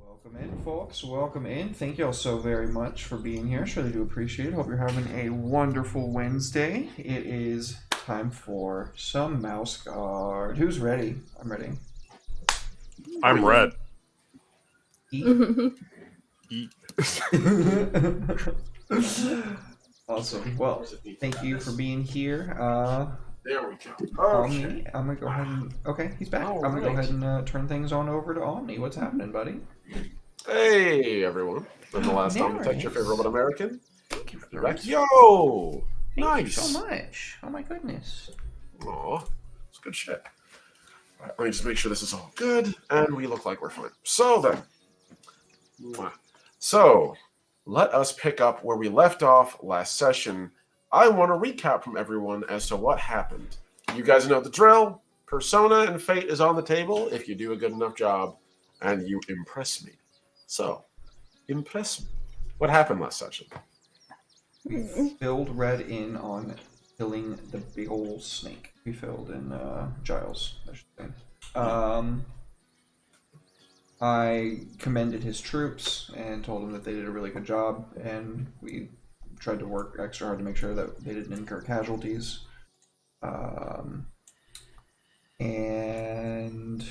Welcome in, folks. Welcome in. Thank you all so very much for being here. Surely do appreciate it. Hope you're having a wonderful Wednesday. It is time for some Mouse Guard. Who's ready? I'm ready. I'm red. Eat. Eat. Awesome. Well, thank you for being here. There we go. Omni, I'm gonna go ahead and okay, he's back. All I'm gonna go right. ahead and turn things on over to Omni. What's happening, buddy? Hey, everyone. I'm the last time to touch your Nice. favorite American. Thank you for the You're back. rest. Yo! Thank Nice. you so much. Oh my goodness. Aw, it's good shit. All right, let me just make sure this is all good, and we look like we're fine. So then, so let us pick up where we left off last session. I want a recap from everyone as to what happened. You guys know the drill. Persona and Fate is on the table if you do a good enough job, and you impress me. So, impress me. What happened last session? We filled Red in on killing the big old snake. We filled in Giles, I should say. I commended his troops and told them that they did a really good job, and we tried to work extra hard to make sure that they didn't incur casualties. And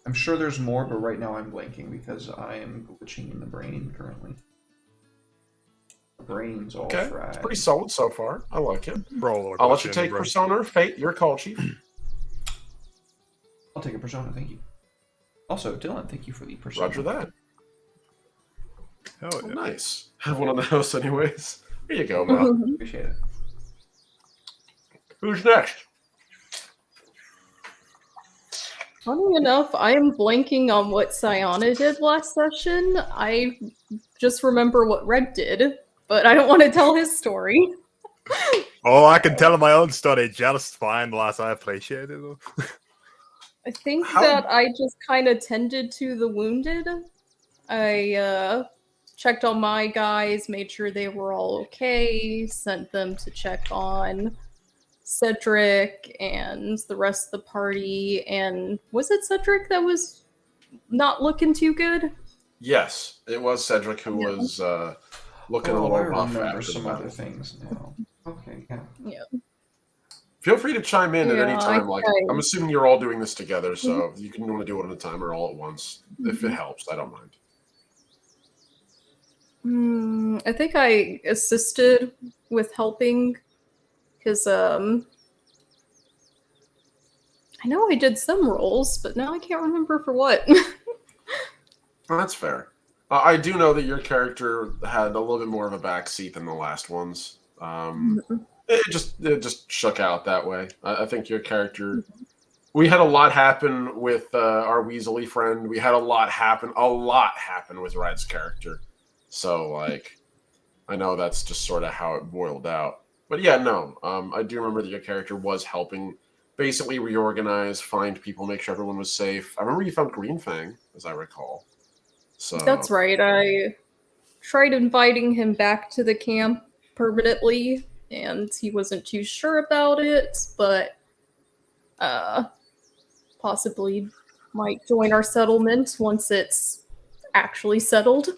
I'm sure there's more, but right now I'm blanking because I am glitching in the brain currently. The brain's all Okay, fried. it's pretty solid so far. I like it. Bro, I'll let you take Persona or Fate. You're call chief. I'll take a persona, thank you. Also, Dylan, thank you for the persona. Roger that. Hell Oh, yeah. nice. Have one on the house anyways. Here you go, man. Appreciate it. Who's next? Funny enough, I am blanking on what Sayana did last session. I just remember what Red did, but I don't want to tell his story. Oh, I can tell my own story just fine, lass. I appreciate it. I think How- that I just kind of tended to the wounded. I checked on my guys, made sure they were all okay, sent them to check on Cedric and the rest of the party. And was it Cedric that was not looking too good? Yes, it was Cedric who Yeah. was looking a Oh, little I rough remember after the some other battle. things now. Okay, yeah. Yeah. Feel free to chime in at any Yeah, time. Like, okay. I'm assuming you're all doing this together, so you can want to do it at a time or all at once. If it helps, I don't mind. I think I assisted with helping because I know I did some roles, but now I can't remember for what. Well, that's fair. I do know that your character had a little bit more of a backseat than the last ones. It just shook out that way. I think your character. We had a lot happen with our Weasley friend. We had a lot happen with Red's character. So like, I know that's just sort of how it boiled out. But yeah, no, I do remember that your character was helping basically reorganize, find people, make sure everyone was safe. I remember you found Green Fang, as I recall. So That's right. I tried inviting him back to the camp permanently, and he wasn't too sure about it, but possibly might join our settlement once it's actually settled.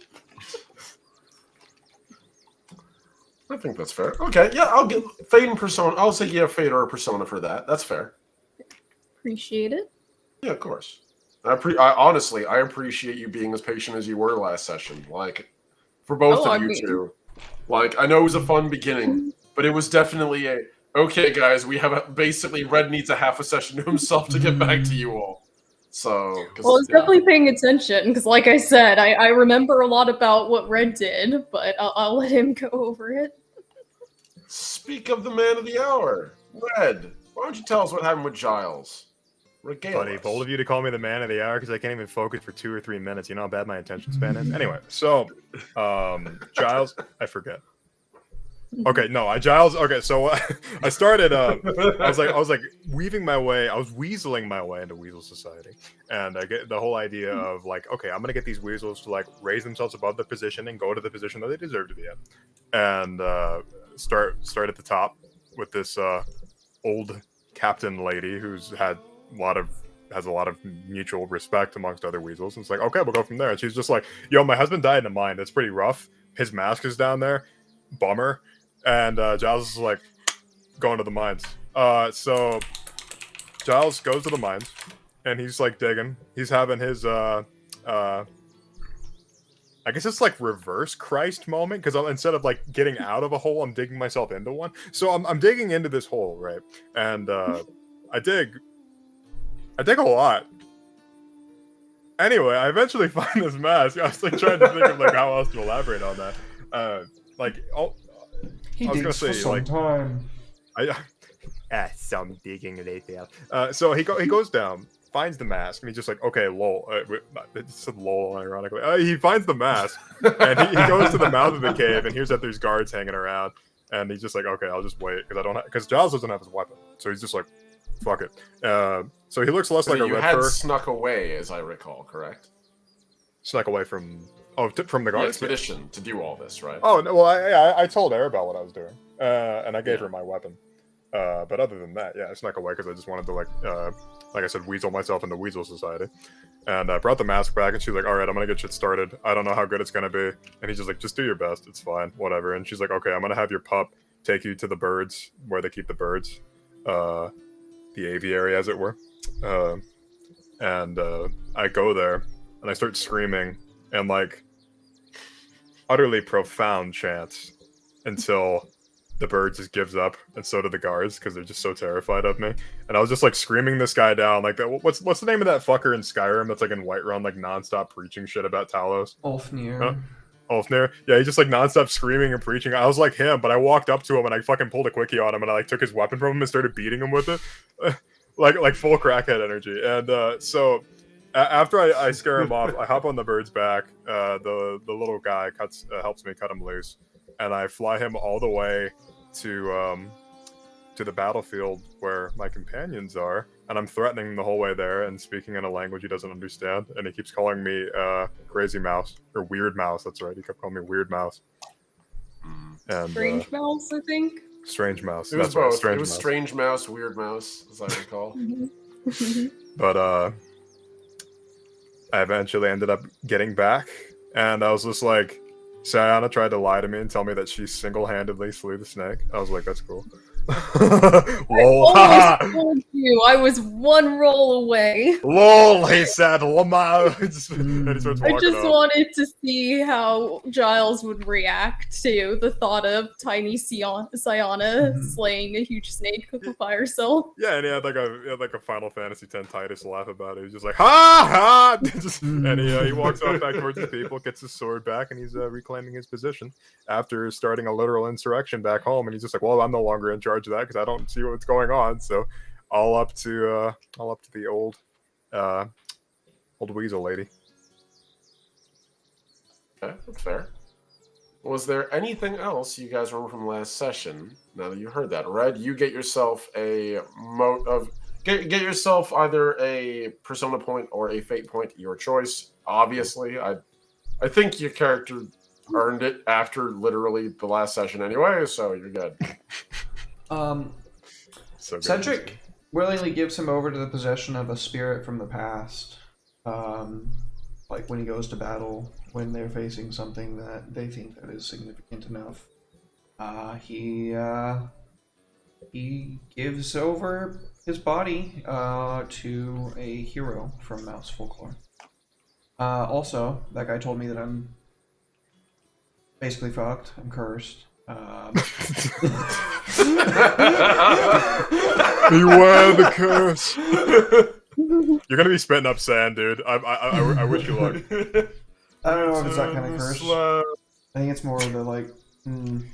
I think that's fair. Okay, yeah, I'll give Fade and Persona. I'll say yeah, Fade or a Persona for that. That's fair. Appreciate it. Yeah, of course. I honestly, I appreciate you being as patient as you were last session. Like, for both Oh, of I you mean- two. Like, I know it was a fun beginning, but it was definitely a okay, guys. We have basically Red needs a half a session to himself to get back to you all. So, 'cause, Well, I was yeah. definitely paying attention because, like I said, I remember a lot about what Red did, but I'll let him go over it. Speak of the man of the hour, Red. Why don't you tell us what happened with Giles? Regale Buddy, us. bold of you to call me the man of the hour because I can't even focus for 2 or 3 minutes. You know how bad my attention span is? Anyway, so, Giles, I forget. Okay, no, Giles. Okay, so I started. I was like weaving my way. I was weaseling my way into Weasel Society, and I get the whole idea of like, okay, I'm gonna get these weasels to like raise themselves above the position and go to the position that they deserve to be in, and start at the top with this old captain lady who's had a lot of has a lot of mutual respect amongst other weasels. And it's like, okay, we'll go from there. And she's just like, yo, my husband died in a mine. It's pretty rough. His mask is down there. Bummer. And Giles is like, going to the mines. So Giles goes to the mines, and he's like digging. He's having his I guess it's like reverse Christ moment, because instead of like getting out of a hole, I'm digging myself into one. So I'm digging into this hole, right? And I dig a lot. Anyway, I eventually find this mask. I was like trying to think of like how else to elaborate on that. He I was gonna digs for say, some like, time. Some digging later. So he goes down, finds the mask, and he's just like, okay, lol. It said lol, ironically. He finds the mask, and he goes to the mouth of the cave, and hears that there's guards hanging around, and he's just like, okay, I'll just wait, because Giles doesn't have his weapon, so he's just like, fuck it. So he looks less like a you red had fur. snuck away, as I recall, correct? Snuck away from from the The guards. expedition to do all this, right? Oh no! Well, I told Arabelle what I was doing, and I gave Yeah. her my weapon. But other than that, yeah, I snuck away because I just wanted to like I said, weasel myself into Weasel Society. And I brought the mask back, and she's like, "All right, I'm gonna get shit started. I don't know how good it's gonna be." And he's just like, "Just do your best. It's fine, whatever." And she's like, "Okay, I'm gonna have your pup take you to the birds, where they keep the birds, the aviary, as it were." And I go there, and I start screaming and like utterly profound chants until the bird just gives up, and so do the guards, because they're just so terrified of me. And I was just like screaming this guy down, like that. What's the name of that fucker in Skyrim that's like in Whiterun, like nonstop preaching shit about Talos? Ulfnir. Huh? Ulfnir? Yeah, he just like nonstop screaming and preaching. I was like him, but I walked up to him and I fucking pulled a quickie on him, and I like took his weapon from him and started beating him with it, like full crackhead energy. And so after I scare him off, I hop on the bird's back. The little guy helps me cut him loose, and I fly him all the way to the battlefield where my companions are, and I'm threatening the whole way there and speaking in a language he doesn't understand, and he keeps calling me crazy mouse, or weird mouse. That's right, he kept calling me weird mouse. And Strange mouse, I think. strange mouse. It was That's right, both. strange It was mouse. strange mouse, weird mouse, as I recall. But I eventually ended up getting back, and I was just like, Sayana tried to lie to me and tell me that she single-handedly slew the snake. I was like, that's cool. Lol. Almost told you I was one roll away. Lol, he said, Lama. And he starts I walking just off. wanted to see how Giles would react to the thought of tiny Sayana slaying a huge snake with a fire cell. Yeah, and he had like a Final Fantasy X Titus laugh about it. He's just like, ha ha! And he walks off back towards his people, gets his sword back, and he's reclaiming his position after starting a literal insurrection back home. And he's just like, well, I'm no longer in charge of that because I don't see what's going on. So all up to the old weasel lady. Okay, that's fair. Was there anything else you guys remember from last session? Now that you heard that, Red, you get yourself a get yourself either a persona point or a fate point, your choice. Obviously, I think your character earned it after literally the last session anyway, so you're good. So good. Cedric willingly gives him over to the possession of a spirit from the past. Like when he goes to battle, when they're facing something that they think that is significant enough. He gives over his body to a hero from Mouse folklore. Also, that guy told me that I'm basically fucked. I'm cursed. Beware the curse. You're gonna be spitting up sand, dude. I wish you luck. I don't know if it's that kind of curse. I think it's more of the like, I'm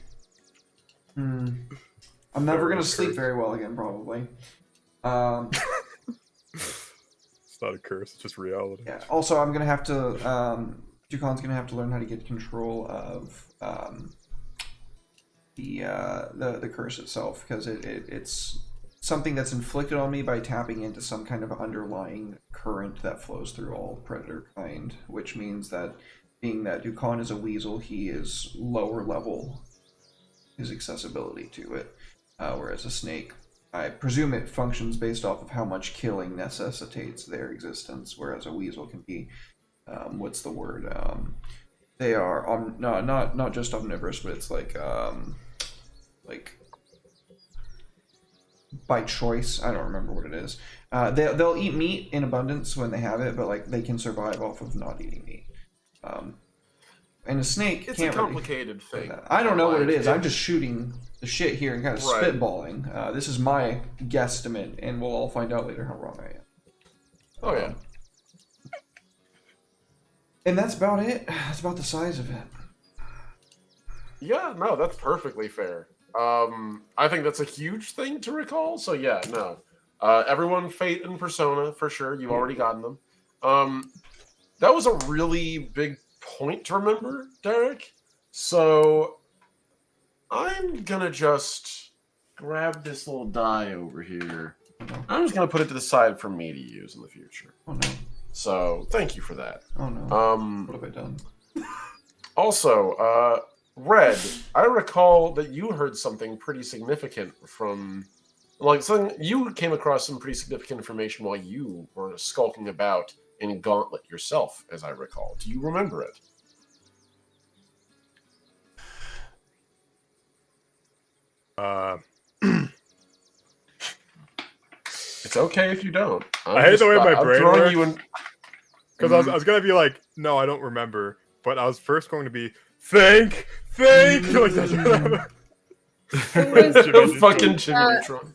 never gonna sleep very well again, probably. It's not a curse, it's just reality. Yeah. Also, I'm gonna have to. Jukon's gonna have to learn how to get control of the curse itself, because it's something that's inflicted on me by tapping into some kind of underlying current that flows through all predator kind, which means that being that Dukon is a weasel, he is lower level his accessibility to it, whereas a snake I presume it functions based off of how much killing necessitates their existence, whereas a weasel can be, what's the word? They are not just omnivorous, but it's like by choice. I don't remember what it is. They'll eat meat in abundance when they have it, but like they can survive off of not eating meat. And a snake It's can't a complicated really, thing. I don't know what it is. Like, I'm just shooting the shit here and kind of Right. spitballing. This is my guesstimate, and we'll all find out later how wrong I am. Oh yeah. And that's about it. That's about the size of it. Yeah, no, that's perfectly fair. I think that's a huge thing to recall. So yeah, no. Everyone, Fate and Persona for sure. You've already gotten them. That was a really big point to remember, Derek. So I'm gonna just grab this little die over here. I'm just gonna put it to the side for me to use in the future. Oh no. So thank you for that. Oh no. What have I done? Also, Red, I recall that you heard something pretty significant from, like, something you came across some pretty significant information while you were skulking about in Gauntlet yourself, as I recall. Do you remember it? It's okay if you don't. I hate the way my I'm brain throwing works. you in. Because I was gonna be like, no, I don't remember. But I was first going to be, think. Like that. It was, Fucking Jimmy Neutron.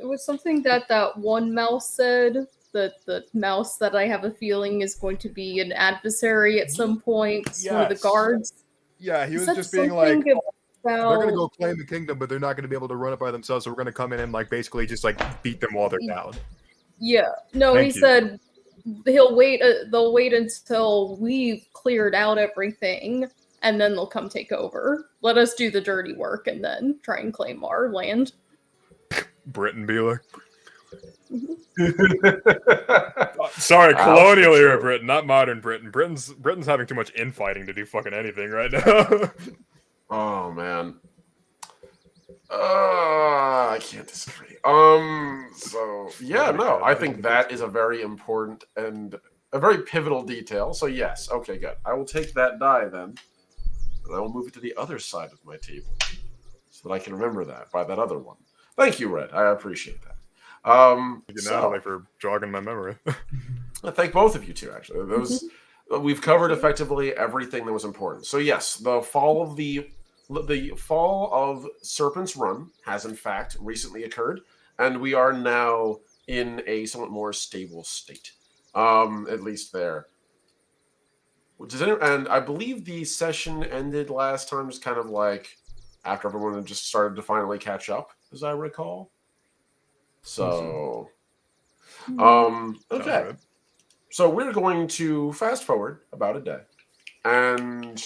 it was something that one mouse said. The mouse that I have a feeling is going to be an adversary at some point. One of the Yes. guards. Yeah, he was Said just being like, something they're gonna about- go claim the kingdom, but they're not gonna be able to run it by themselves. So we're gonna come in and like basically just like beat them while they're down. Yeah. No, Thank he you. said they'll wait until we've cleared out everything, and then they'll come take over. Let us do the dirty work, and then try and claim our land. Britain be like, sorry, Ouch, colonial for era sure. Britain, not modern Britain. Britain's having too much infighting to do fucking anything right now. Oh man. I can't disagree. So yeah, no, I think that is a very important and a very pivotal detail. So yes, okay, good. I will take that die then, and I will move it to the other side of my table, so that I can remember that by that other one. Thank you, Red. I appreciate that. Natalie for jogging my memory. I thank both of you too. Actually, those we've covered effectively everything that was important. So yes, the fall of Serpent's Run has in fact recently occurred, and we are now in a somewhat more stable state. At least there. And I believe the session ended last time, just kind of like after everyone had just started to finally catch up, as I recall. So, okay. Good. So we're going to fast forward about a day, and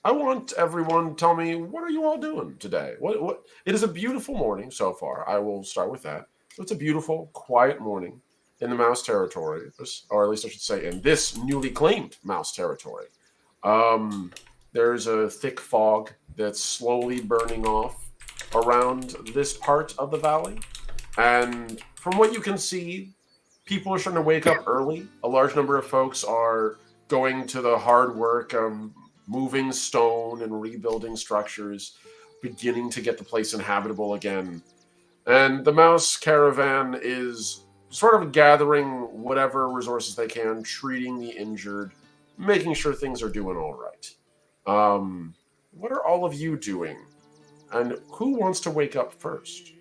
I want everyone to tell me, what are you all doing today? What? It is a beautiful morning so far. I will start with that. So it's a beautiful, quiet morning in the Mouse territory, or at least I should say in this newly claimed Mouse territory. There's a thick fog that's slowly burning off around this part of the valley. And from what you can see, people are starting to wake up early. A large number of folks are going to the hard work of moving stone and rebuilding structures, beginning to get the place inhabitable again. And the Mouse caravan is sort of gathering whatever resources they can, treating the injured, making sure things are doing all right. What are all of you doing? And who wants to wake up first?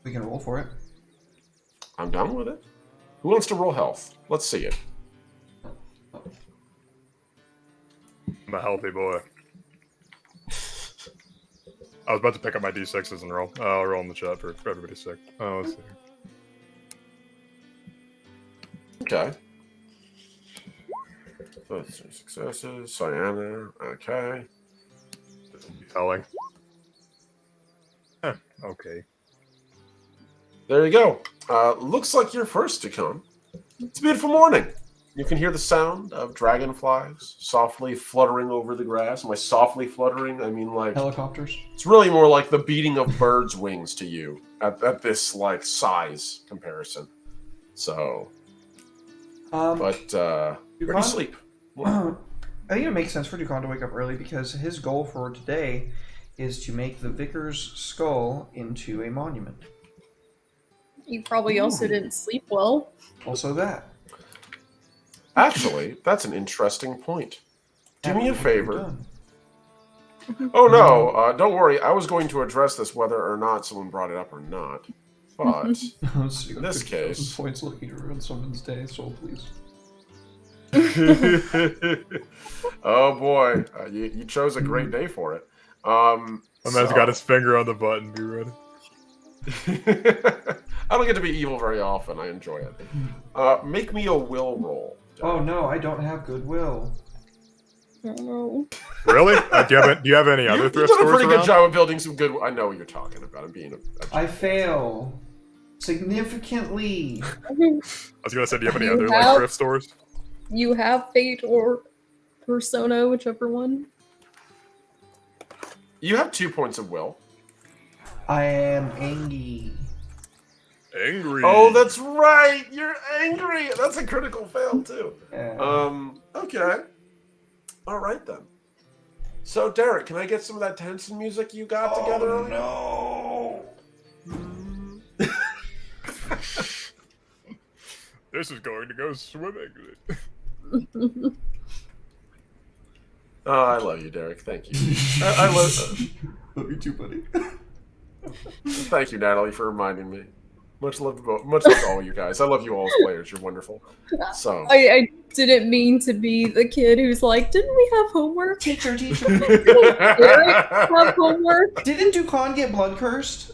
We can roll for it. I'm down with it. Who wants to roll health? Let's see it. I'm a healthy boy. I was about to pick up my d6s and roll. I'll roll in the chat for everybody's sake. Oh, let's see. Okay. So 3 successes. Cyanna. Okay. Telling. Okay. There you go. Looks like you're first to come. It's a beautiful morning. You can hear the sound of dragonflies softly fluttering over the grass. By softly fluttering, I mean like Helicopters. it's really more like the beating of birds' wings to you at this like size comparison. So, but where do you sleep? I think it makes sense for Dukan to wake up early because his goal for today is to make the vicar's skull into a monument. You probably also didn't sleep well. Also that. Actually, that's an interesting point. Do me a After you're favor. done. Oh no, don't worry. I was going to address this whether or not someone brought it up or not. But So in this 50,000 case, points looking to ruin someone's day, so please. oh boy, you chose a great day for it. My man's got his finger on the button. Be ready. I don't get to be evil very often. I enjoy it. Make me a will roll. Oh no, I don't have goodwill. Oh. Really? Do you have any other You've thrift done a stores pretty good around? job of building some good. I know what you're talking about. I'm being a I fail. Significantly. I was gonna say, do you have any You other have- like thrift stores? You have Fate or Persona, whichever one. You have 2 points of will. I am angry. Angry. Oh, that's right. You're angry. That's a critical fail too. Okay. All right then. So, Derek, can I get some of that tension music you got together? Oh no! This is going to go swimming. Oh, I love you, Derek. Thank you. I love. Love you too, buddy. Thank you, Natalie, for reminding me. Much love to much love to all you guys. I love you all as players. You're wonderful. So. I didn't mean to be the kid who's like, didn't we have homework? Teacher. Derek have homework? Didn't Dukan get blood cursed?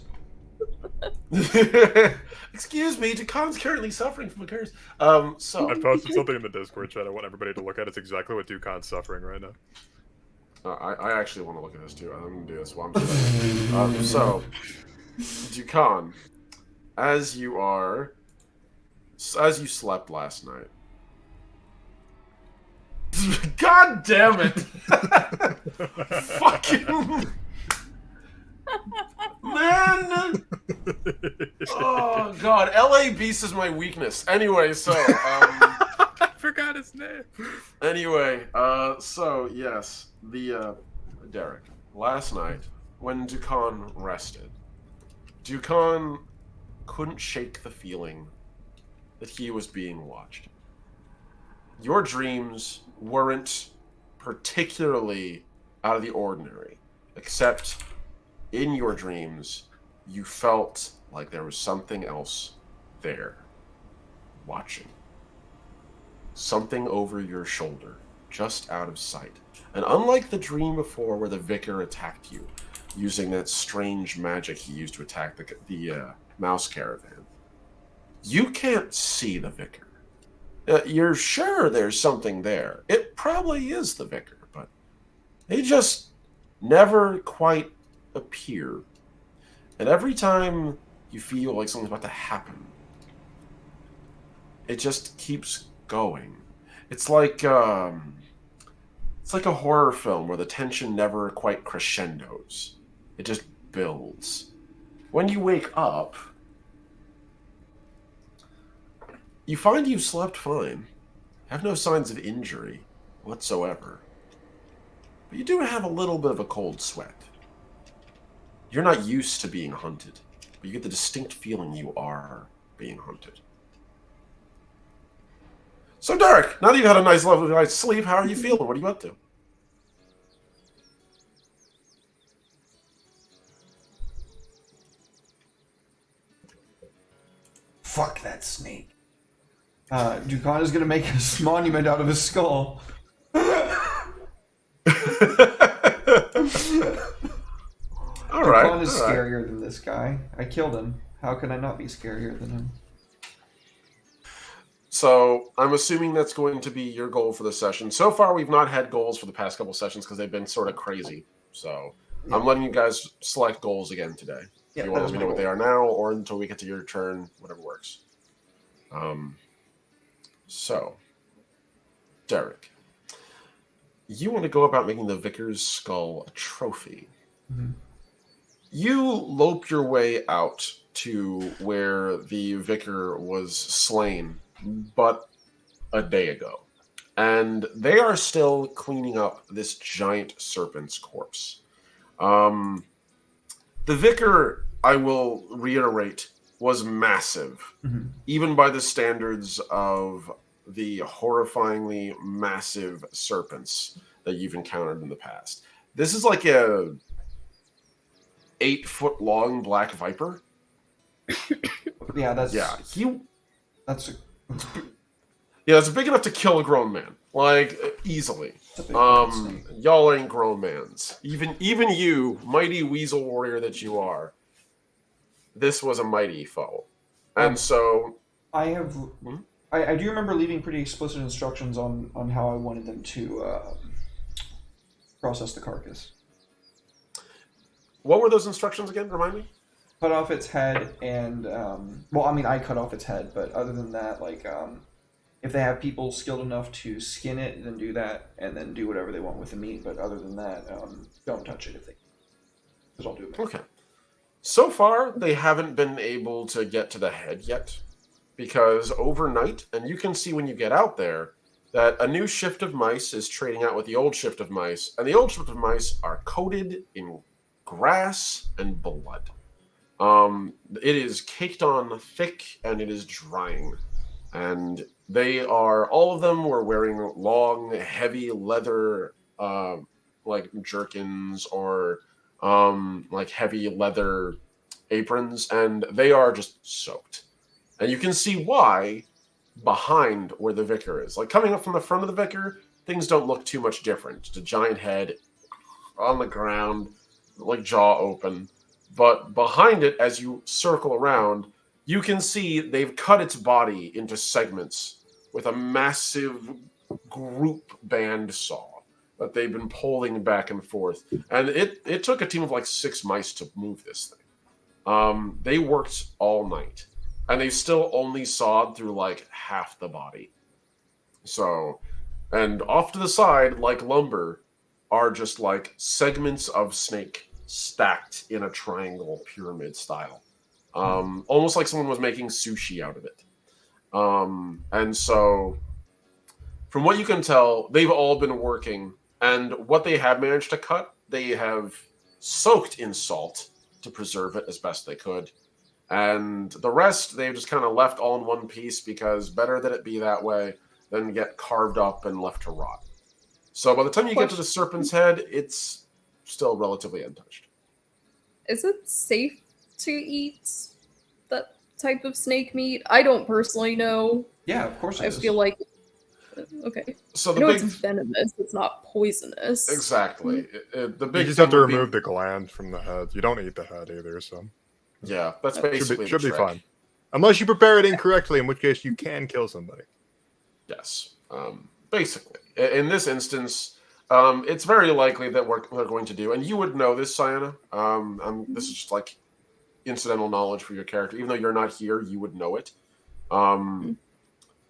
Excuse me, Dukan's currently suffering from a curse. So I posted something in the Discord chat. I want everybody to look at. It's exactly what Dukan's suffering right now. I actually want to look at this too. I'm going to do this while I'm studying. So, Dukan, as you slept last night. God damn it! Fucking man! Oh god, LA Beast is my weakness. Anyway, so I forgot his name. Anyway, so yes, the Derek. Last night, when Dukan rested, Dukan couldn't shake the feeling that he was being watched. Your dreams weren't particularly out of the ordinary, except in your dreams, you felt like there was something else there, watching. Something over your shoulder, just out of sight. And unlike the dream before where the vicar attacked you, using that strange magic he used to attack the mouse caravan, you can't see the vicar. You're sure there's something there. It probably is the vicar, but they just never quite appear. And every time you feel like something's about to happen, it just keeps going. It's like a horror film where the tension never quite crescendos. It just builds. When you wake up, you find you slept fine. Have no signs of injury whatsoever. But you do have a little bit of a cold sweat. You're not used to being hunted, but you get the distinct feeling you are being hunted. So, Derek, now that you've had a nice, lovely night's sleep, how are you feeling? What are you up to? Fuck that snake. Dukan is gonna make a monument out of his skull. All right. Dukan is all right. scarier than this guy. I killed him. How can I not be scarier than him? So I'm assuming that's going to be your goal for the session. So far, we've not had goals for the past couple sessions because they've been sort of crazy. So I'm letting you guys select goals again today. Yeah, If you want that to let is me my know what goal. they are now, or until we get to your turn, whatever works. So Derek, you want to go about making the Vicar's skull a trophy. Mhm. You lope your way out to where the Vicar was slain but a day ago. And they are still cleaning up this giant serpent's corpse. The Vicar, I will reiterate, was massive, Mhm. even by the standards of the horrifyingly massive serpents that you've encountered in the past. This is like a 8-foot long black viper. Yeah, that's That's it's big enough to kill a grown man, like easily. a big fucking snake. Y'all ain't grown mans. Even you, mighty weasel warrior that you are. This was a mighty foe, and so I have. Hmm? I do remember leaving pretty explicit instructions on how I wanted them to process the carcass. what were those instructions again? Remind me. Cut off its head and well, I mean, I cut off its head, but other than that, like if they have people skilled enough to skin it, then do that, and then do whatever they want with the meat. But other than that, don't touch it if they. Because I'll do it. Okay. So far, they haven't been able to get to the head yet, because overnight, and you can see when you get out there, that a new shift of mice is trading out with the old shift of mice, and the old shift of mice are coated in grass and blood. It is caked on thick, and it is drying. And they are, all of them were wearing long, heavy leather, like jerkins or like heavy leather aprons, and they are just soaked. And you can see why behind where the Vicar is. Like coming up from the front of the Vicar, things don't look too much different. Just a giant head on the ground, like jaw open. But behind it, as you circle around, you can see they've cut its body into segments with a massive group band saw that they've been pulling back and forth. And it took a team of like 6 mice to move this thing. They worked all night, and they still only sawed through like half the body. So, and off to the side, like lumber, are just like segments of snake stacked in a triangle pyramid style. Almost like someone was making sushi out of it. And so, from what you can tell, they've all been working, and what they have managed to cut, they have soaked in salt to preserve it as best they could. And the rest, they've just kind of left all in one piece, because better that it be that way than get carved up and left to rot. So by the time you get to the serpent's head, it's still relatively untouched. Is it safe to eat that type of snake meat? I don't personally know. Yeah, of course it I is. feel like okay. So I the know big it's venomous. It's not poisonous. exactly the You big just thing have to would be- remove the gland from the head. You don't eat the head either, so Yeah, that's Should be- basically should the be trick. fine. Unless you prepare it incorrectly, in which case you can kill somebody. Yes, basically. In this instance, it's very likely that we're going to do, and you would know this, Sienna. This is just like incidental knowledge for your character. Even though you're not here, you would know it.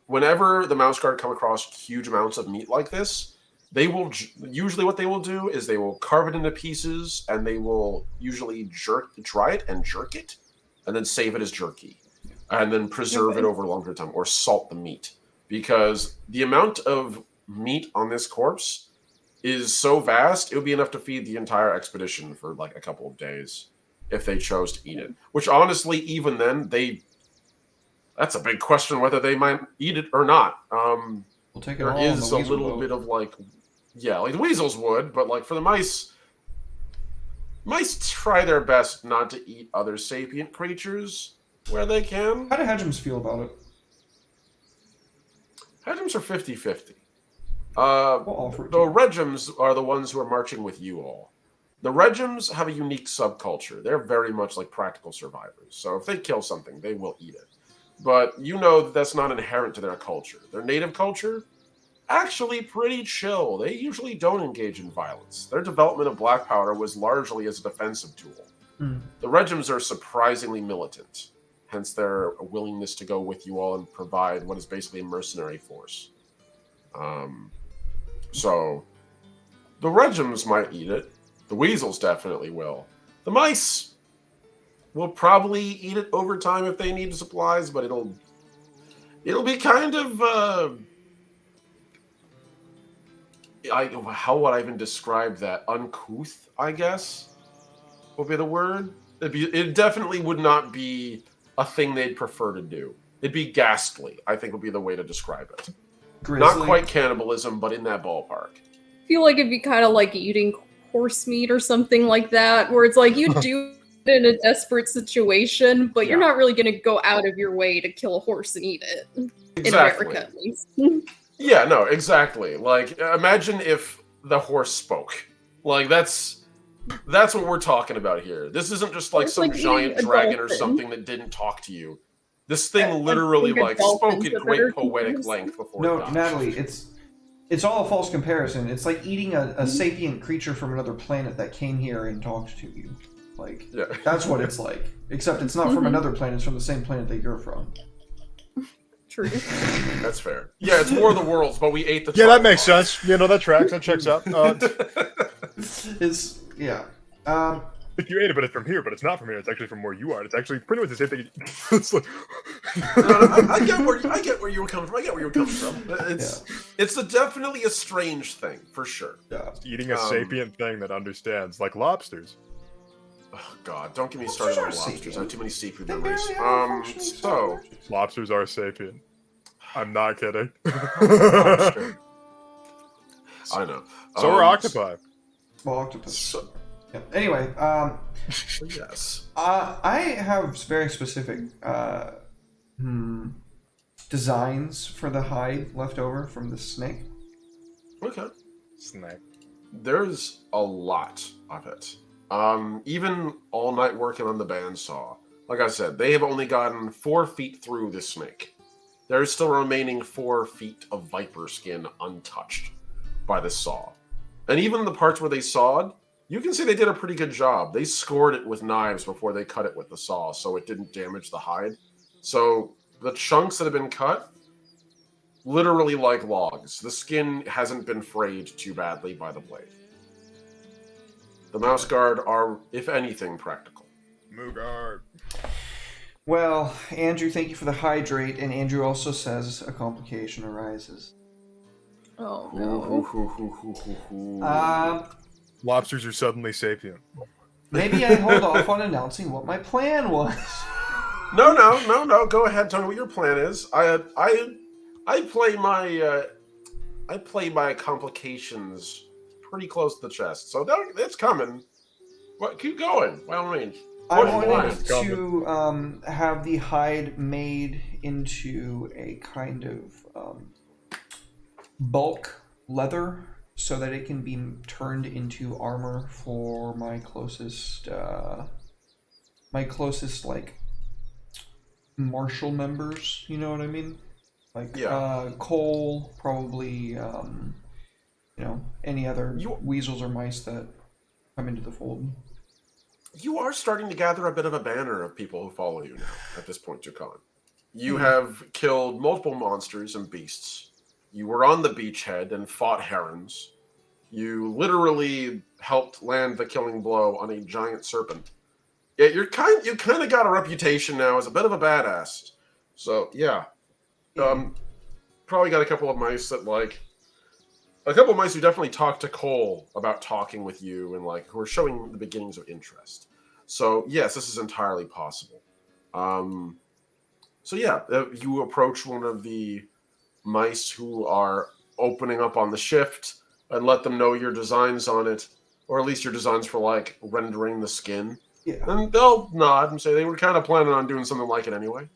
Whenever the Mouse Guard come across huge amounts of meat like this, they will usually what they will do is they will carve it into pieces, and they will usually dry it and jerk it, and then save it as jerky, and then preserve it over a longer time, or salt the meat, because the amount of meat on this corpse is so vast, it would be enough to feed the entire expedition for like a couple of days if they chose to eat it. Which honestly, even then, that's a big question whether they might eat it or not. We'll take it There all on is the a weasel little boat. bit of like, yeah, like the weasels would, but like for the mice try their best not to eat other sapient creatures where they can. How do Hedgems feel about it? Hedgems are 50-50. We'll offer it The to you. Regims are the ones who are marching with you all. The Regims have a unique subculture. They're very much like practical survivors. So if they kill something, they will eat it. But you know that that's not inherent to their culture. Their native culture, actually pretty chill. They usually don't engage in violence. Their development of black powder was largely as a defensive tool. Hmm. The Regims are surprisingly militant, hence their willingness to go with you all and provide what is basically a mercenary force. So the Regims might eat it. The weasels definitely will. The mice will probably eat it over time if they need supplies, but it'll be kind of how would I even describe that? Uncouth, I guess, would be the word. It definitely would not be a thing they'd prefer to do. It'd be ghastly, I think would be the way to describe it. Grizzly. Not quite cannibalism, but in that ballpark. I feel like it'd be kind of like eating horse meat or something like that, where it's like you do it in a desperate situation, but you're not really going to go out of your way to kill a horse and eat it. Exactly. In America, at least. Yeah, no, exactly. Like, imagine if the horse spoke. Like, that's what we're talking about here. This isn't just like It's some like giant eating a dragon or dolphin. something that didn't talk to you. This thing literally think a like spoke dolphin's at a great better poetic comparison. length before. No, it died. Natalie, it's all a false comparison. It's like eating a sapient creature from another planet that came here and talked to you. Like, Yeah. that's what it's like. Except it's not from another planet, it's from the same planet that you're from. True. That's fair. Yeah, it's War of the Worlds, but we ate the. Yeah, that makes tripod. sense. You know, that tracks. That checks out. It's, yeah. If you ate it, but it's from here, but it's not from here. It's actually from where you are. It's actually pretty much the same thing. It's like... I get where you were coming from. I get where you were coming from. It's definitely a strange thing for sure. Yeah. Eating a sapient thing that understands, like lobsters. Oh God, don't get me started on Lobsters are lobsters. sapient. I have too many seafood They memories. barely have a functioning So Lobsters are sapient. I'm not kidding. I know. So are octopi. Well, octopus. So, Yeah. Anyway, yes. I have very specific designs for the hide left over from the snake. Okay. Snack. There's a lot of it. Even all night working on the bandsaw. Like I said, they have only gotten 4 feet through this snake. There's still remaining 4 feet of viper skin untouched by the saw. And even the parts where they sawed, you can see they did a pretty good job. They scored it with knives before they cut it with the saw, so it didn't damage the hide. So the chunks that have been cut, literally like logs. The skin hasn't been frayed too badly by the blade. The mouse guard are, if anything, practical. Moogard. Well, Andrew, thank you for the hydrate, and Andrew also says a complication arises. Oh no. Lobsters are suddenly sapient. Maybe I hold off on announcing what my plan was. No. Go ahead. Tell me what your plan is. I play my complications pretty close to the chest, so it's coming. What? Keep going. By all means. I What wanted plan? to have the hide made into a kind of bulk leather so that it can be turned into armor for my closest like martial members, you know what I mean? Like Cole, probably any other weasels or mice that come into the fold. You are starting to gather a bit of a banner of people who follow you now at this point, Jukan. You have killed multiple monsters and beasts. You were on the beachhead and fought herons. You literally helped land the killing blow on a giant serpent. Yeah, you kind of got a reputation now as a bit of a badass. So yeah, probably got a couple of mice who definitely talked to Cole about talking with you and who are showing the beginnings of interest. So yes, this is entirely possible. So yeah, you approach one of the mice who are opening up on the shift and let them know your designs on it, or at least your designs for rendering the skin. Yeah. And they'll nod and say they were kind of planning on doing something like it anyway.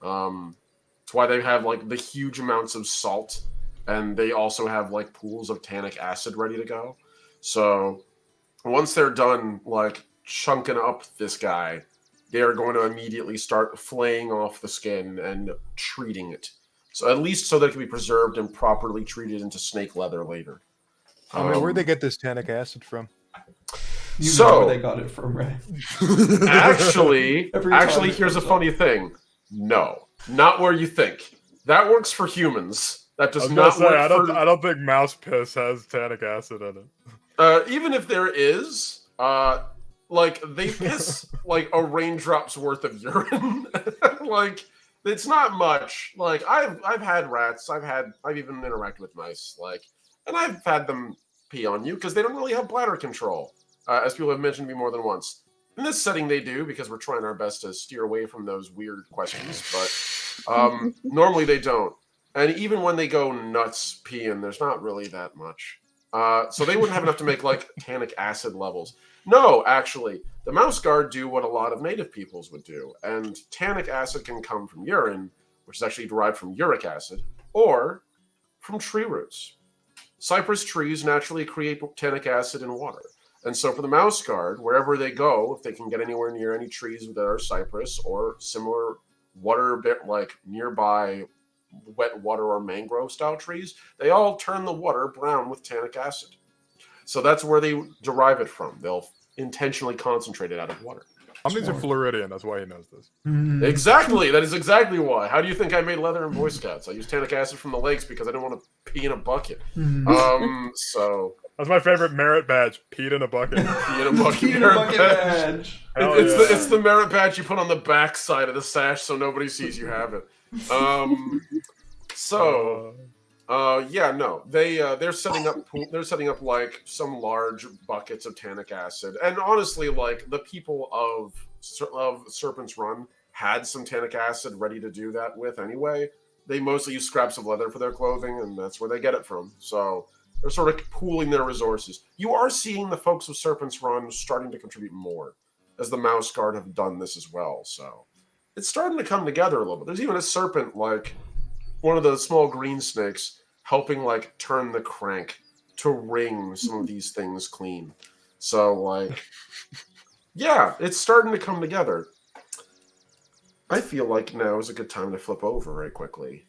That's why they have the huge amounts of salt, and they also have pools of tannic acid ready to go. So once they're done chunking up this guy, they are going to immediately start flaying off the skin and treating it. So at least so that it can be preserved and properly treated into snake leather later. Where'd they get this tannic acid from? You know where they got it from, right? Actually, Every time here's a funny thing. No, not where you think. That works for humans. That I does was gonna not say, work I don't think mouse piss has tannic acid in it. even if there is, like they piss like a raindrop's worth of urine. Like it's not much. Like I've had rats. I've even interacted with mice. Like, and I've had them pee on you because they don't really have bladder control, as people have mentioned to me more than once. In this setting, they do because we're trying our best to steer away from those weird questions. But normally they don't. And even when they go nuts peeing, there's not really that much. So they wouldn't have enough to make like tannic acid levels. No, actually, the mouse guard do what a lot of native peoples would do. And tannic acid can come from urine, which is actually derived from uric acid, or from tree roots. Cypress trees naturally create tannic acid in water. And so for the mouse guard, wherever they go, if they can get anywhere near any trees that are cypress or similar water bit like nearby wet water or mangrove style trees, they all turn the water brown with tannic acid. So that's where they derive it from. They'll intentionally concentrate it out of water. These are Floridian, that's why he knows this. Exactly. That is exactly why. How do you think I made leather in Boy Scouts? I used tannic acid from the lakes because I didn't want to pee in a bucket. So That's my favorite merit badge. Peed in a bucket. pee in a bucket, Peter merit Bucket badge. badge. It's the merit badge you put on the back side of the sash so nobody sees you have it. They're setting up like some large buckets of tannic acid, and honestly, like the people of Serpent's Run had some tannic acid ready to do that with anyway. They mostly use scraps of leather for their clothing, and that's where they get it from. So they're sort of pooling their resources. You are seeing the folks of Serpent's Run starting to contribute more, as the Mouse Guard have done this as well. So it's starting to come together a little bit. There's even a serpent, like one of the small green snakes, helping like turn the crank to wring some of these things clean. So like, yeah, it's starting to come together. I feel like now is a good time to flip over right quickly.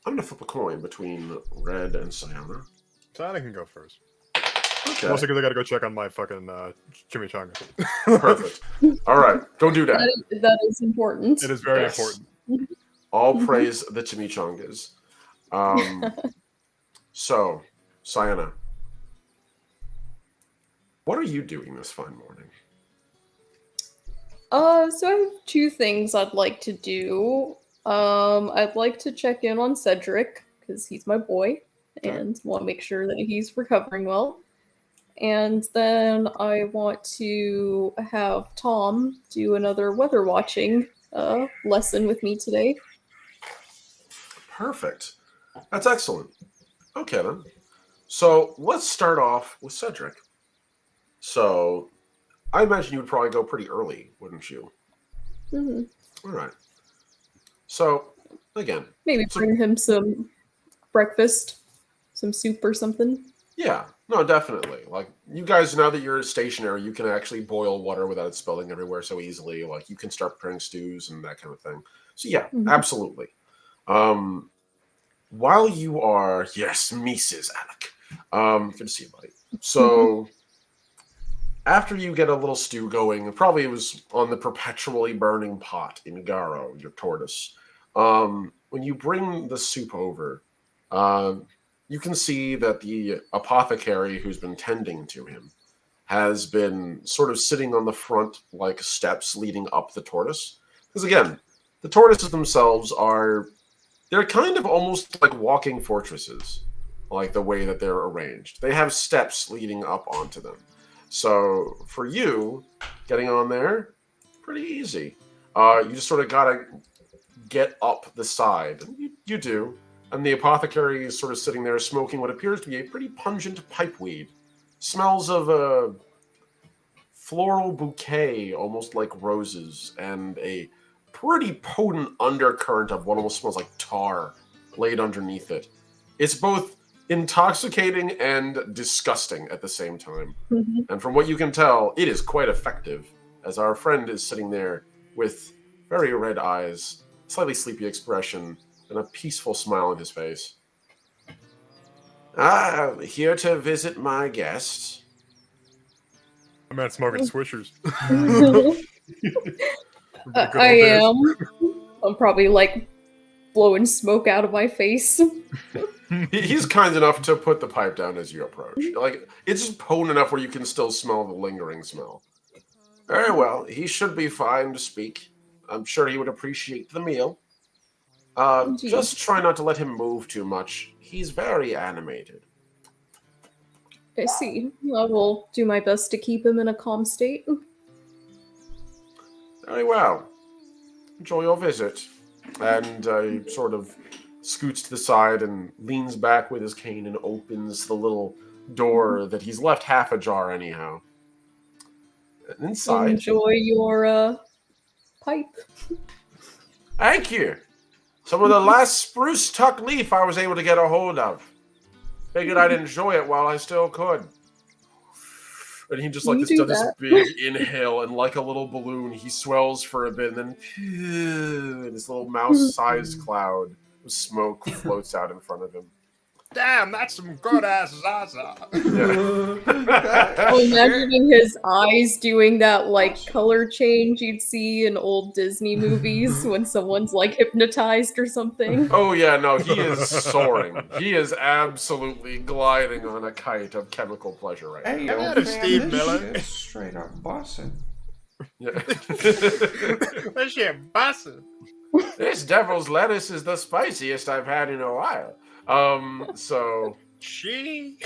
I'm gonna flip a coin between Red and Sayana. Sayana can go first. Okay. Mostly because I gotta go check on my fucking chimichanga. Perfect. All right, go do that. That is important. It is very Yes. important. All praise the chimichangas. So, Sayana, what are you doing this fine morning? So I have two things I'd like to do. I'd like to check in on Cedric, because he's my boy, and want to make sure that he's recovering well. And then I want to have Tom do another weather watching lesson with me today. Perfect. That's excellent. Okay, then. So, let's start off with Cedric. So, I imagine you would probably go pretty early, wouldn't you? Mm-hmm. All right. So, again, Maybe bring him some breakfast, some soup or something. yeah, no, definitely. Like, you guys, now that you're stationary, you can actually boil water without it spilling everywhere so easily. Like, you can start preparing stews and that kind of thing. So, yeah, absolutely. While you are, yes, Mrs. Alec. Good to see you, buddy. So, after you get a little stew going, probably it was on the perpetually burning pot in Garo, your tortoise. When you bring the soup over, you can see that the apothecary who's been tending to him has been sort of sitting on the front, like steps leading up the tortoise. Because again, the tortoises themselves they're kind of almost like walking fortresses, like the way that they're arranged. They have steps leading up onto them. So for you, getting on there, pretty easy. You just sort of gotta get up the side. You do. And the apothecary is sort of sitting there smoking what appears to be a pretty pungent pipeweed. Smells of a floral bouquet, almost like roses, and a pretty potent undercurrent of what almost smells like tar laid underneath it. It's both intoxicating and disgusting at the same time. And from what you can tell, it is quite effective, as our friend is sitting there with very red eyes, slightly sleepy expression, and a peaceful smile on his face. Here to visit my guests. I'm not smoking swishers. I am. I'm probably like blowing smoke out of my face. He's kind enough to put the pipe down as you approach. Like, it's just potent enough where you can still smell the lingering smell. Very well. He should be fine to speak. I'm sure he would appreciate the meal. Indeed. Just try not to let him move too much. He's very animated. I see. I will do my best to keep him in a calm state. Very well. Enjoy your visit. And he sort of scoots to the side and leans back with his cane and opens the little door that he's left half ajar anyhow. And inside... Enjoy your pipe. Thank you. Some of the last spruce tuck leaf I was able to get a hold of. Figured I'd enjoy it while I still could. And he just like You this, do does this that. big inhale, and like a little balloon, he swells for a bit, and then this little mouse-sized cloud of smoke floats out in front of him. Damn, that's some good ass Zaza. Yeah. I'm imagining his eyes doing that like color change you'd see in old Disney movies when someone's like hypnotized or something. Oh yeah, no, he is soaring. He is absolutely gliding on a kite of chemical pleasure right now. Hey, Have yo, you heard of fam, Steve this Miller? shit's straight up bussin'. Yeah. That shit bussin'. This devil's lettuce is the spiciest I've had in a while. So She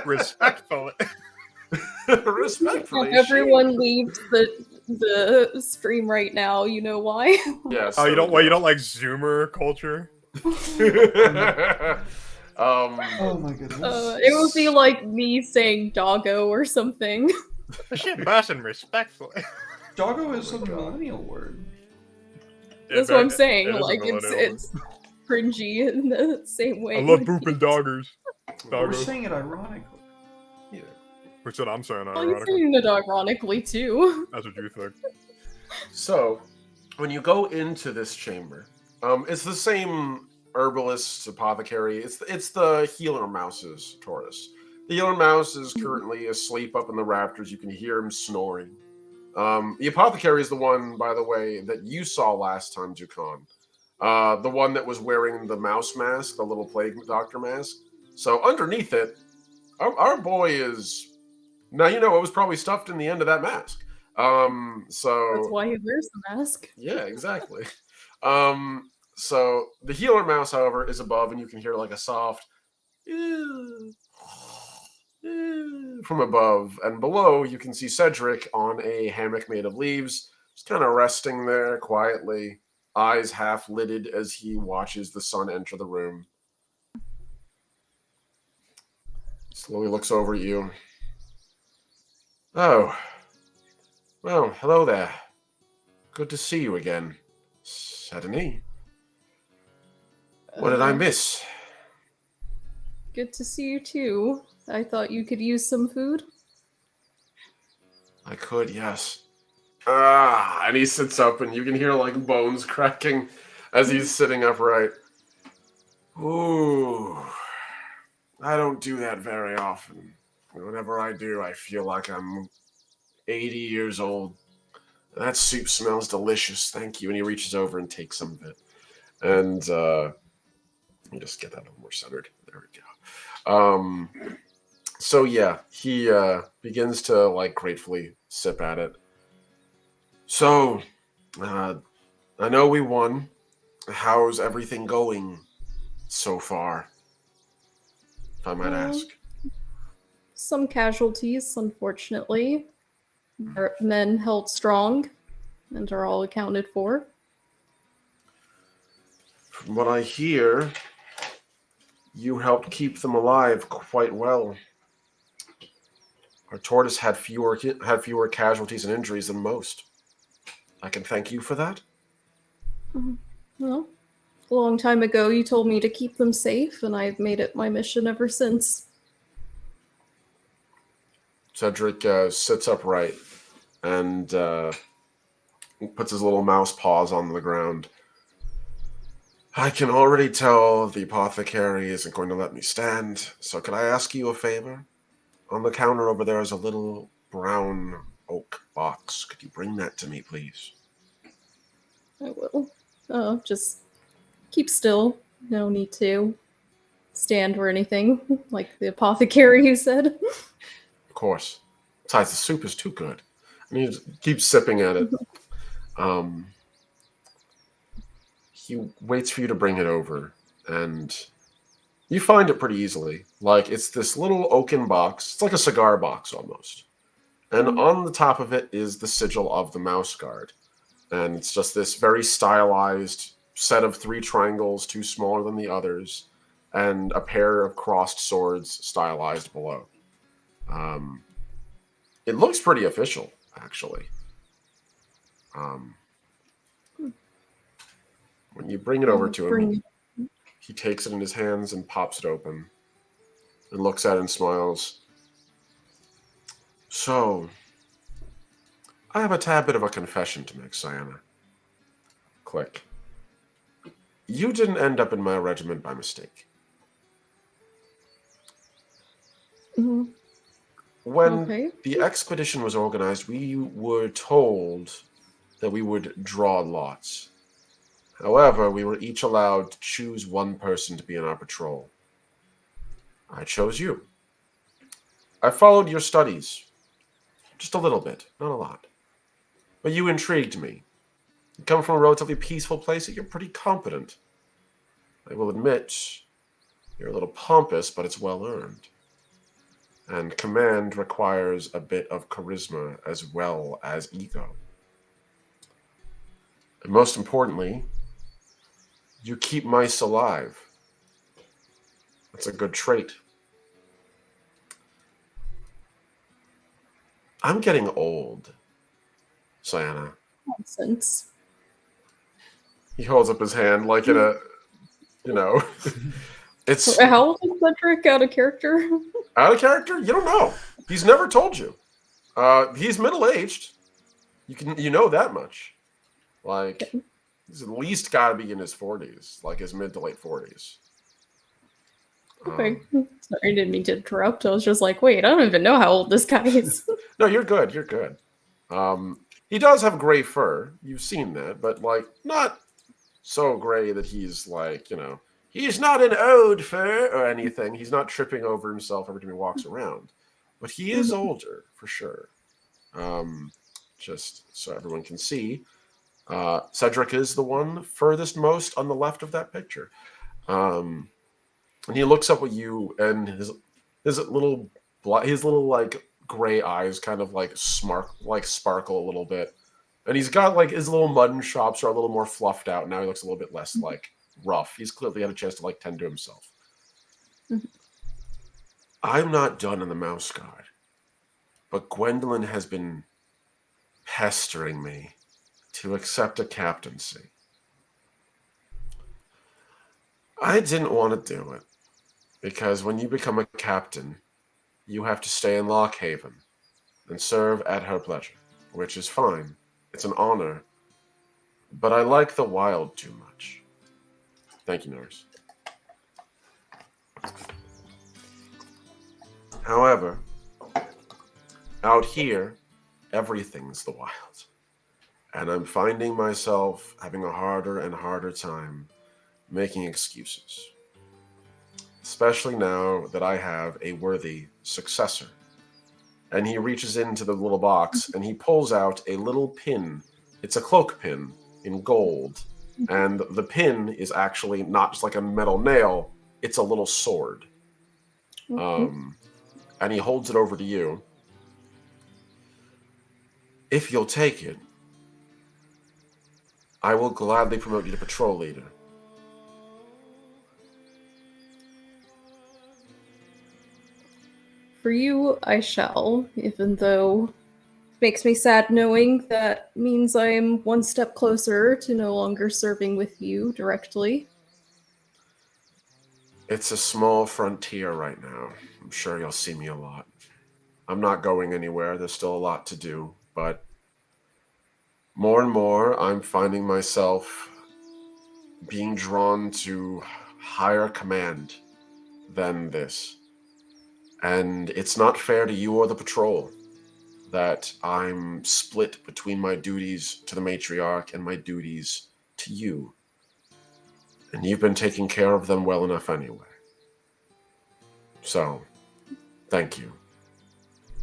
respectful. respectfully. If everyone leaves the stream right now, you know why? Yes. Oh, you don't like Zoomer culture? Oh my goodness. It would be like me saying doggo or something. That shit bussin' respectfully. Doggo is Oh a my God. millennial word. That's what I'm saying. It is a Like millennial. it's cringy in the same way. I love like, booping doggers. We're Doggos. saying it ironically. Which what I'm saying, Well, you're ironically. saying it ironically too. That's what you think. So, when you go into this chamber, it's the same herbalist apothecary. It's the healer mouse's Taurus. The healer mouse is currently asleep up in the rafters. You can hear him snoring. The apothecary is the one, by the way, that you saw last time, Jukan. The one that was wearing the mouse mask, the little plague doctor mask. So underneath it, our boy is... Now, you know, it was probably stuffed in the end of that mask. So... That's why he wears the mask. Yeah, exactly. So the healer mouse, however, is above, and you can hear like a soft from above, and below you can see Cedric on a hammock made of leaves, just kind of resting there quietly, eyes half lidded as he watches the sun enter the room. Slowly looks over at you. Oh, well, hello there. Good to see you again, Sedany. What did I miss? Good to see you too. I thought you could use some food. I could, yes. Ah, and he sits up, and you can hear like bones cracking as he's sitting upright. Ooh, I don't do that very often. Whenever I do, I feel like I'm 80 years old. That soup smells delicious. Thank you. And he reaches over and takes some of it. And let me just get that a little more centered. There we go. So yeah, he begins to like gratefully sip at it. So, I know we won. How's everything going so far? If I might ask. Some casualties, unfortunately. Our men held strong and are all accounted for. From what I hear, you helped keep them alive quite well. Our tortoise had fewer casualties and injuries than most. I can thank you for that. Well, a long time ago you told me to keep them safe, and I've made it my mission ever since. Cedric sits upright and puts his little mouse paws on the ground. I can already tell the apothecary isn't going to let me stand, so could I ask you a favor? On the counter over there is a little brown oak box. Could you bring that to me, please? I will. Just keep still. No need to stand or anything, like the apothecary you said. Of course. Besides, the soup is too good. And he just keeps sipping at it. He waits for you to bring it over, and you find it pretty easily. Like, it's this little oaken box. It's like a cigar box almost. And on the top of it is the sigil of the Mouse Guard. And it's just this very stylized set of 3 triangles, 2 smaller than the others, and a pair of crossed swords stylized below. It looks pretty official, actually. When you bring it over to him, he takes it in his hands and pops it open and looks at it and smiles. So, I have a tad bit of a confession to make, Sienna. Click. You didn't end up in my regiment by mistake. When the expedition was organized, we were told that we would draw lots. However, we were each allowed to choose one person to be in our patrol. I chose you. I followed your studies. Just a little bit, not a lot. But you intrigued me. You come from a relatively peaceful place, and you're pretty competent. I will admit, you're a little pompous, but it's well earned. And command requires a bit of charisma as well as ego. And most importantly, you keep mice alive. That's a good trait. I'm getting old, Sienna. Nonsense. He holds up his hand like in a, it's How old is Cedric out of character? out of character. You don't know. He's never told you. He's middle-aged. You know that much. Like, he's at least got to be in his 40s, like his mid to late 40s. Okay. Sorry, I didn't mean to interrupt. I was just like, wait, I don't even know how old this guy is. No, you're good. You're good. He does have gray fur. You've seen that, but like not so gray that he's like, he's not an old fur or anything. He's not tripping over himself every time he walks around, but he is older for sure. Just so everyone can see, Cedric is the one furthest most on the left of that picture. And he looks up at you, and his little like gray eyes kind of like sparkle a little bit, and he's got like his little mutton chops are a little more fluffed out now. He looks a little bit less like rough. He's clearly had a chance to like tend to himself. I'm not done in the Mouse Guard, but Gwendolyn has been pestering me to accept a captaincy. I didn't want to do it, because when you become a captain, you have to stay in Lockhaven and serve at her pleasure, which is fine. It's an honor, but I like the wild too much. Thank you, nurse. However, out here, everything's the wild, and I'm finding myself having a harder and harder time making excuses, especially now that I have a worthy successor. And he reaches into the little box and he pulls out a little pin. It's a cloak pin in gold, and the pin is actually not just like a metal nail, it's a little sword. And he holds it over to you. If you'll take it, I will gladly promote you to patrol leader. For you, I shall, even though it makes me sad knowing that means I am one step closer to no longer serving with you directly. It's a small frontier right now. I'm sure you'll see me a lot. I'm not going anywhere. There's still a lot to do, but more and more I'm finding myself being drawn to higher command than this. And it's not fair to you or the patrol. that I'm split between my duties to the matriarch and my duties to you. And you've been taking care of them well enough anyway. So, thank you.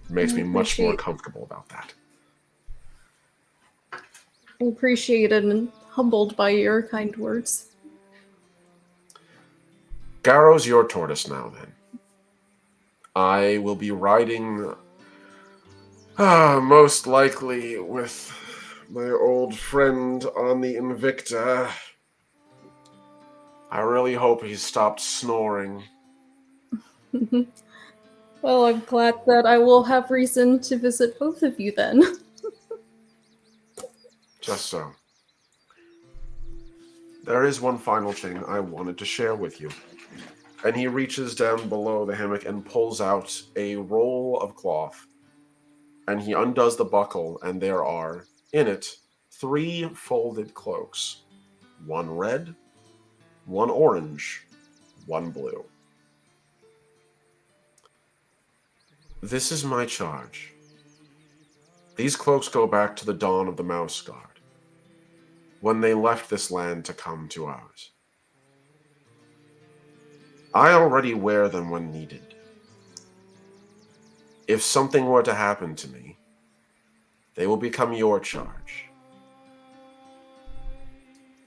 It makes me much more comfortable about that. I appreciate it and humbled by your kind words. Garrow's your tortoise now, then. I will be riding, most likely with my old friend on the Invicta. I really hope he's stopped snoring. Well, I'm glad that I will have reason to visit both of you then. Just so. There is one final thing I wanted to share with you. And he reaches down below the hammock and pulls out a roll of cloth. And he undoes the buckle, and there are, in it, 3 folded cloaks. 1 red, 1 orange, 1 blue. This is my charge. These cloaks go back to the dawn of the Mouse Guard, when they left this land to come to ours. I already wear them when needed. If something were to happen to me, they will become your charge.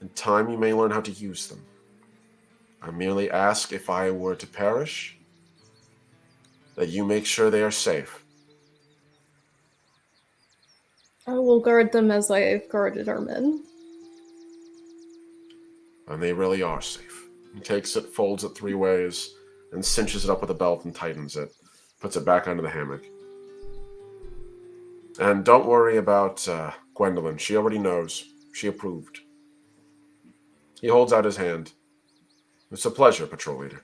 In time, you may learn how to use them. I merely ask, if I were to perish, that you make sure they are safe. I will guard them as I have guarded our men. And they really are safe. He takes it, folds it 3 ways, and cinches it up with a belt and tightens it. Puts it back under the hammock. And don't worry about Gwendolyn. She already knows. She approved. He holds out his hand. It's a pleasure, Patrol Leader.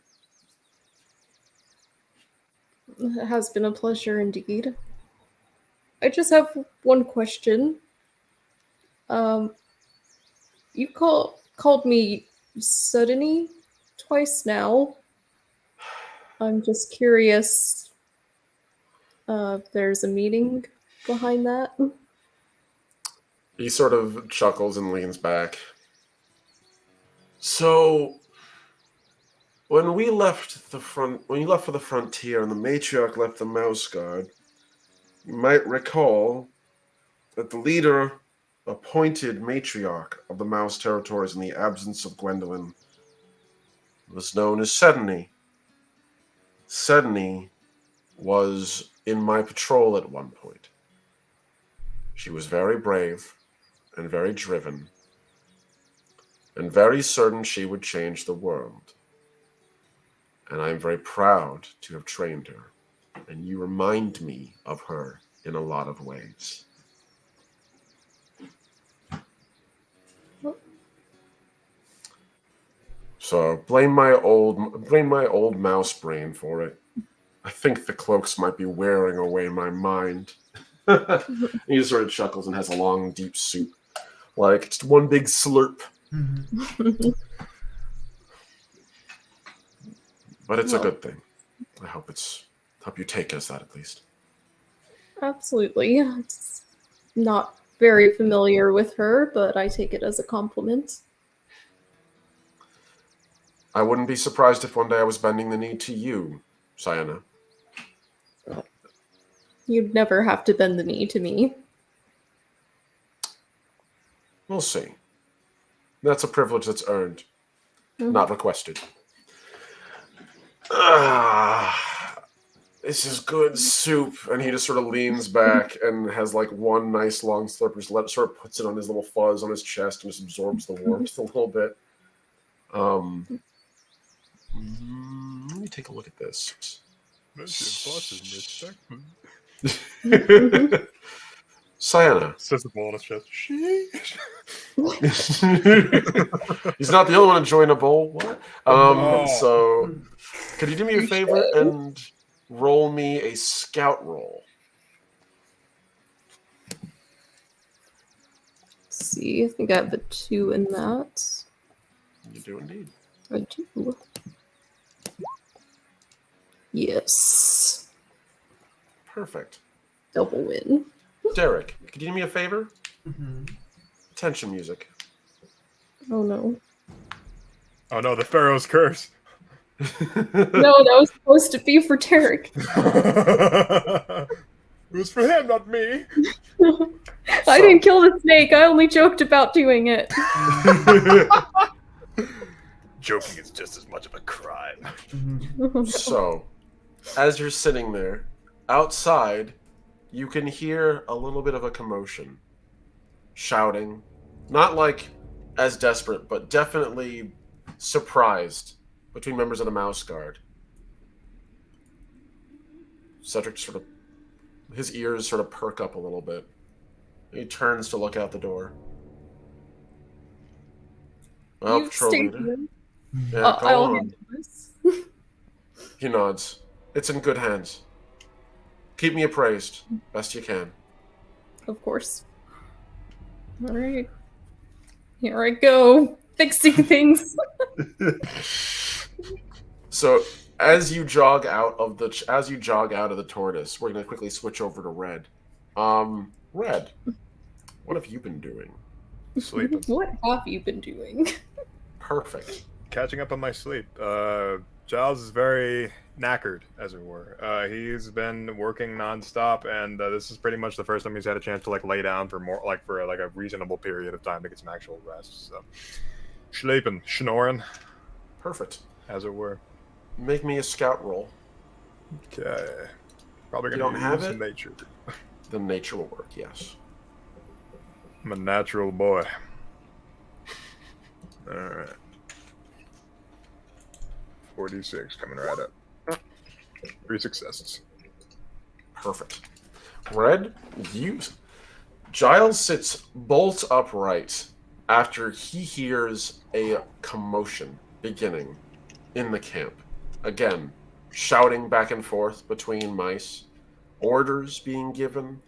It has been a pleasure indeed. I just have one question. You called me Suddenly twice now. I'm just curious if there's a meaning behind that. He sort of chuckles and leans back. So, when you left for the frontier and the matriarch left the Mouse Guard, you might recall that the leader appointed matriarch of the Mouse territories in the absence of Gwendolyn was known as Sedney. Sedney was in my patrol at one point. She was very brave and very driven and very certain she would change the world. And I'm very proud to have trained her. And you remind me of her in a lot of ways. So blame my old mouse brain for it. I think the cloaks might be wearing away my mind. He sort of chuckles and has a long, deep soup. Like, it's one big slurp. But it's a good thing. I hope you take it as that, at least. Absolutely. It's not very familiar with her, but I take it as a compliment. I wouldn't be surprised if one day I was bending the knee to you, Sayana. You'd never have to bend the knee to me. We'll see. That's a privilege that's earned, not requested. This is good soup. And he just sort of leans back and has like one nice long slurp. Just sort of puts it on his little fuzz on his chest and just absorbs the warmth a little bit. Let me take a look at this. Sayana. Says the ball on his chest. He's not the only one enjoying a bowl. What? So, could you do me a favor and roll me a scout roll? Let's see, I think I have a 2 in that. You do indeed. I do. Yes. Perfect. double win. Derek, could you do me a favor? Mm-hmm. Tension music. Oh no. Oh no, the Pharaoh's curse. No, that was supposed to be for Derek. It was for him, not me. I didn't kill the snake. I only joked about doing it. Joking is just as much of a crime. Mm-hmm. So, as you're sitting there, outside, you can hear a little bit of a commotion. Shouting. Not like as desperate, but definitely surprised between members of the Mouse Guard. Cedric sort of, his ears sort of perk up a little bit. He turns to look out the door. Well, You patrol stay leader. here. Yeah, go I'll on. handle this. He nods. It's in good hands. Keep me appraised, best you can. Of course. Alright. Here I go. Fixing things. So, as you jog out of the tortoise, we're gonna quickly switch over to Red. Red, what have you been doing? Sleeping. What have you been doing? Perfect. Catching up on my sleep. Giles is very knackered, as it were. He's been working nonstop, and this is pretty much the first time he's had a chance to like lay down for a reasonable period of time to get some actual rest. So, sleeping, schnoring, Perfect. as it were. Make me a scout roll. Okay. Probably You gonna don't have use it? nature. The nature will work, yes. I'm a natural boy. All right. 46 coming right up. 3 successes. Perfect. Red, Giles sits bolt upright after he hears a commotion beginning in the camp. Again, shouting back and forth between mice, orders being given,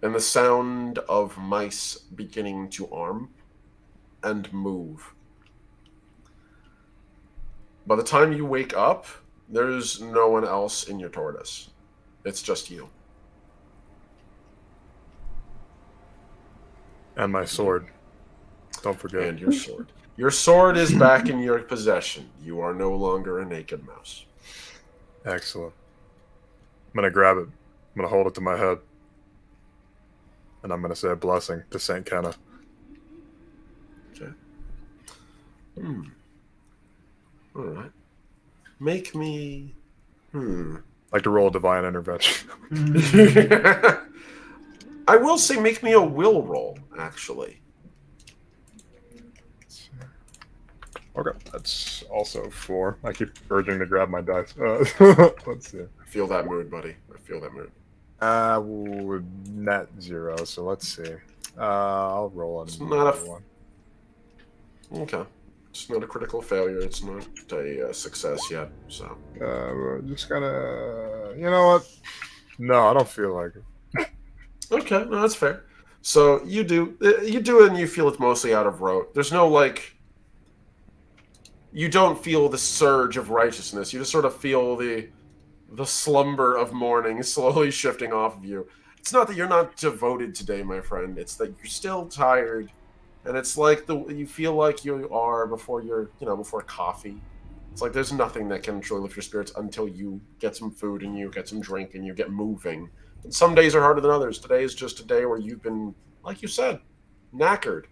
and the sound of mice beginning to arm and move. By the time you wake up, there's no one else in your tortoise. It's just you. And my sword. Don't forget. And your sword. Your sword is back in your possession. You are no longer a naked mouse. Excellent. I'm gonna grab it. I'm gonna hold it to my head. And I'm gonna say a blessing to Saint Kenna. Okay. Alright. Make me... Like to roll a divine intervention. I will say make me a will roll, actually. Okay, that's also 4. I keep urging to grab my dice. Let's see. I feel that mood, buddy. I feel that mood. Net 0, so let's see. I'll roll It's on not a one. Okay. It's not a critical failure. It's not a success yet, so... We're just gonna... You know what? No, I don't feel like it. Okay, no, that's fair. So you do it and you feel it's mostly out of rote. There's no, like... You don't feel the surge of righteousness. You just sort of feel the slumber of morning slowly shifting off of you. It's not that you're not devoted today, my friend. It's that you're still tired, and it's like you feel like you are before before coffee. It's like there's nothing that can truly lift your spirits until you get some food and you get some drink and you get moving. And some days are harder than others. Today is just a day where you've been, like you said, knackered.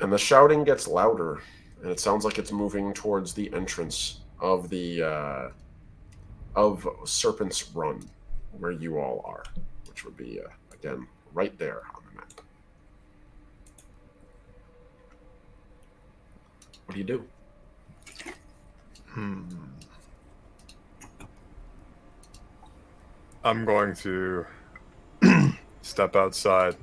And the shouting gets louder, and it sounds like it's moving towards the entrance of the of Serpent's Run, where you all are, which would be again right there on the map. What do you do? I'm going to step outside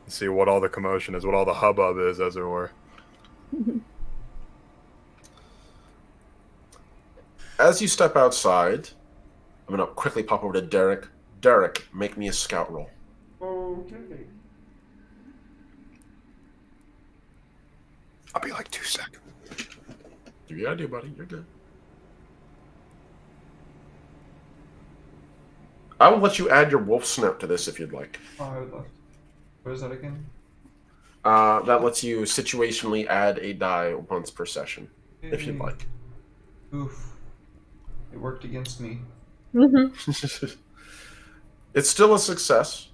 and see what all the commotion is, what all the hubbub is, as it were. As you step outside, I'm going to quickly pop over to Derek. Derek, make me a scout roll. Okay. I'll be like 2 seconds. Do you gotta do, buddy. You're good. I will let you add your wolf snap to this if you'd like. Oh, I would love. What is that again? That lets you situationally add a die once per session, if you'd Yay. like. Oof. It worked against me. It's still a success.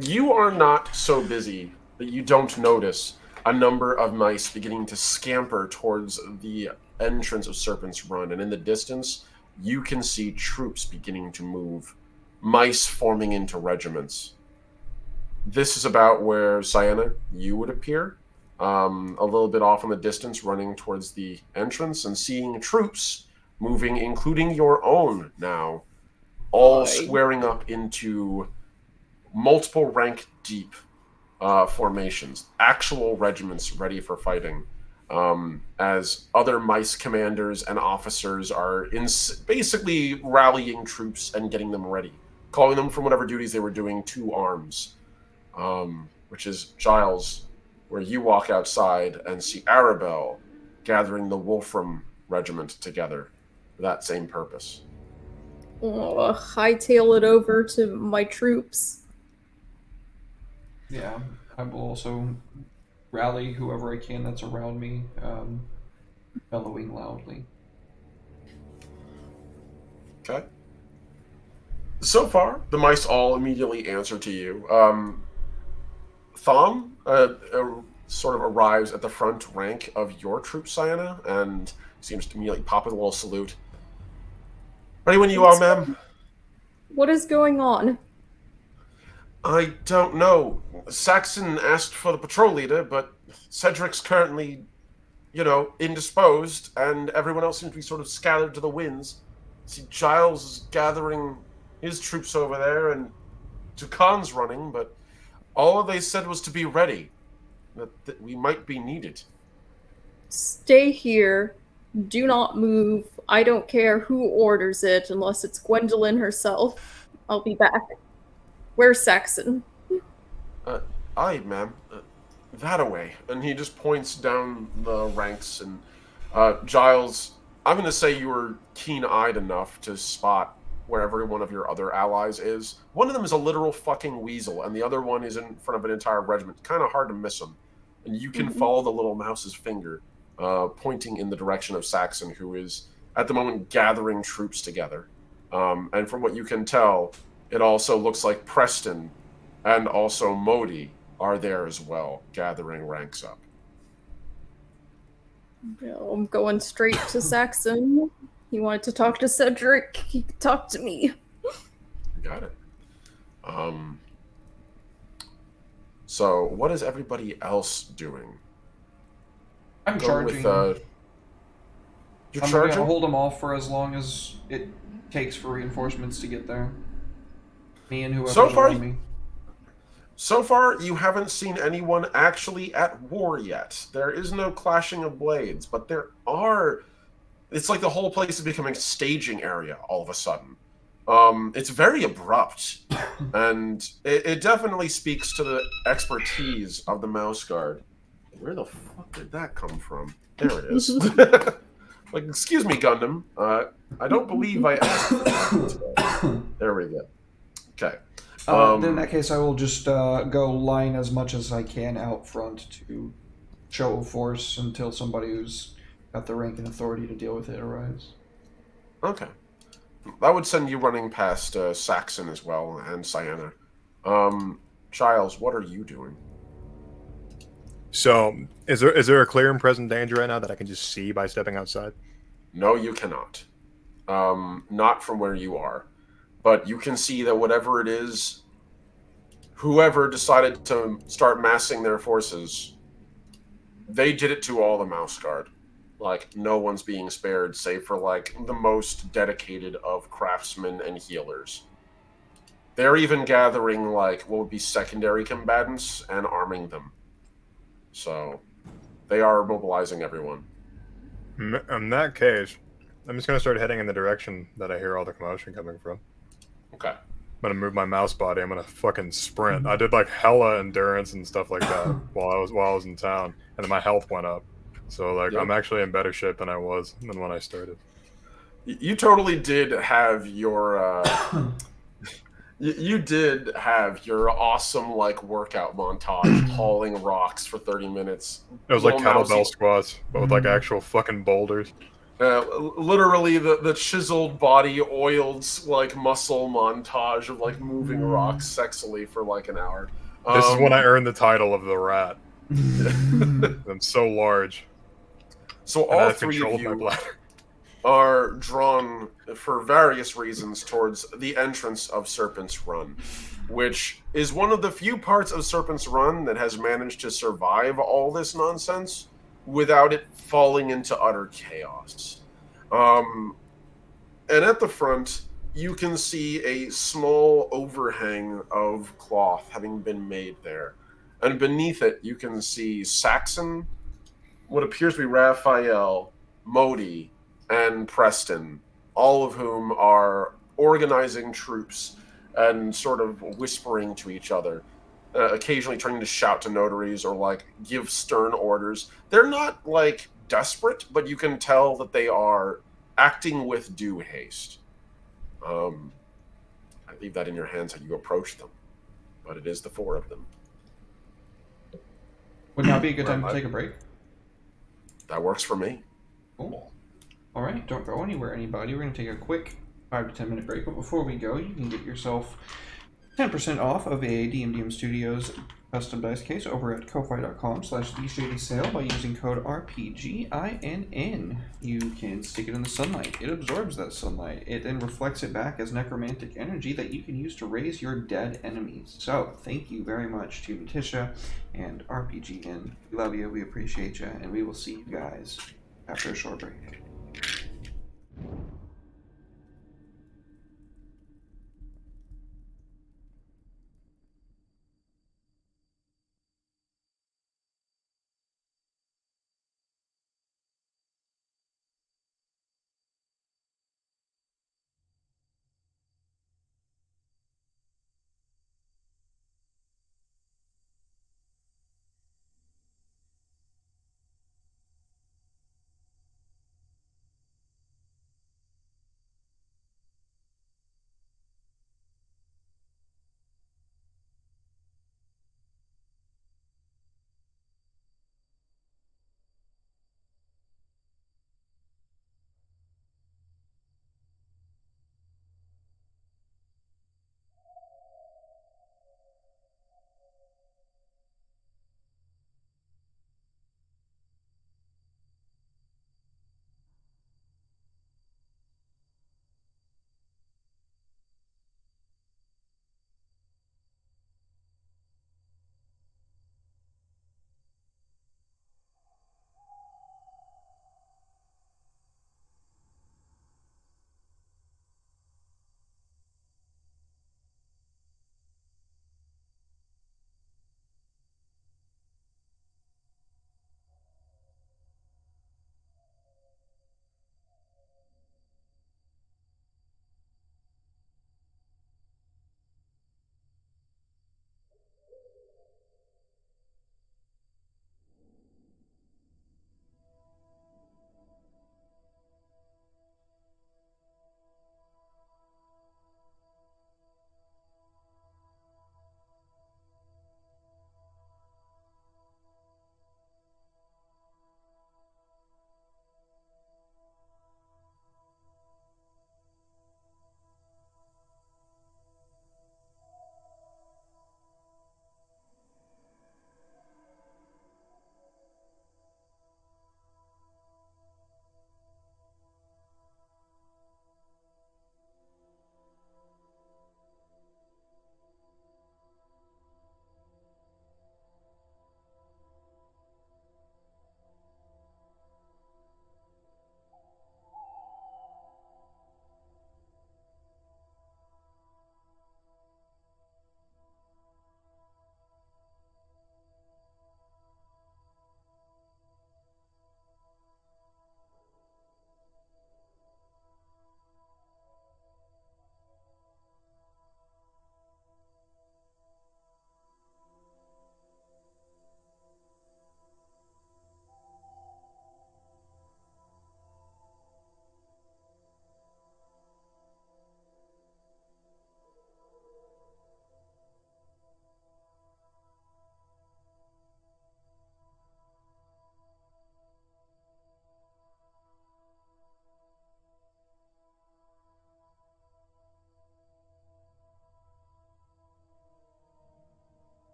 You are not so busy that you don't notice a number of mice beginning to scamper towards the entrance of Serpent's Run, and in the distance, you can see troops beginning to move, mice forming into regiments. This is about where Sienna, you would appear, a little bit off in the distance, running towards the entrance and seeing troops moving, including your own now, all squaring up into multiple rank deep formations, actual regiments ready for fighting, as other mice commanders and officers are basically rallying troops and getting them ready, calling them from whatever duties they were doing to arms, which is Giles, where you walk outside and see Arabelle gathering the Wolfram regiment together for that same purpose. Hightail it over to my troops. Yeah, I will also rally whoever I can that's around me, bellowing loudly. Okay. So far, the mice all immediately answer to you. Thom sort of arrives at the front rank of your troop, Sienna, and seems to immediately pop with a little salute. Ready when you are, ma'am? What is going on? I don't know. Saxon asked for the patrol leader, but Cedric's currently, indisposed, and everyone else seems to be sort of scattered to the winds. See, Giles is gathering his troops over there, and Tucan's running, but all they said was to be ready, that we might be needed. Stay here. Do not move. I don't care who orders it, unless it's Gwendolyn herself. I'll be back. Where's Saxon? Aye, ma'am. That-a-way. And he just points down the ranks, and Giles, I'm going to say you were keen-eyed enough to spot where every one of your other allies is. One of them is a literal fucking weasel, and the other one is in front of an entire regiment. Kind of hard to miss them. And you can follow the little mouse's finger, pointing in the direction of Saxon, who is, at the moment, gathering troops together. And from what you can tell, it also looks like Preston and also Modi are there as well, gathering ranks up. I'm going straight to Saxon. He wanted to talk to Cedric. He could talk to me. Got it. So, what is everybody else doing? I'm Go charging. with, you're I'm charging? gonna hold them off for as long as it takes for reinforcements to get there. Me and whoever's So far, around me. So far, you haven't seen anyone actually at war yet. There is no clashing of blades, but there are. It's like the whole place is becoming a staging area all of a sudden. It's very abrupt, and it definitely speaks to the expertise of the Mouse Guard. Where the fuck did that come from? There it is. Like, excuse me, Gundam. I don't believe I asked for that. There we go. Okay. Then in that case, I will just go line as much as I can out front to show force until somebody who's got the rank and authority to deal with it arrives. Okay. That would send you running past Saxon as well, and Sienna. Giles, what are you doing? So, is there a clear and present danger right now that I can just see by stepping outside? No, you cannot. Not from where you are. But you can see that whatever it is, whoever decided to start massing their forces, they did it to all the Mouse Guard. Like, no one's being spared, save for, like, the most dedicated of craftsmen and healers. They're even gathering, like, what would be secondary combatants and arming them. So, they are mobilizing everyone. In that case, I'm just gonna start heading in the direction that I hear all the commotion coming from. Okay. I'm gonna move my mouse body. I'm gonna fucking sprint. I did like hella endurance and stuff like that while I was in town, and then my health went up. So like Yep. I'm actually in better shape than I was than when I started. You totally did have your you did have your awesome like workout montage hauling rocks for 30 minutes. It was like Little mousy- kettlebell squats, but with like actual fucking boulders. Literally the chiseled body oiled like muscle montage of like moving rocks sexily for like an hour. This is when I earned the title of the rat. Mm. I'm so large, So and I all have three control of of my you bladder. are drawn for various reasons towards the entrance of Serpent's Run, which is one of the few parts of Serpent's Run that has managed to survive all this nonsense without it falling into utter chaos. And at the front, you can see a small overhang of cloth having been made there. And beneath it, you can see Saxon, what appears to be Raphael, Modi, and Preston, all of whom are organizing troops and sort of whispering to each other, occasionally trying to shout to notaries or like give stern orders. They're not like desperate, but you can tell that they are acting with due haste. I leave that in your hands how you approach them, but it is the four of them. Would now be a good time to take a break? That works for me. Cool. All right, don't go anywhere, anybody. We're going to take a quick 5 to 10 minute break, but before we go, you can get yourself 10% off of a DMDM Studios custom dice case over at ko-fi.com/theshadysale by using code RPGINN. You can stick it in the sunlight. It absorbs that sunlight. It then reflects it back as necromantic energy that you can use to raise your dead enemies. So, thank you very much to Natisha and RPGN. We love you, we appreciate you, and we will see you guys after a short break.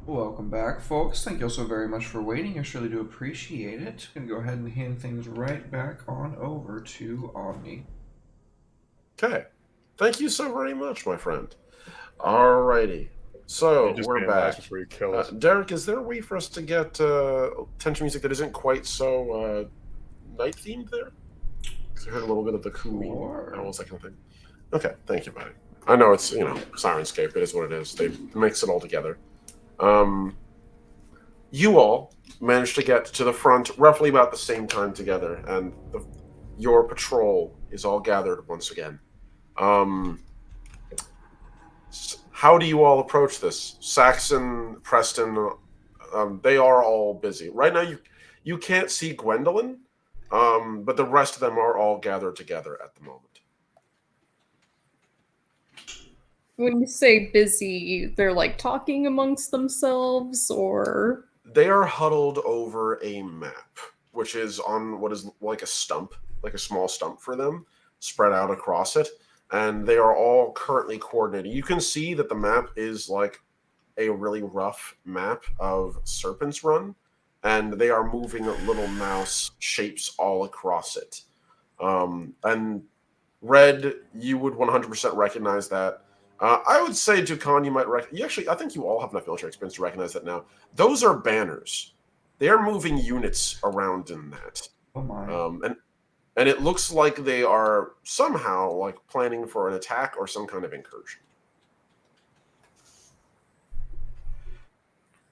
Welcome back, folks. Thank you all so very much for waiting. I surely do appreciate it. Gonna go ahead and hand things right back on over to Omni. Okay. Thank you so very much, my friend. Alrighty. So, Just we're being nice back. before you kill us. Derek, is there a way for us to get tension music that isn't quite so night-themed there? Because I heard a little bit of the cooing owls, that kind of thing. Okay, thank you, buddy. I know it's, Sirenscape. It is what it is. They mix it all together. You all managed to get to the front roughly about the same time together, and your patrol is all gathered once again. How do you all approach this? Saxon, Preston, they are all busy. Right now, you can't see Gwendolyn, but the rest of them are all gathered together at the moment. When you say busy, they're like talking amongst themselves, or They are huddled over a map, which is on what is like a stump, like a small stump for them, spread out across it. And they are all currently coordinating. You can see that the map is like a really rough map of Serpent's Run, and they are moving little mouse shapes all across it. And Red, you would 100% recognize that. I would say, Dukan, you might recognize. I think you all have enough military experience to recognize that now. Those are banners. They are moving units around in that. Oh my. And it looks like they are somehow like planning for an attack or some kind of incursion.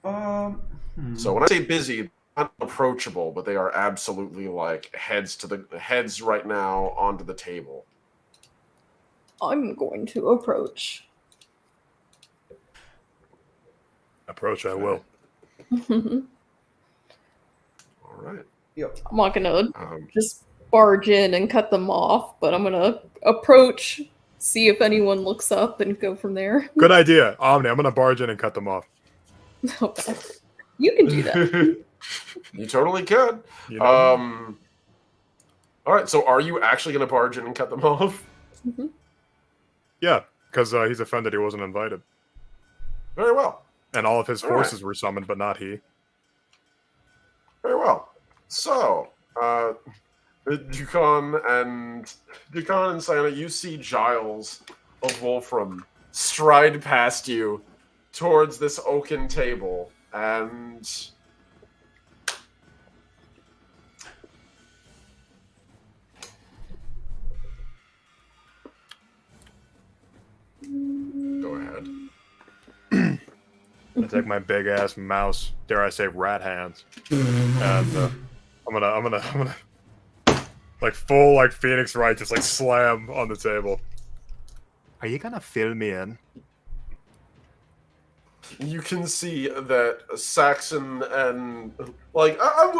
So when I say busy, not approachable, but they are absolutely like heads right now onto the table. I'm going to approach. Approach, I will. I'm All right. Yep. not gonna just barge in and cut them off, but I'm gonna approach see if anyone looks up and go from there. Good idea, Omni. I'm gonna barge in and cut them off. Okay. You can do that. You totally could. You know? All right. So, are you actually going to barge in and cut them off? Mhm. Yeah, because he's offended he wasn't invited, Very well. and all of his All right. forces were summoned, but not he. Very well. So, Dukan and Sienna, you see Giles of Wolfram stride past you towards this oaken table, and go ahead. I take my big ass mouse, dare I say, rat hands, and I'm gonna like full like Phoenix Wright, just like slam on the table. Are you gonna fill me in? You can see that Saxon and like I'm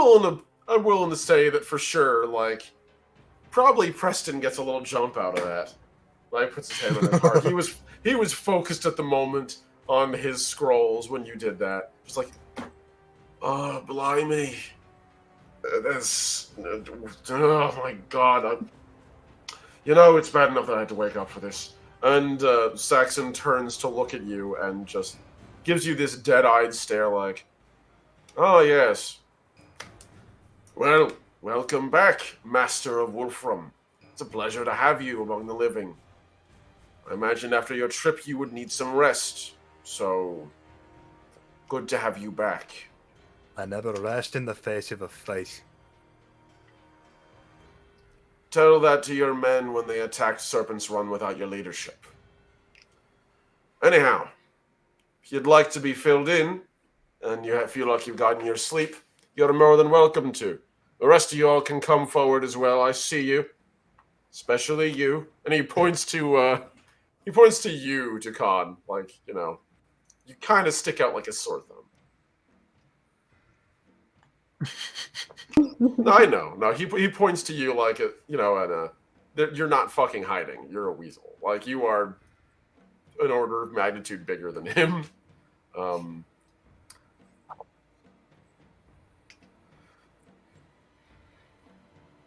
willing to say that for sure. Like probably Preston gets a little jump out of that. Like puts his hand on his heart. He was focused at the moment on his scrolls when you did that. Just like, oh blimey, that's oh my god. It's bad enough that I had to wake up for this. And Saxon turns to look at you and just gives you this dead-eyed stare like, oh yes. Well, welcome back, Master of Wolfram. It's a pleasure to have you among the living. I imagine after your trip you would need some rest, so good to have you back. I never rest in the face of a fight. Tell that to your men when they attacked Serpent's Run without your leadership. Anyhow, if you'd like to be filled in, and you feel like you've gotten your sleep, you're more than welcome to. The rest of you all can come forward as well. I see you. Especially you. And he points to you, Dukan. Like, you kind of stick out like a sore thumb. No, I know. No, he points to you like you're not fucking hiding. You're a weasel. Like, you are an order of magnitude bigger than him.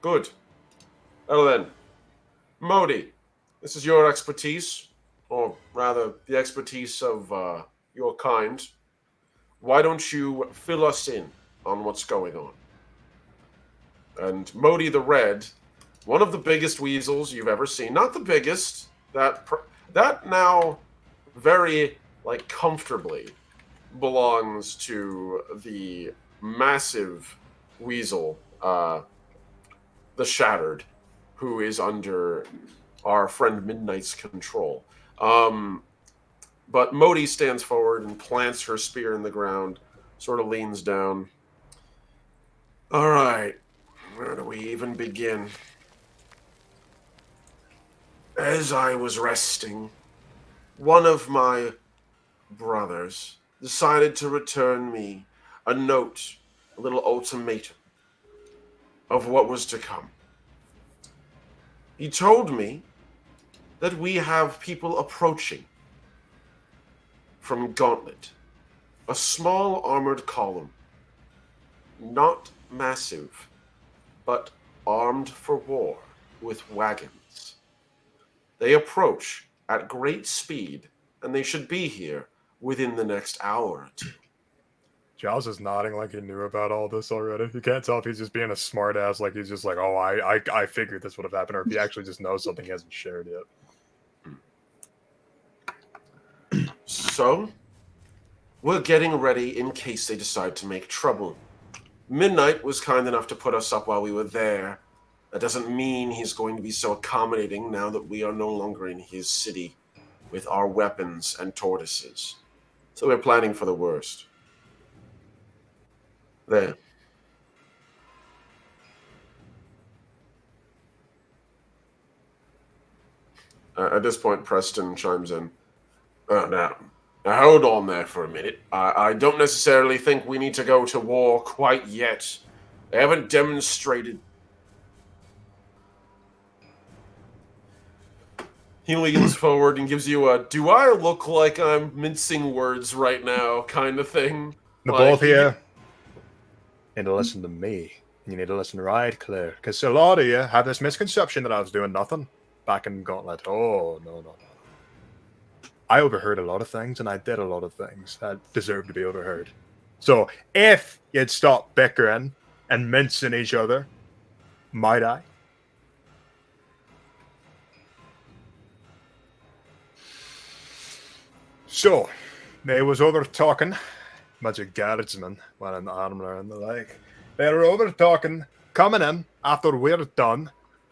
Good. Well then, Modi, this is your expertise, or rather, the expertise of your kind. Why don't you fill us in on what's going on? And Modi the Red, one of the biggest weasels you've ever seen. Not the biggest. That now very comfortably belongs to the massive weasel, the Shattered, who is under our friend Midnight's control. But Modi stands forward and plants her spear in the ground, sort of leans down. All right, where do we even begin? As I was resting, one of my brothers decided to return me a note, a little ultimatum of what was to come. He told me that we have people approaching from Gauntlet, a small armored column, not massive, but armed for war with wagons. They approach at great speed, and they should be here within the next hour or two. Giles is nodding like he knew about all this already. You can't tell if he's just being a smartass, like he's just like, oh, I figured this would have happened, or if he actually just knows something he hasn't shared yet. So, we're getting ready in case they decide to make trouble. Midnight was kind enough to put us up while we were there. That doesn't mean he's going to be so accommodating now that we are no longer in his city with our weapons and tortoises. So we're planning for the worst. There. At this point, Preston chimes in. Now, hold on there for a minute. I don't necessarily think we need to go to war quite yet. They haven't demonstrated... He leans forward and gives you a "Do I look like I'm mincing words right now?" kind of thing. The Like, both here need to listen to me. You need to listen right clear. Because a lot of you have this misconception that I was doing nothing back in Gauntlet. Oh, no. I overheard a lot of things, and I did a lot of things that deserved to be overheard. So if you'd stop bickering and mincing each other, might I? So, they was over talking, bunch of guardsmen wearing the armor and the like. They were over talking, coming in after we're done,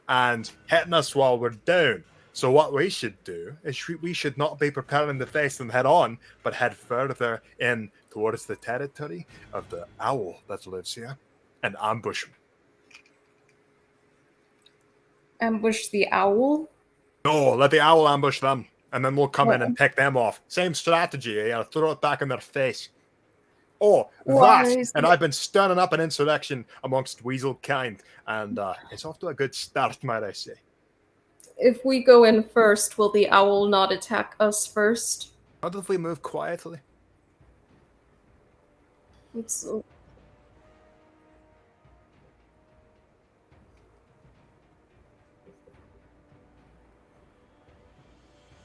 and hitting us while we're down. So what we should do is we should not be preparing to face them head on, but head further in towards the territory of the owl that lives here, and ambush them. Ambush the owl? No, let the owl ambush them, and then we'll come in Well- and pick them off. Same strategy, throw it back in their face. Oh, Why that, is and it- I've been stirring up an insurrection amongst weasel kind, and it's off to a good start, might I say. If we go in first, will the owl not attack us first? What if we move quietly? It's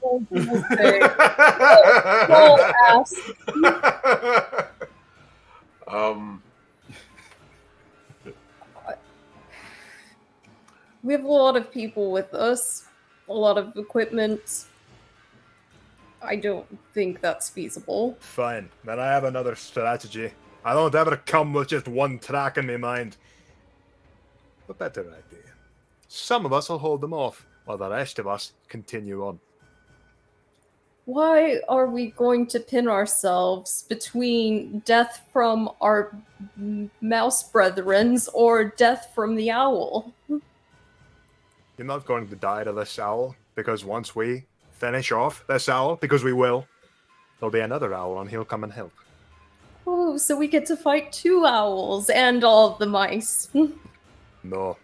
Oh, okay. Oh, ass. um, We have a lot of people with us, a lot of equipment. I don't think that's feasible. Fine, then I have another strategy. I don't ever come with just one track in my mind. A better idea. Some of us will hold them off, while the rest of us continue on. Why are we going to pin ourselves between death from our mouse brethrens or death from the owl? You're not going to die to this owl, because once we finish off this owl, because we will, there'll be another owl and he'll come and help. Oh, so we get to fight 2 owls and all of the mice. No.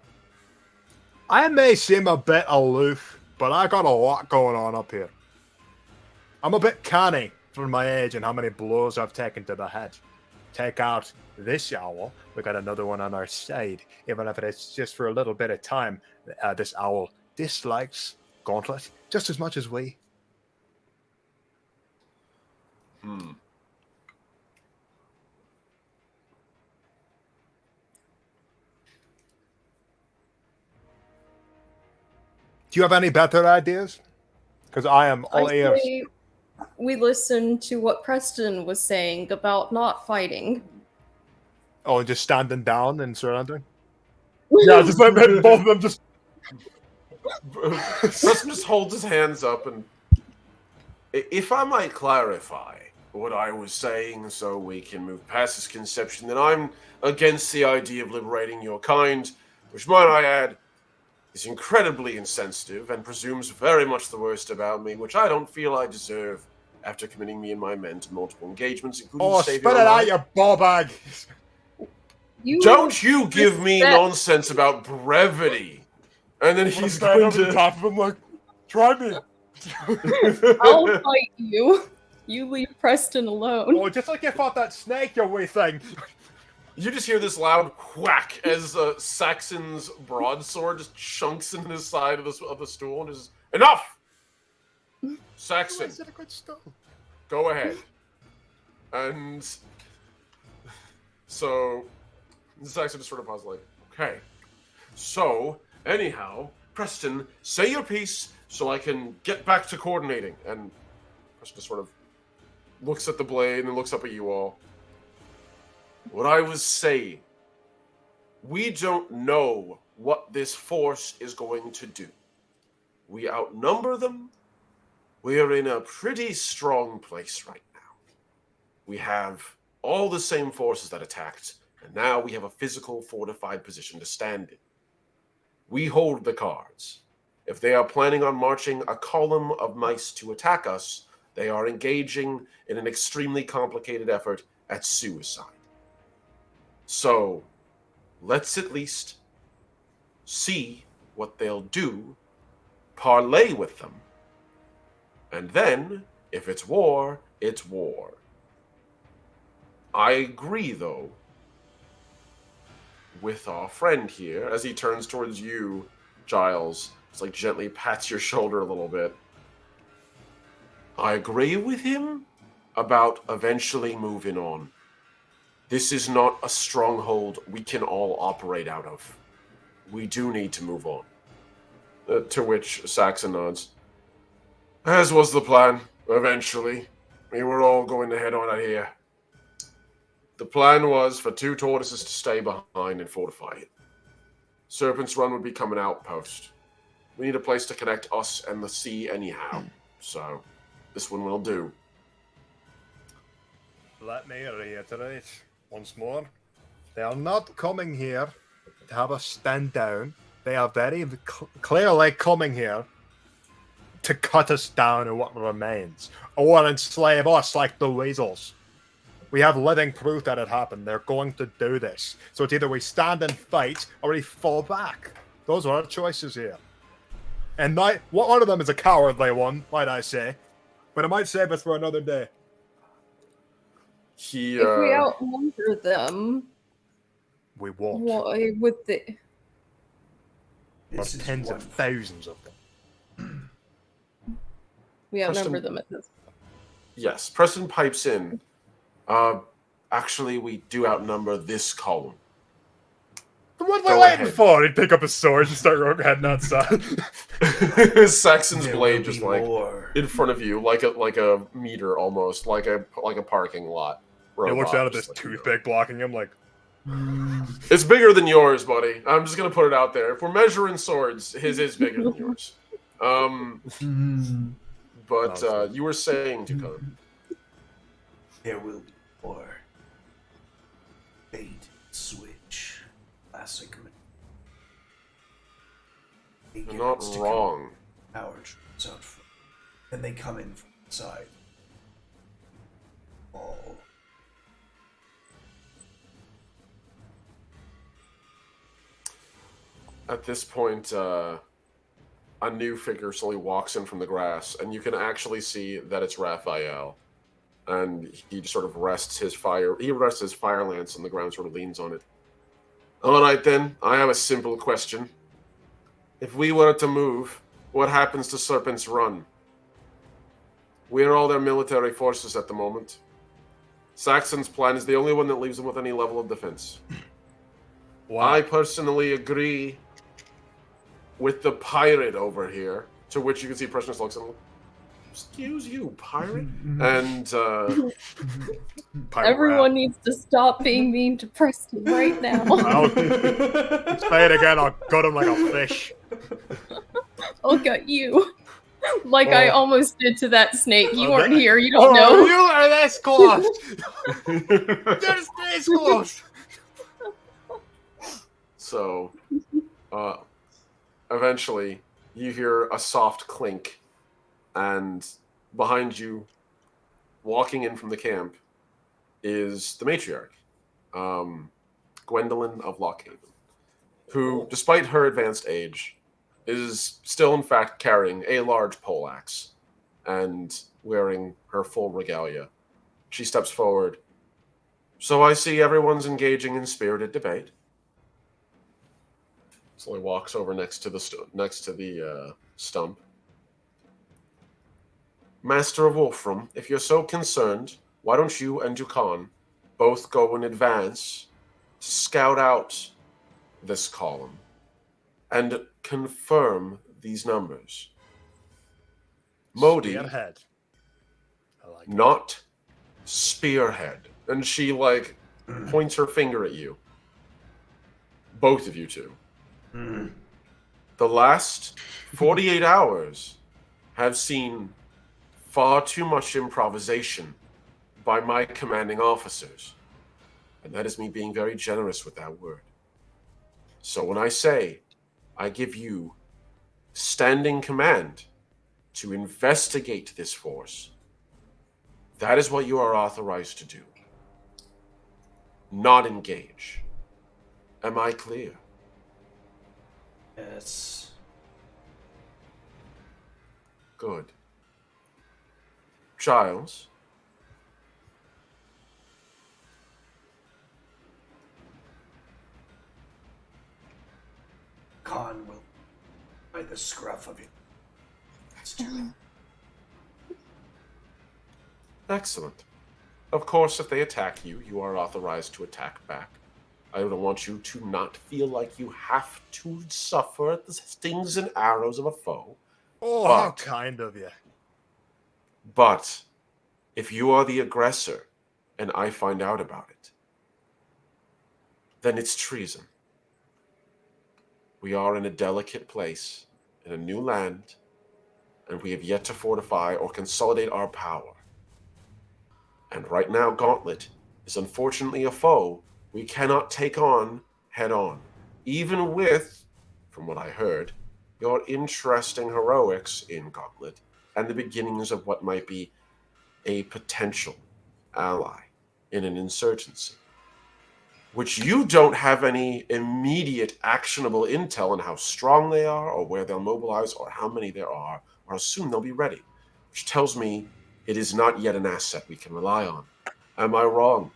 I may seem a bit aloof, but I got a lot going on up here. I'm a bit canny for my age and how many blows I've taken to the head. Take out this owl, we got another one on our side. Even if it's just for a little bit of time, this owl dislikes Gauntlet just as much as we. Do you have any better ideas? Because I am all I ears. say we listen to what Preston was saying about not fighting. Oh, just standing down and surrendering? Yeah, just let both of them just... Preston just holds his hands up and, if I might clarify what I was saying so we can move past this conception, that I'm against the idea of liberating your kind, which, might I add, is incredibly insensitive and presumes very much the worst about me, which I don't feel I deserve after committing me and my men to multiple engagements, including Oh, saving spit it our out, lives. you ball bag! Don't you give me Respect. nonsense about brevity. And then he's going to... top of him like, try me! I'll fight you. You leave Preston alone. Oh, just like you fought that snake, you wee thing! You just hear this loud whack as Saxon's broadsword just chunks into the side of the stool and is enough. Saxon, Is it a good stone? go ahead. And so Saxon just sort of paused, like, okay. So anyhow, Preston, say your piece so I can get back to coordinating. And Preston just sort of looks at the blade and looks up at you all. What I was saying, we don't know what this force is going to do. We outnumber them. We are in a pretty strong place right now. We have all the same forces that attacked, and now we have a physical fortified position to stand in. We hold the cards. If they are planning on marching a column of mice to attack us, they are engaging in an extremely complicated effort at suicide. So, let's at least see what they'll do, parlay with them, And then, if it's war, it's war. I agree, though, with our friend here, as he turns towards you, Giles. It's like gently pats your shoulder a little bit. I agree with him about eventually moving on. This is not a stronghold we can all operate out of. We do need to move on. To which Saxon nods. As was the plan, eventually. We were all going to head on out here. The plan was for 2 tortoises to stay behind and fortify it. Serpent's Run would become an outpost. We need a place to connect us and the sea anyhow. So, this one will do. Let me reiterate once more. They are not coming here to have us stand down. They are very clearly coming here to cut us down and what remains, or enslave us like the weasels. We have living proof that it happened. They're going to do this. So it's either we stand and fight or we fall back. Those are our choices here. And one of them is a cowardly one, might I say. But it might save us for another day. If we outnumber them, We won't. why would they? There's tens of thousands of them. We outnumber Preston- them at this. Yes, Preston pipes in. Actually, we do outnumber this column. What Go are we waiting ahead. for? He'd pick up his sword and start heading outside. Saxon's There blade will just be like more. in front of you, like a meter almost, like a parking lot. He looks robot, out at just this like, you know. toothpick blocking him like, It's bigger than yours, buddy. I'm just gonna put it out there. If we're measuring swords, his is bigger than yours. But you were saying, Tucon. There will be more. Bait, switch, classic. They You're get not us to wrong. come Our troops out front. Then they come in from the side. All. At this point, a new figure slowly walks in from the grass, and you can actually see that it's Raphael. And he just sort of rests his fire. He rests his fire lance on the ground, sort of leans on it. All right, then. I have a simple question. If we were to move, what happens to Serpent's Run? We're all their military forces at the moment. Saxon's plan is the only one that leaves them with any level of defense. wow. I personally agree with the pirate over here, to which you can see Preston looks and excuse you, pirate? And Pirate Everyone rap. needs to stop being mean to Preston right now. I'll say it again, I'll gut him like a fish. I'll gut you. Like I Oh. almost did to that snake. You Oh, weren't that- here. You don't know. You are this close! You're this close! so, eventually, you hear a soft clink, and behind you, walking in from the camp, is the matriarch, Gwendolyn of Lockhaven, who, despite her advanced age, is still in fact carrying a large poleaxe and wearing her full regalia. She steps forward. So I see everyone's engaging in spirited debate. Slowly walks over next to the stump. Master of Wolfram, if you're so concerned, why don't you and Dukan both go in advance to scout out this column and confirm these numbers? Modi, Spearhead. I like it. not spearhead. And she points her finger at you. Both of you two. The last 48 hours have seen far too much improvisation by my commanding officers. And that is me being very generous with that word. So when I say I give you standing command to investigate this force, that is what you are authorized to do. Not engage. Am I clear? Yes. Good. Giles. Khan will by the scruff of it. That's too late. Excellent. Of course, if they attack you, you are authorized to attack back. I don't want you to not feel like you have to suffer the stings and arrows of a foe. Oh, how But- kind of you. But if you are the aggressor and I find out about it, then it's treason. We are in a delicate place, in a new land, and we have yet to fortify or consolidate our power. And right now, Gauntlet is unfortunately a foe we cannot take on head on, even with, from what I heard, your interesting heroics in Gauntlet and the beginnings of what might be a potential ally in an insurgency, which you don't have any immediate actionable intel on how strong they are or where they'll mobilize or how many there are or how soon they'll be ready, which tells me it is not yet an asset we can rely on. Am I wrong?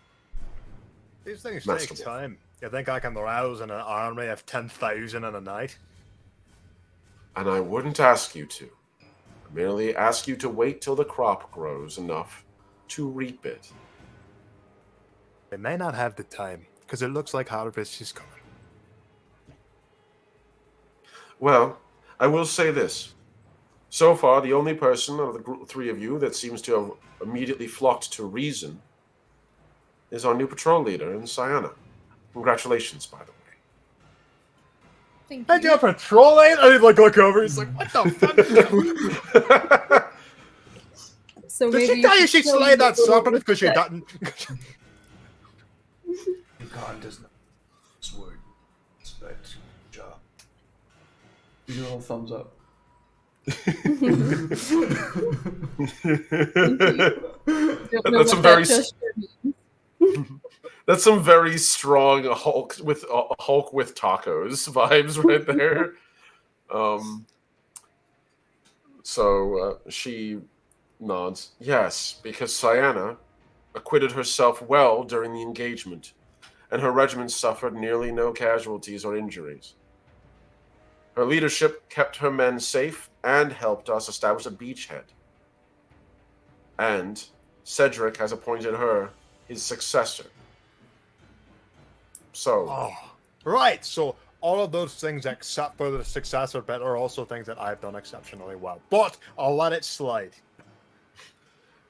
These things Master take Wolf. time. You think I can rouse an army of 10,000 in a night? And I wouldn't ask you to. I merely ask you to wait till the crop grows enough to reap it. They may not have the time, because it looks like harvest is coming. Well, I will say this. So far, the only person of the three of you that seems to have immediately flocked to reason is our new patrol leader in Sienna. Congratulations, by the way. Thank Hey, you. you're patrolling? I look over. He's like, what the fuck? So Did maybe she tell you she should slayed that a little serpent because she respect. didn't? Khan does not this word. But job. Do your little thumbs up. Don't know That's a what very that gesture means. That's some very strong Hulk with tacos vibes right there. So she nods. Yes, because Sienna acquitted herself well during the engagement, and her regiment suffered nearly no casualties or injuries. Her leadership kept her men safe and helped us establish a beachhead. And Cedric has appointed her his successor. So, Oh, right. So all of those things, except for the successor bit, are also things that I've done exceptionally well. But I'll let it slide.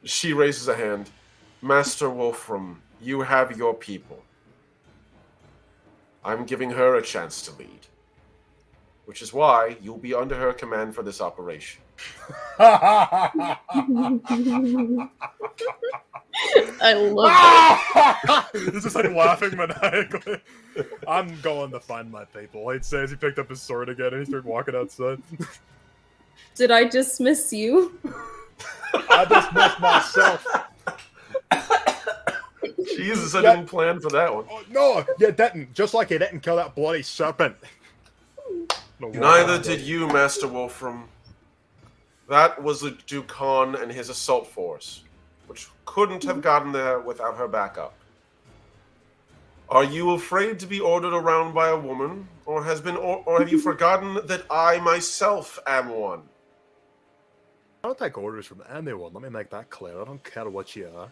she raises a hand. Master Wolfram, you have your people. I'm giving her a chance to lead, which is why you'll be under her command for this operation. I love it. He's just like laughing maniacally. I'm going to find my people. He says he picked up his sword again and he started walking outside. Did I dismiss you? I dismissed myself. Jesus, I didn't plan for that one. Oh, no, you didn't. Just like you didn't kill that bloody serpent. No, Neither did you, Master Wolfram. That was the Dukan and his assault force, which couldn't have gotten there without her backup. Are you afraid to be ordered around by a woman, or have you forgotten that I myself am one? I don't take orders from anyone. Let me make that clear. I don't care what you are.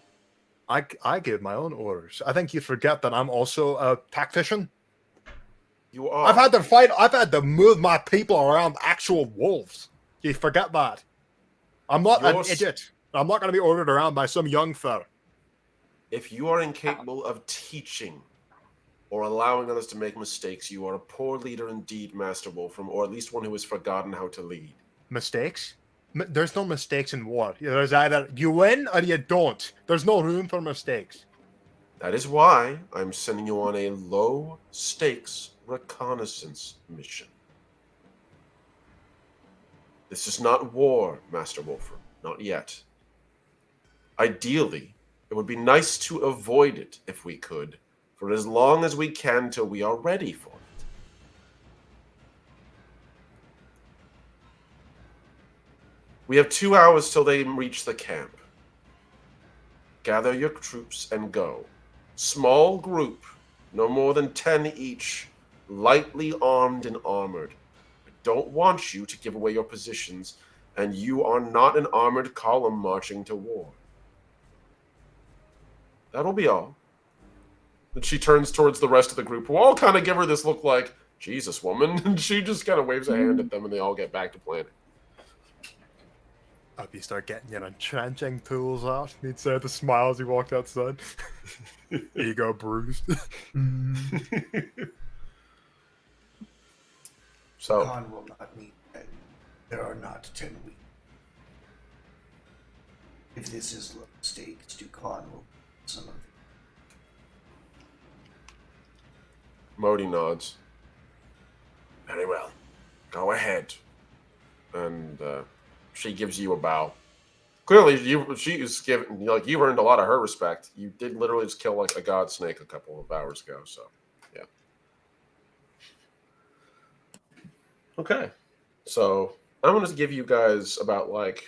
I give my own orders. I think you forget that I'm also a tactician. You are. I've had to fight. I've had to move my people around actual wolves. You forget that. I'm not an You're s- idiot. I'm not going to be ordered around by some young fella. If you are incapable of teaching or allowing others to make mistakes, you are a poor leader indeed, Master Wolfram, or at least one who has forgotten how to lead. Mistakes? There's no mistakes in war. There's either you win or you don't. There's no room for mistakes. That is why I'm sending you on a low-stakes reconnaissance mission. This is not war, Master Wolfram. Not yet. Ideally, it would be nice to avoid it if we could, for as long as we can till we are ready for it. We have 2 hours till they reach the camp. gather your troops and go. Small group, no more than 10 each, lightly armed and armored. I don't want you to give away your positions, and you are not an armored column marching to war. That'll be all. Then she turns towards the rest of the group, who all kind of give her this look like, Jesus, woman. And she just kind of waves a hand at them, and they all get back to planning. Up, you start getting your entrenching tools out. He'd say with a smile as he walked outside. Ego bruised. So, Khan will not meet, and there are not 10 weeks. If this is low stakes, Dukan will some of it. Modi nods. Very well. Go ahead. And she gives you a bow. Clearly, she's given, like, you earned a lot of her respect. You did literally just kill like a god snake a couple of hours ago. So, yeah. Okay. So I'm going to give you guys about like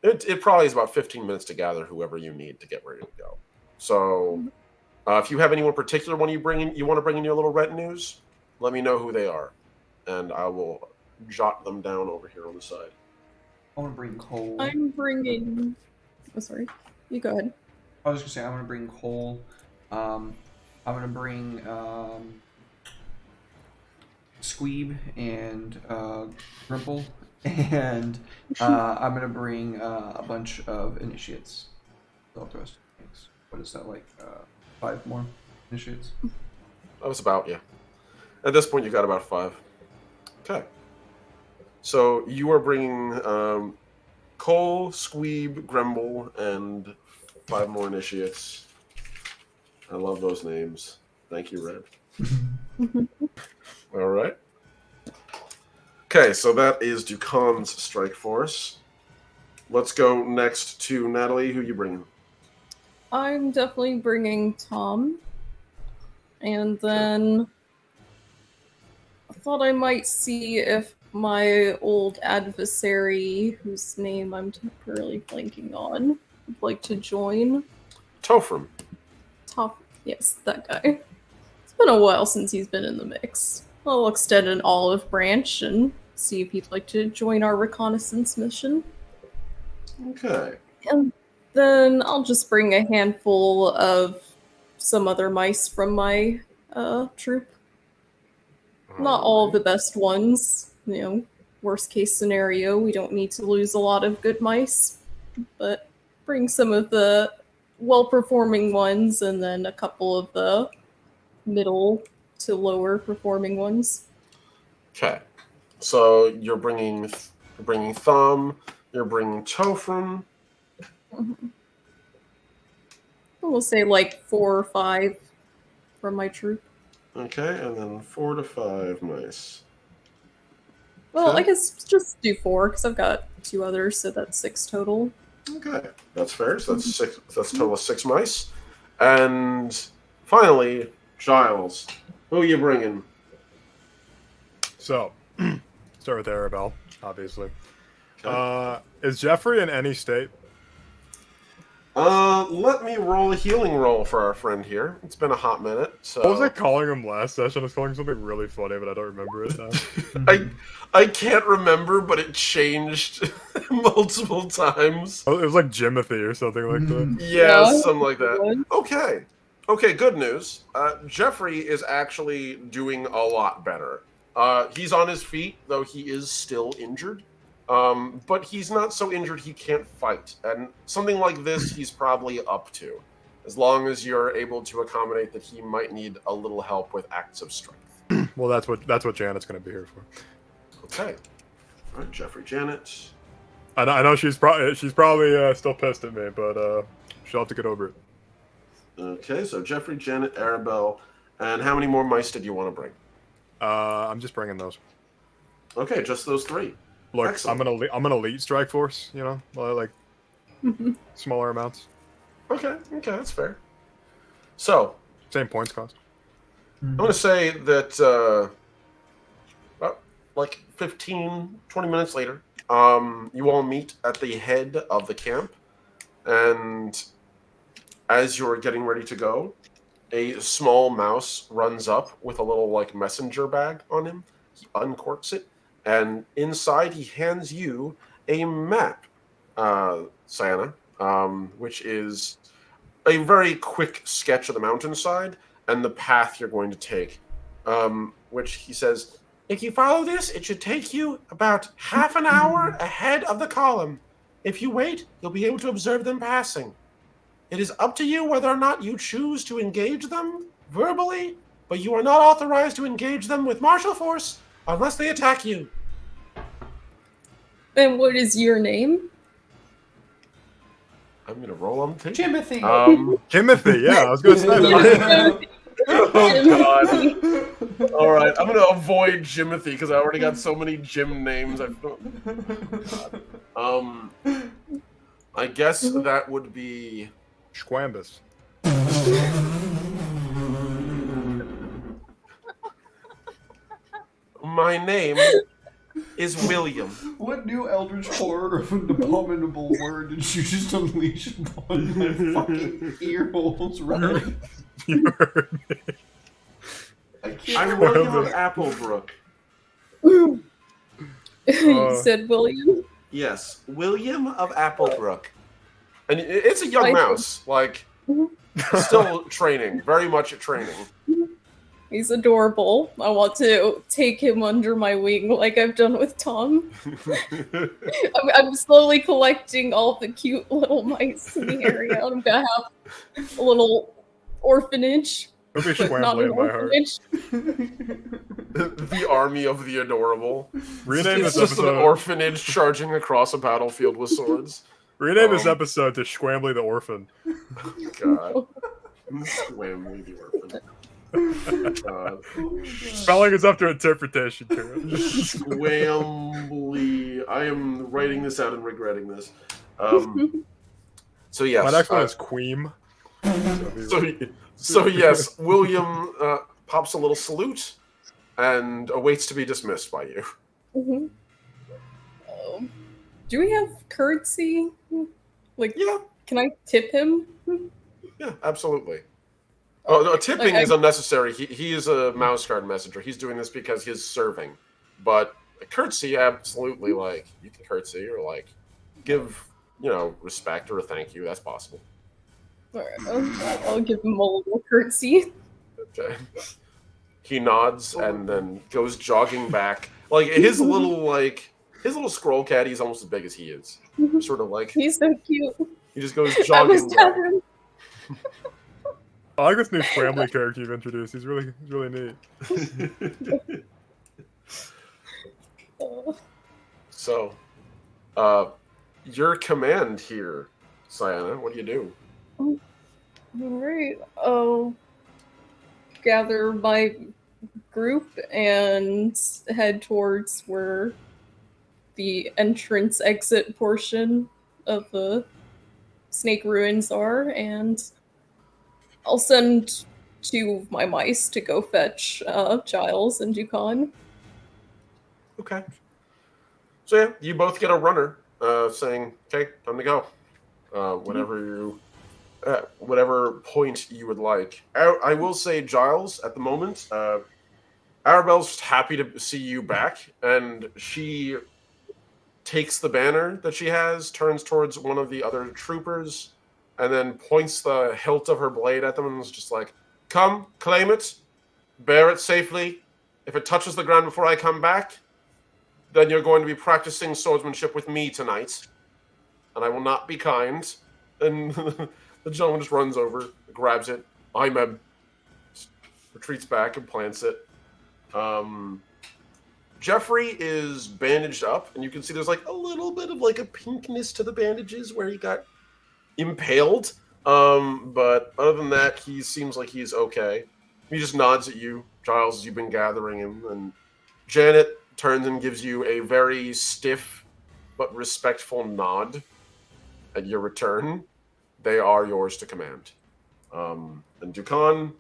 it probably is about 15 minutes to gather whoever you need to get ready to go. So if you have anyone particular you want to bring in your little retinues, let me know who they are, and I will jot them down over here on the side. I want to bring Cole. I'm bringing. Oh, sorry. You go ahead. I was just gonna say I'm gonna bring Cole. I'm gonna bring Squeeb and Grimple, and I'm gonna bring a bunch of initiates. What is that, like 5 more initiates? That was about, yeah. At this point, you got about 5. Okay. So you are bringing Cole, Squeeb, Gremble, and 5 more initiates. I love those names. Thank you, Red. All right. Okay, so that is Dukan's strike force. Let's go next to Natalie. Who you bringing? I'm definitely bringing Tom. And then I thought I might see if my old adversary, whose name I'm temporarily blanking on, would like to join. Tofram. Yes, that guy. It's been a while since he's been in the mix. I'll extend an olive branch and see if he'd like to join our reconnaissance mission. Okay. And then I'll just bring a handful of some other mice from my troop. Not all of the best ones. You know, worst case scenario, we don't need to lose a lot of good mice. But bring some of the well-performing ones and then a couple of the middle to lower performing ones. Okay. So you're bringing Thumb, you're bringing Tofram. Mm-hmm. We'll say like 4 or 5 from my troop. Okay, and then 4 to 5 mice. Well, Okay. I guess just do 4 because I've got 2 others, so that's 6 total. Okay, that's fair. So that's 6. That's a total of 6 mice. And finally, Giles. Who are you bringing? So, start with Arabelle, obviously. Okay. Is Jeffrey in any state? Let me roll a healing roll for our friend here. It's been a hot minute. So What was I calling him last session? I was calling him something really funny, but I don't remember it now. I can't remember, but it changed multiple times. Oh, it was like Jimothy or something like that. Yeah, Yeah. something like that. Good. Okay. Okay, good news. Jeffrey is actually doing a lot better. He's on his feet, though he is still injured. But he's not so injured he can't fight. And something like this he's probably up to, as long as you're able to accommodate that he might need a little help with acts of strength. Well, that's what Janet's going to be here for. Okay. All right, Jeffrey, Janet. I know she's probably still pissed at me, but she'll have to get over it. Okay, so Jeffrey, Janet, Arabelle, and how many more mice did you want to bring? I'm just bringing those. Okay, just those 3. Look, Excellent. I'm an elite strike force, you know, like smaller amounts, Okay, that's fair. So, same points cost. I'm going to say that about like 15, 20 minutes later, you all meet at the head of the camp, and as you're getting ready to go, a small mouse runs up with a little like messenger bag on him. He uncorks it, and inside he hands you a map, Sienna, which is a very quick sketch of the mountainside and the path you're going to take. Which he says, if you follow this, it should take you about half an hour ahead of the column. If you wait, you'll be able to observe them passing. It is up to you whether or not you choose to engage them verbally, but you are not authorized to engage them with martial force unless they attack you. And what is your name? I'm gonna roll on the tape. Timothy. Timothy, yeah, I was going to say that. Oh God! All right, I'm gonna avoid Jimothy because I already got so many Jim names. I guess that would be. Squambus. My name is William. What new eldritch horror of an abominable word did you just unleash upon my fucking ear holes, right? You heard me. I can't I'm William of Applebrook. You said William? Yes, William of Applebrook. And it's a young I- mouse, like, still training, very much at training. He's adorable. I want to take him under my wing like I've done with Tom. I'm slowly collecting all the cute little mice in the area. I'm gonna have a little orphanage. It'll be But not Squambly an in my heart. orphanage. The army of the adorable. Rename It's this just an episode. orphanage charging across a battlefield with swords. Rename this Um, episode to Squambly the Orphan. God. Swamley the orphan. God. Spelling is up to interpretation, Karen. Swambly. I am writing this out and regretting this. So yes. My next one is Queem. So yes, William pops a little salute and awaits to be dismissed by you. Mhm. Do we have curtsy? Like, Yeah, can I tip him? yeah, absolutely. Oh, no, tipping Like, is unnecessary. He is a mouse guard messenger. He's doing this because he's serving. But a curtsy, absolutely, like, you can curtsy or, like, give, respect or a thank you. That's possible. Alright, I'll give him a little curtsy. Okay. He nods and then goes jogging back. Like, his little scroll cat, he's almost as big as he is. Sort of like, He's so cute. he just goes I jogging was back. telling I like this new Squambly character you've introduced. He's really neat. So, your command here, Sienna, what do you do? Alright, I'll gather my group and head towards where the entrance exit portion of the Snake Ruins are, and I'll send 2 of my mice to go fetch Giles and Dukan. Okay. So yeah, you both get a runner saying, "Okay, time to go." Whatever point you would like. I will say, Giles, at the moment, Arabelle's just happy to see you back, and she takes the banner that she has, turns towards one of the other troopers, and then points the hilt of her blade at them and is just like, "Come, claim it, bear it safely. If it touches the ground before I come back, then you're going to be practicing swordsmanship with me tonight, and I will not be kind." And the gentleman just runs over, grabs it. Retreats back and plants it. Jeffrey is bandaged up, and you can see there's like a little bit of like a pinkness to the bandages where he got impaled. But other than that, he seems like he's okay. He just nods at you, Giles, as you've been gathering him, and Janet turns and gives you a very stiff but respectful nod at your return. They are yours to command. And Dukan,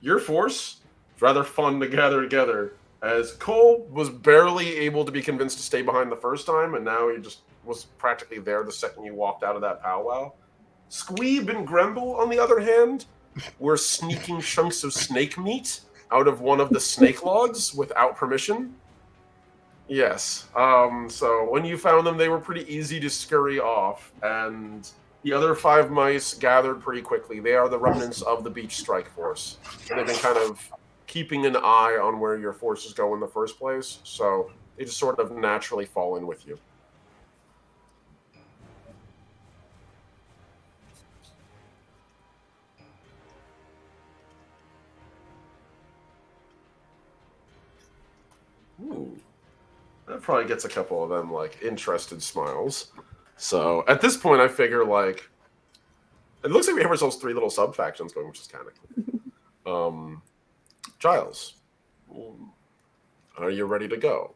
your force is rather fun to gather together, as Cole was barely able to be convinced to stay behind the first time, and now he just was practically there the second you walked out of that powwow. Squeeb and Gremble, on the other hand, were sneaking chunks of snake meat out of one of the snake logs without permission. Yes. So when you found them, they were pretty easy to scurry off, and the other 5 mice gathered pretty quickly. They are the remnants of the Beach Strike Force. And they've been kind of keeping an eye on where your forces go in the first place, so they just sort of naturally fall in with you. Ooh. That probably gets a couple of them, like, interested smiles. So, at this point, I figure, like, it looks like we have ourselves 3 little sub-factions going, which is kind of cool. Giles, are you ready to go?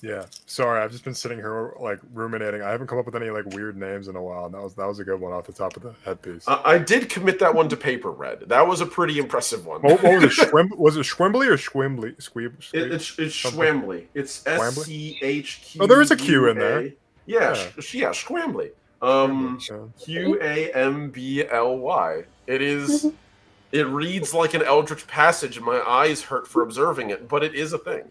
Yeah. Sorry, I've just been sitting here like ruminating. I haven't come up with any like weird names in a while. And that was a good one off the top of the headpiece. I did commit that one to paper, Red. That was a pretty impressive one. What was it? Was it Schwimbly or Schwimbly? It's Schwambly. It's SCHQ. Oh, there is a Q in there. Yeah, Schwambly. QAMBLY. It is. It reads like an Eldritch passage, and my eyes hurt for observing it, but it is a thing.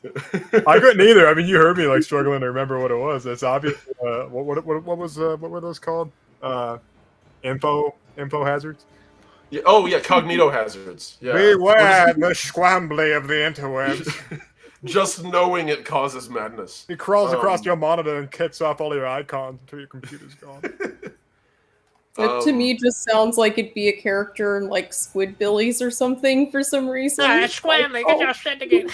I couldn't either. I mean, you heard me like struggling to remember what it was. It's obvious. What were those called? Info hazards. Yeah, oh yeah, cognito hazards. Yeah. Beware the Schwambly of the interwebs. Just knowing it causes madness. He crawls across your monitor and kicks off all your icons until your computer's gone. It to me just sounds like it'd be a character in like Squidbillies or something for some reason. Schwambly, get your shit together.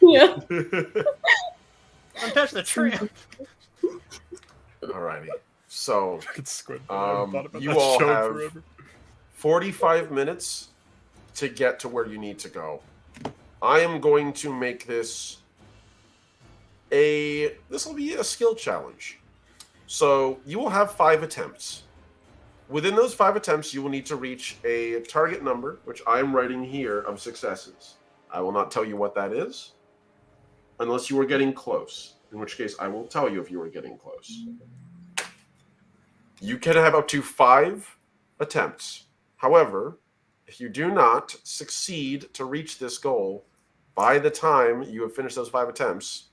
Yeah. Don't touch the trim. Alrighty. So, Squid. you all have 45 minutes to get to where you need to go. I am going to make this this will be a skill challenge. So you will have 5 attempts. Within those 5 attempts, you will need to reach a target number, which I'm writing here, of successes. I will not tell you what that is, unless you are getting close, in which case I will tell you if you are getting close. You can have up to 5 attempts. However, if you do not succeed to reach this goal by the time you have finished those 5 attempts,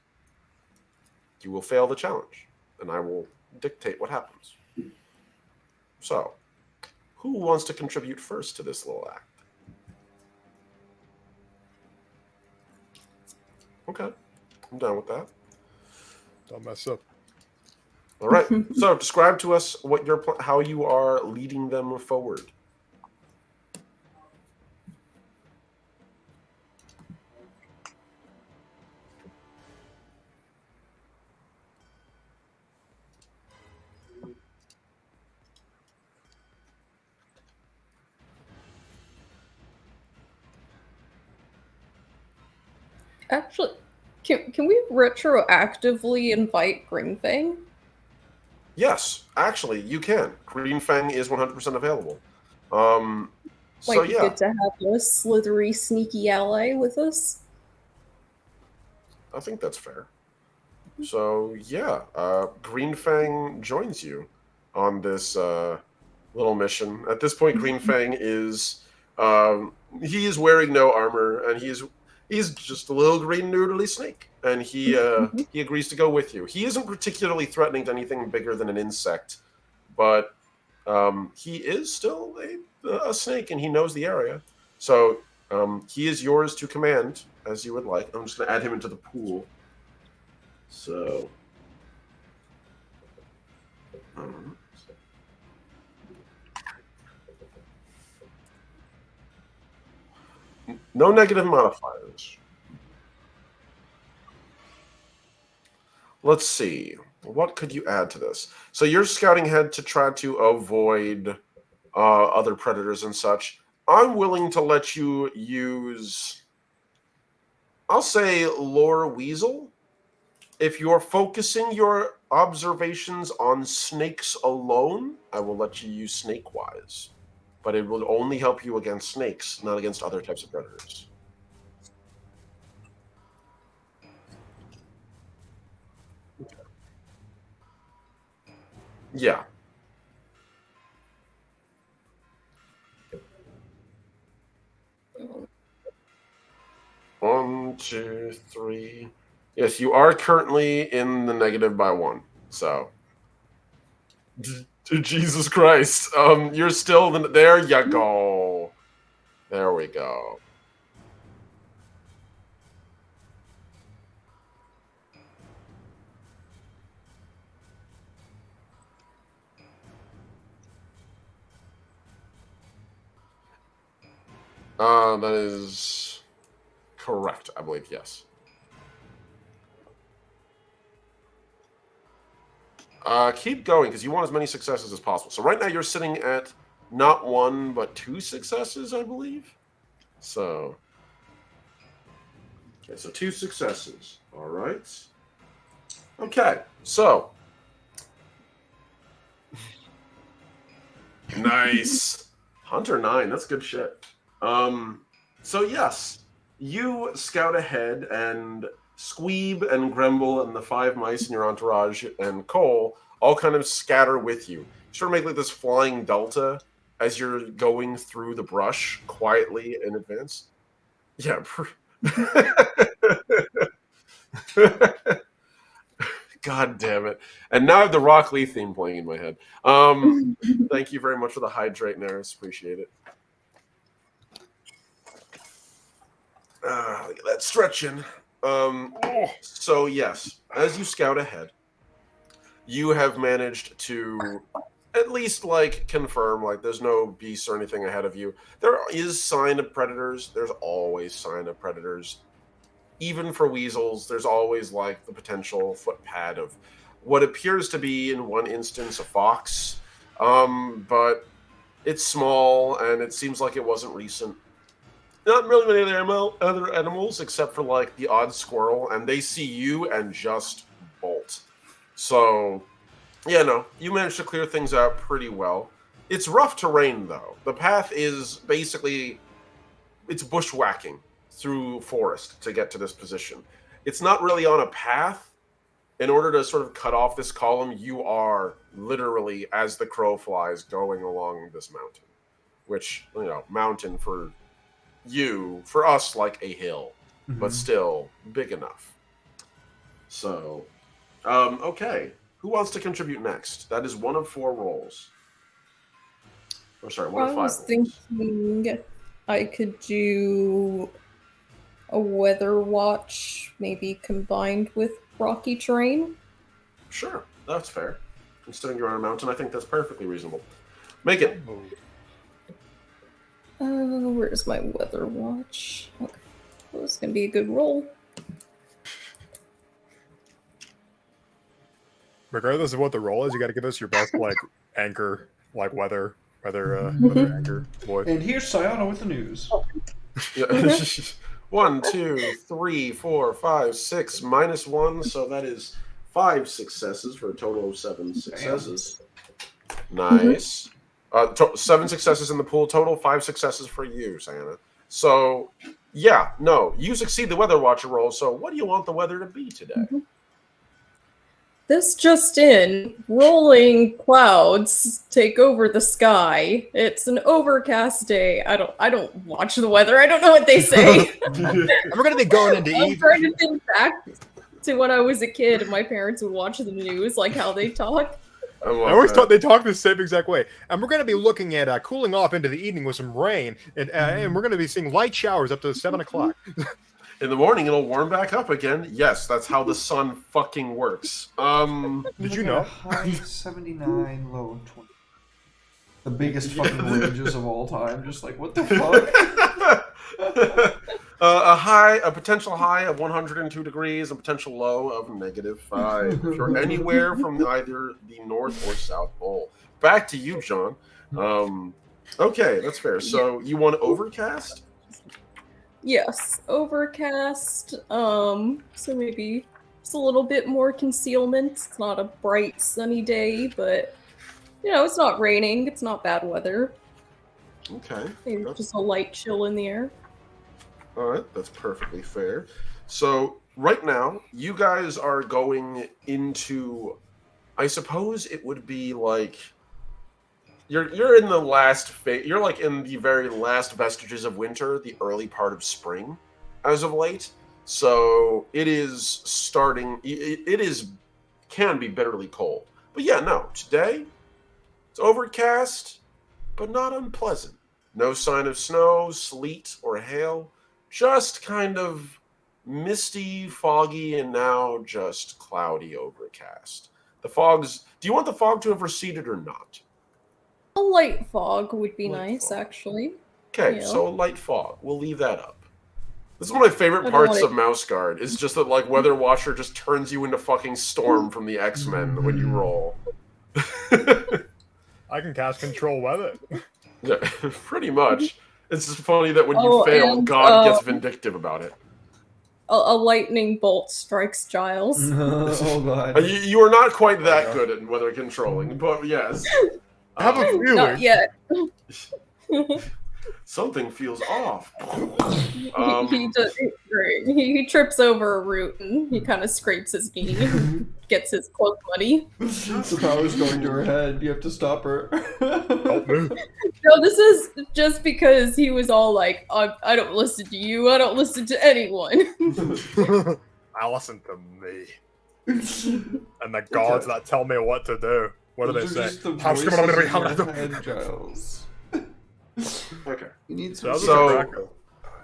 you will fail the challenge, and I will dictate what happens. So, who wants to contribute first to this little act? Okay, I'm down with that. Don't mess up. All right. So, describe to us what how you are leading them forward. Actually, can we retroactively invite Gringfang? Yes, actually, you can. Green Fang is 100% available. Might So be yeah, good to have a slithery, sneaky ally with us. I think that's fair. So yeah, Green Fang joins you on this little mission. At this point, Green Fang is he is wearing no armor, and he's just a little green noodly snake, and he agrees to go with you. He isn't particularly threatening to anything bigger than an insect, but he is still a snake, and he knows the area. So he is yours to command as you would like. I'm just going to add him into the pool. So. No negative modifiers. Let's see. What could you add to this? So you're scouting ahead to try to avoid other predators and such. I'm willing to let you use, I'll say, Lore Weasel. If you're focusing your observations on snakes alone, I will let you use Snakewise. But it will only help you against snakes, not against other types of predators. Yeah. One, two, three. Yes, you are currently in the negative by 1. So, Jesus Christ. You're still there. You go. There we go. That is correct, I believe. Yes. Keep going because you want as many successes as possible. So right now you're sitting at not 1 but 2 successes, I believe. So, okay, so 2 successes. All right. Okay, so nice. Hunter 9. That's good shit. So yes, you scout ahead and Squeeb and Gremble and the 5 mice in your entourage and Cole all kind of scatter with you. Sort of make like this flying delta as you're going through the brush quietly in advance. Yeah. God damn it. And now I have the Rock Lee theme playing in my head. Thank you very much for the hydrate, Naris. Appreciate it. Look at that stretching. So yes, as you scout ahead, you have managed to at least like confirm like there's no beasts or anything ahead of you. There is sign of predators. There's always sign of predators. Even for weasels, there's always like the potential footpad of what appears to be in one instance a fox. But it's small and it seems like it wasn't recent. Not really many other animals except for like the odd squirrel, and they see you and just bolt. So, yeah, no, you managed to clear things out pretty well. It's rough terrain though. The path is basically it's bushwhacking through forest to get to this position. It's not really on a path. In order to sort of cut off this column, you are literally, as the crow flies, going along this mountain, which, you know, mountain for you, for us, like a hill, but still big enough. So, okay. Who wants to contribute next? That is 1 of 4 rolls. Oh, sorry, 1 of 5 I was rolls. thinking I could do a weather watch, maybe combined with rocky terrain. Sure, that's fair. Considering you're on a mountain, I think that's perfectly reasonable. Make it. Where's my weather watch? Okay. Well, this is gonna be a good roll. Regardless of what the role is, you got to give us your best like anchor, like weather anchor voice. And here's Sayana with the news. Yeah. 1, 2, 3, 4, 5, 6, -1, so that is 5 successes for a total of 7 successes. Nice. 7 successes in the pool total, 5 successes for you, Sayana. So, yeah, no, you succeed the weather watcher roll. So, what do you want the weather to be today? This just in, rolling clouds take over the sky. It's an overcast day. I don't watch the weather. I don't know what they say. And we're gonna be going into I'm Eve. trying to think back to when I was a kid and my parents would watch the news, like how they talk. I I always thought they talk the same exact way. And we're going to be looking at cooling off into the evening with some rain, and we're going to be seeing light showers up to 7 o'clock. In the morning, it'll warm back up again. Yes, that's how the sun fucking works. Did you know? High 79, low 20. The biggest fucking ranges of all time. Just like, what the fuck? A potential high of 102 degrees, a potential low of -5. If you're anywhere from either the North or South Pole. Back to you, John. Okay, that's fair. So you want overcast? Yes, overcast. So maybe just a little bit more concealment. It's not a bright sunny day, but you know, it's not raining. It's not bad weather. Okay. Maybe just a light chill in the air. All right, that's perfectly fair. So right now, you guys are going into I suppose it would be like you're in the last you're like in the very last vestiges of winter, the early part of spring, as of late. So it is starting. It is can be bitterly cold. But yeah, no. Today it's overcast, but not unpleasant. No sign of snow, sleet, or hail. Just kind of misty, foggy, and now just cloudy, overcast. The fogs. Do you want the fog to have receded or not? A light fog would be Light nice, fog. actually. Okay, Yeah. so light fog. We'll leave that up. This is one of my favorite I don't parts want of Mouse Guard. Is just that like Weather Watcher just turns you into fucking Storm from the X-Men when you roll. I can cast control weather. Yeah, pretty much. It's just funny that when you Oh, fail, and, God gets vindictive about it. A lightning bolt strikes Giles. Oh god. You are not quite that good at weather controlling, but yes. I have a feeling. Not yet. Something feels off. He does great. He trips over a root and he kind of scrapes his knee and gets his cloak muddy. The power's going to her head. You have to stop her. Help me. No, this is just because he was all like, I don't listen to you, I don't listen to anyone. I listen to me. And the gods that tell me what to do. What do they Those are say? just the How voices come I'm gonna be in hung your out head, Giles. Okay. You need So, some.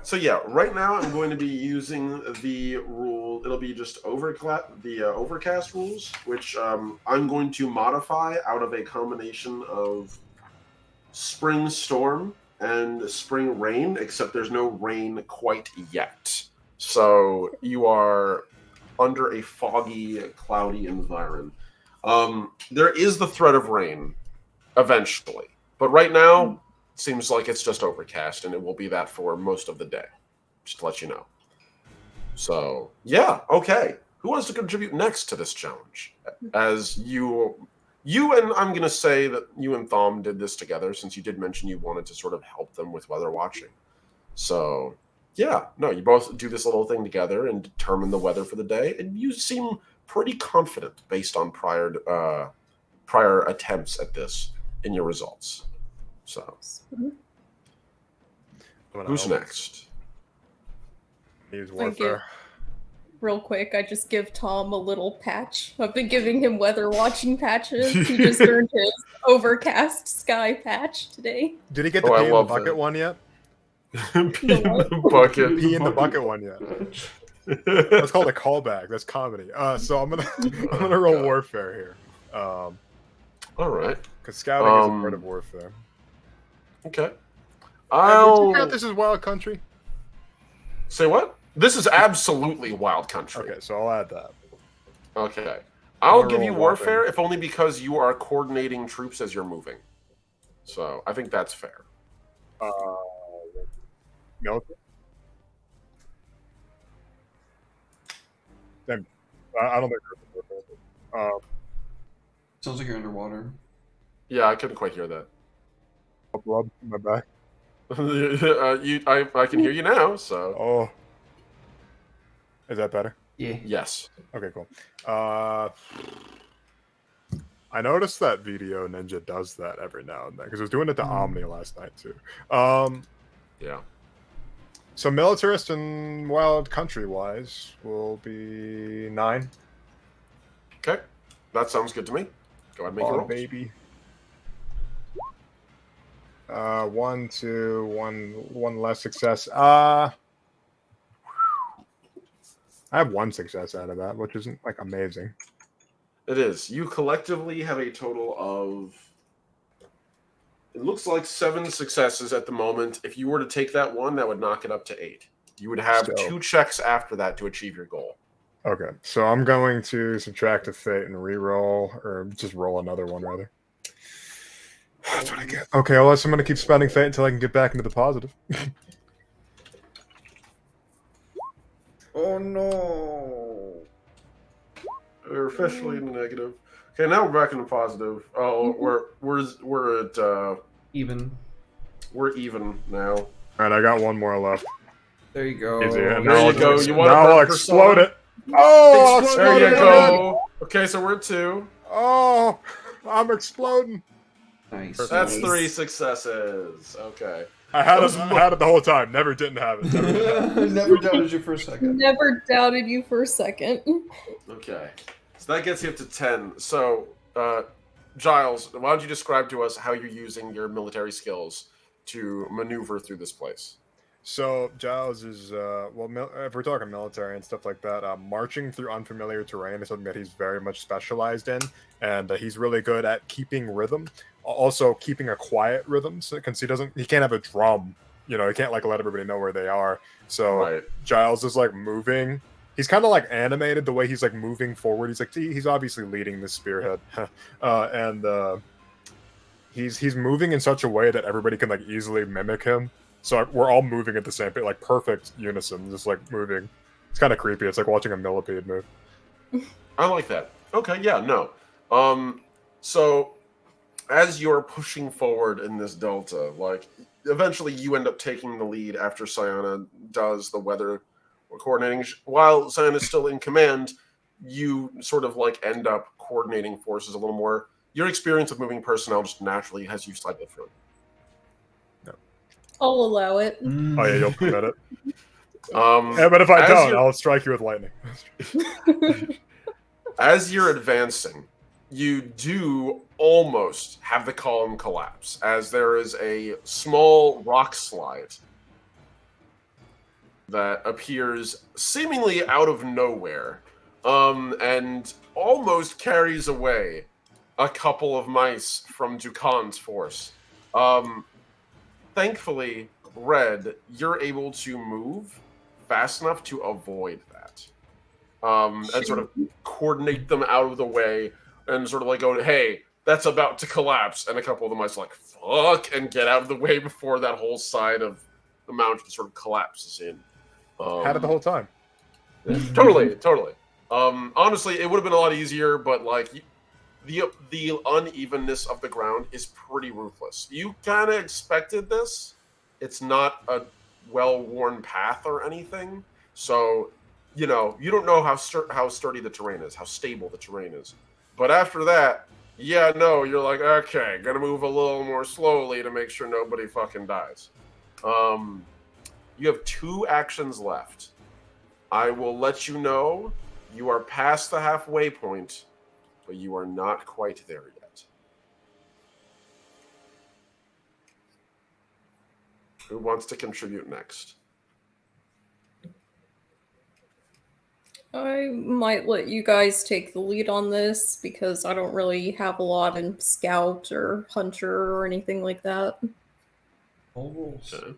So yeah, right now I'm going to be using the rule. It'll be just overcast rules, which I'm going to modify out of a combination of spring storm and spring rain. Except there's no rain quite yet, so you are under a foggy, cloudy environment. There is the threat of rain eventually, but right now seems like it's just overcast, and it will be that for most of the day. Just to let you know. So yeah, okay. Who wants to contribute next to this challenge? As you and I'm gonna say that you and Thom did this together, since you did mention you wanted to sort of help them with weather watching. So yeah, no, you both do this little thing together and determine the weather for the day, and you seem pretty confident based on prior attempts at this in your results. So who's next? Use I warfare. Real quick, I just give Tom a little patch. I've been giving him weather watching patches. He just earned his overcast sky patch today. Did he get the Oh, I pee in the love bucket that. one yet? Pee in the bucket. Pee in the bucket one yet? That's called a callback. That's comedy. So I'm gonna roll God. warfare here. All right. Because scouting is a part of warfare. Okay. Would you I'll count this is wild country? say what? This is absolutely wild country. Okay, so I'll add that. Okay. I'll gonna give roll you weapon. warfare if only because you are coordinating troops as you're moving. So I think that's fair. Military. Damn, I don't think. Sounds like you're underwater. Yeah, I couldn't quite hear that. Blood in my back. I can hear you now. So Oh, is that better? Yeah. yes. Okay, cool. I noticed that Video Ninja does that every now and then because I was doing it to Omni last night too. Yeah. So militarist and wild country wise will be 9. Okay. That sounds good to me. Go ahead and make your Oh, rolls. baby. 1, 2, 1 less success. I have 1 success out of that, which isn't like amazing. It is. You collectively have a total of, it looks like 7 successes at the moment. If you were to take that one, that would knock it up to 8. You would have So- 2 checks after that to achieve your goal. Okay, so I'm going to subtract a fate and re-roll, or just roll another one rather. That's what I get. Okay, well, I'm going to keep spending fate until I can get back into the positive. Oh no. We're officially in the negative. Okay, now we're back in the positive. Oh, we're at Even. we're even now. All right, I got 1 more left. There you go. Easy. And There now you go. You want now to I'll burn explode Persona? it. Oh, I'll There explode you it. go. Okay, so we're at 2. Oh, I'm exploding. Nice. That's Nice. 3 successes. Okay. I had That it. was I mo- had it the whole time. Never didn't have it. Never didn't have it. Never doubted you for a second. Never doubted you for a second. Okay. So that gets you up to 10. So, Giles, why don't you describe to us how you're using your military skills to maneuver through this place? So Giles is if we're talking military and stuff like that, marching through unfamiliar terrain is something that he's very much specialized in, and he's really good at keeping rhythm, also keeping a quiet rhythm. So because he can't have a drum, he can't like let everybody know where they are. So Right. Giles is like moving. He's kind of like animated the way he's like moving forward. He's like he's obviously leading the spearhead, and he's moving in such a way that everybody can like easily mimic him. So we're all moving at the same pace, like perfect unison, just like moving. It's kind of creepy. It's like watching a millipede move. I like that. Okay, yeah, no. So as you're pushing forward in this delta, like eventually you end up taking the lead after Sayana does the weather coordinating. While Sayana's still in command, you sort of like end up coordinating forces a little more. Your experience of moving personnel just naturally has you slightly through. I'll allow it. Oh yeah, you'll permit it. Yeah, Yeah, but if I As don't, you're- I'll strike you with lightning. as you're advancing, you do almost have the column collapse as there is a small rock slide that appears seemingly out of nowhere, and almost carries away a couple of mice from Dukan's force. Thankfully, Red, you're able to move fast enough to avoid that. And sort of coordinate them out of the way and sort of like go, hey, that's about to collapse. And a couple of them mice like, fuck, and get out of the way before that whole side of the mountain sort of collapses in. Had it the whole time. Totally. Honestly, it would have been a lot easier, but like the unevenness of the ground is pretty ruthless. You kind of expected this. It's not a well-worn path or anything, so you don't know how sturdy the terrain is, how stable the terrain is. But after that, you're like, okay, gonna move a little more slowly to make sure nobody fucking dies. You have 2 actions left. I will let you know you are past the halfway point, but you are not quite there yet. Who wants to contribute next? I might let you guys take the lead on this because I don't really have a lot in scout or hunter or anything like that. All rules. Okay.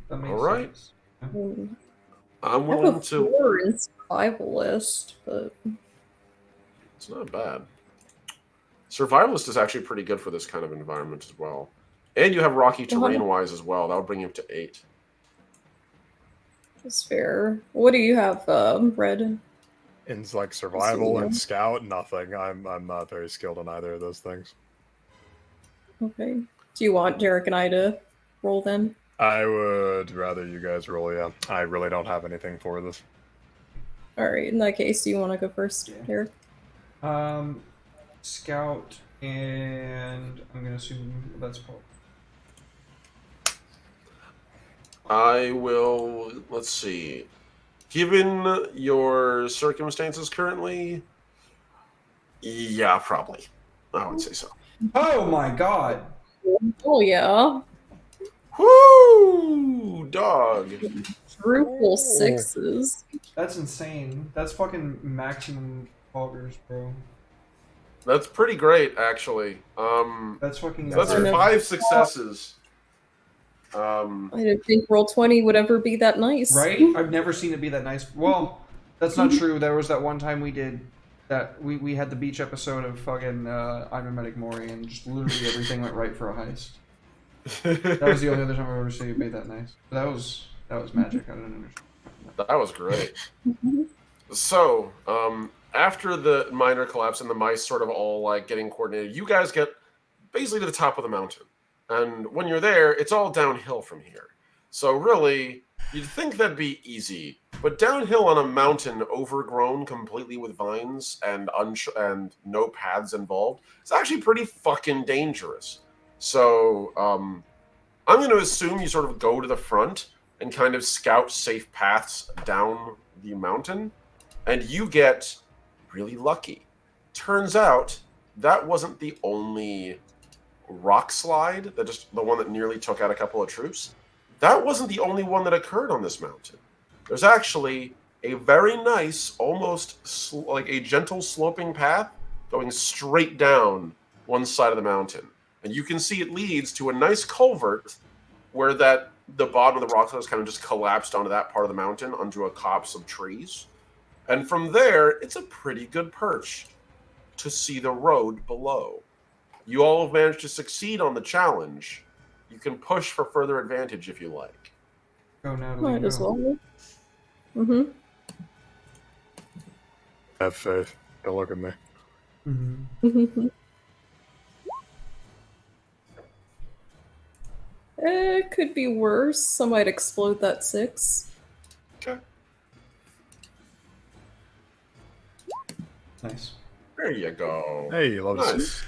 That makes All right. sense. I'm I'm I have a willing to. 4 in survivalist, but It's not bad. Survivalist is actually pretty good for this kind of environment as well. And you have rocky terrain wise as well. That would bring you up to 8. it's fair. What do you have, Red? In like survival Yeah. and scout, nothing. I'm not very skilled in either of those things. Okay. Do you want Derek and I to roll then? I would rather you guys roll. Yeah, I really don't have anything for this. Alright, in that case, do you want to go first, Yeah. Derek? Scout, and I'm gonna assume that's Paul. I will. Let's see. Given your circumstances currently, yeah, probably. I would say so. Oh my god! Oh yeah. Woo, dog. Triple 6s. That's insane. That's fucking maximum poggers, bro. That's pretty great, actually. That's fucking. So that's I know. 5 successes. I didn't think Roll20 would ever be that nice. Right? I've never seen it be that nice. Well, that's not true. There was that one time we did that. We had the beach episode of fucking I'm a Medic Mori, and just literally everything went right for a heist. That was the only other time I've ever seen it be that nice. But that was magic. I don't understand. That was great. So, after the minor collapse and the mice sort of all like getting coordinated, you guys get basically to the top of the mountain. And when you're there, it's all downhill from here. So really, you'd think that'd be easy, But downhill on a mountain overgrown completely with vines and and no paths involved, it's actually pretty fucking dangerous. So I'm going to assume you sort of go to the front and kind of scout safe paths down the mountain, and you get really lucky. Turns out that wasn't the only rock slide, the one that nearly took out a couple of troops. That wasn't the only one that occurred on this mountain. There's actually a very nice, almost like a gentle sloping path going straight down one side of the mountain. And you can see it leads to a nice culvert where the bottom of the rock has kind of just collapsed onto that part of the mountain, onto a copse of trees. And from there, it's a pretty good perch to see the road below. You all have managed to succeed on the challenge. You can push for further advantage if you like. Go, Natalie. Might as go. well. Mm-hmm. Have faith. Don't look at me. Mhm. It could be worse. I might explode that 6. Okay. Nice. There you go. Hey, love to see. Nice.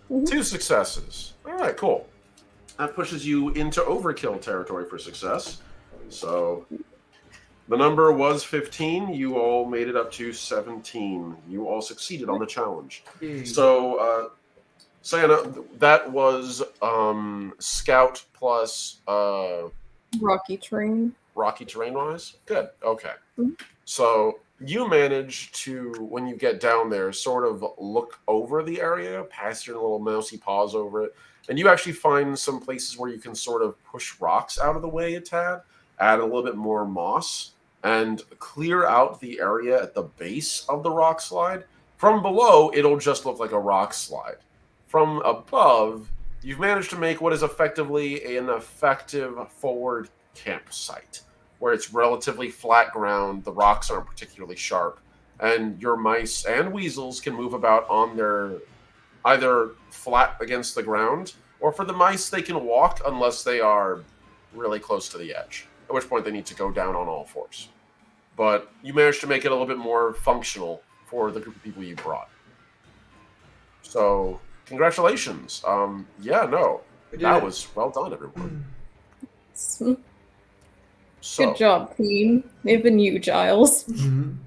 Mhm. 2 successes. All right, cool. That pushes you into overkill territory for success. So the number was 15. You all made it up to 17. You all succeeded on the challenge. So, Sayana, that was Scout plus Rocky Train. rocky terrain wise. Good. Okay. Mhm. So you manage to, when you get down there, sort of look over the area, pass your little mousy paws over it, and you actually find some places where you can sort of push rocks out of the way a tad, add a little bit more moss, and clear out the area at the base of the rock slide. From below, it'll just look like a rock slide. From above, you've managed to make what is effectively an effective forward campsite, where it's relatively flat ground, the rocks aren't particularly sharp, and your mice and weasels can move about on their either flat against the ground, or for the mice, they can walk unless they are really close to the edge, at which point they need to go down on all fours. But you managed to make it a little bit more functional for the group of people you brought. So, congratulations. That was well done, everyone. So, So, good job, team. Even you, Giles. Mhm.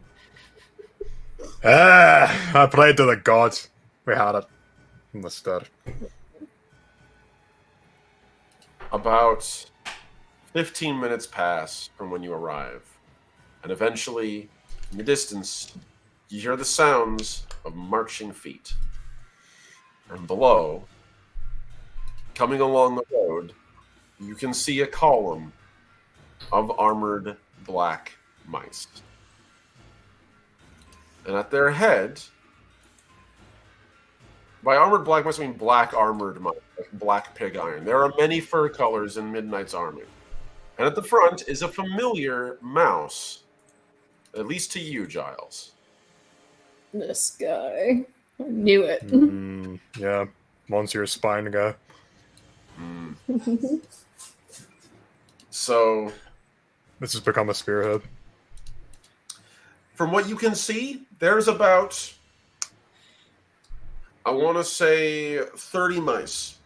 I prayed to the gods. We had it from the start. About 15 minutes pass from when you arrive, and eventually, in the distance, you hear the sounds of marching feet. And below, coming along the road, you can see a column of armored black mice. And at their head, by armored black mice, I mean black armored mice, like black pig iron. There are many fur colors in Midnight's army. And at the front is a familiar mouse, at least to you, Giles. This guy. I knew it. Yeah, Monsieur Spine guy. So, This has become a spearhead. from what you can see, there's about, I want to say, 30 mice.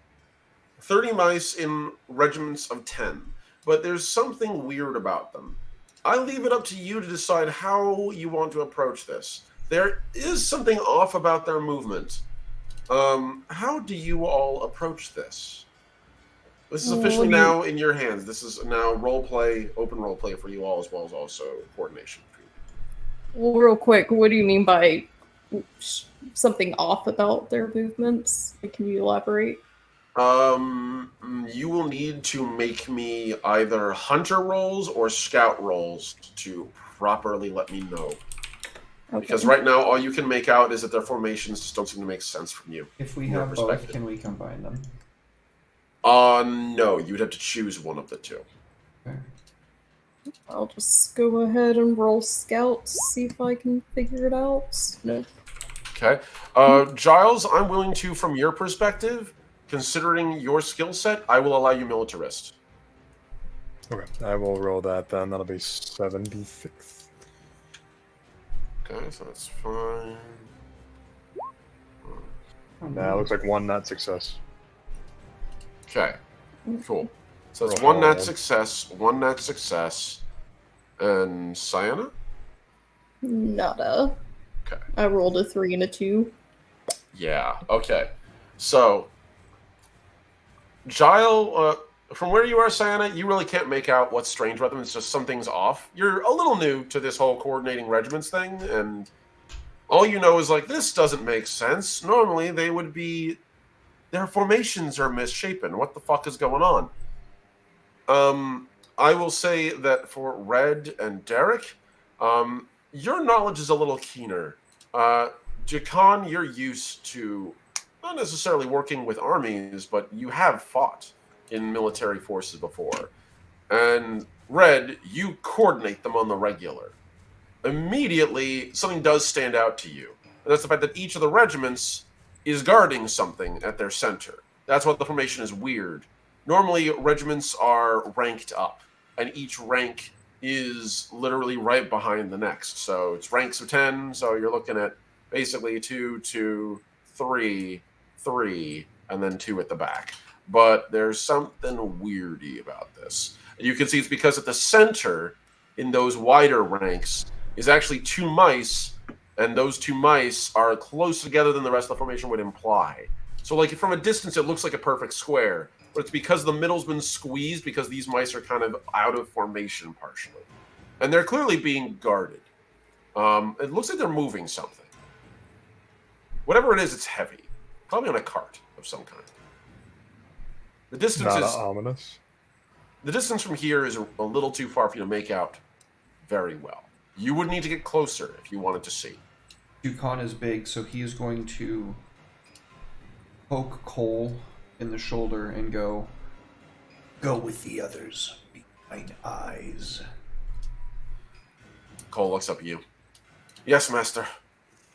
30 mice in regiments of 10. But there's something weird about them. I leave it up to you to decide how you want to approach this. There is something off about their movement. How do you all approach this? This is officially now in your hands. This is now open role play for you all, as well as also coordination. Well, real quick, what do you mean by something off about their movements? Can you elaborate? You will need to make me either hunter rolls or scout rolls to properly let me know. Okay. Because right now, all you can make out is that their formations just don't seem to make sense from you. If we From your have both, perspective. can we combine them? No, you'd have to choose one of the two. Okay. I'll just go ahead and roll scout, see if I can figure it out. No. Okay. Giles, I'm willing to, from your perspective, considering your skill set, I will allow you militarist. Okay, I will roll that then. That'll be 76. Okay, so that's fine. Nah, it looks like one nut success. Okay, cool. So it's Roll one net hard. success, and Sienna? Nada. Okay. I rolled a 3 and a 2. Yeah, okay. So, Gile, from where you are, Sienna, you really can't make out what's strange about them. It's just something's off. You're a little new to this whole coordinating regiments thing, and all you know is, like, this doesn't make sense. Normally, they would be... Their formations are misshapen. What the fuck is going on? I will say that for Red and Derek, your knowledge is a little keener. Jakan, you're used to not necessarily working with armies, but you have fought in military forces before. And Red, you coordinate them on the regular. Immediately, something does stand out to you. And that's the fact that each of the regiments is guarding something at their center. That's why the formation is weird. Normally, regiments are ranked up, and each rank is literally right behind the next. So it's ranks of 10, so you're looking at basically 2, 2, 3, 3, and then 2 at the back. But there's something weirdy about this. And you can see it's because at the center, in those wider ranks, is actually 2 mice, and those 2 mice are closer together than the rest of the formation would imply. So, like, from a distance, it looks like a perfect square, but it's because the middle's been squeezed because these mice are kind of out of formation partially. And they're clearly being guarded. It looks like they're moving something. Whatever it is, it's heavy. Probably on a cart of some kind. The distance Not is... ominous. The distance from here is a little too far for you to make out very well. You would need to get closer if you wanted to see. Yukon is big, so he is going to poke Cole in the shoulder and go, Go with the others. Behind eyes. Cole looks up at you. Yes, master.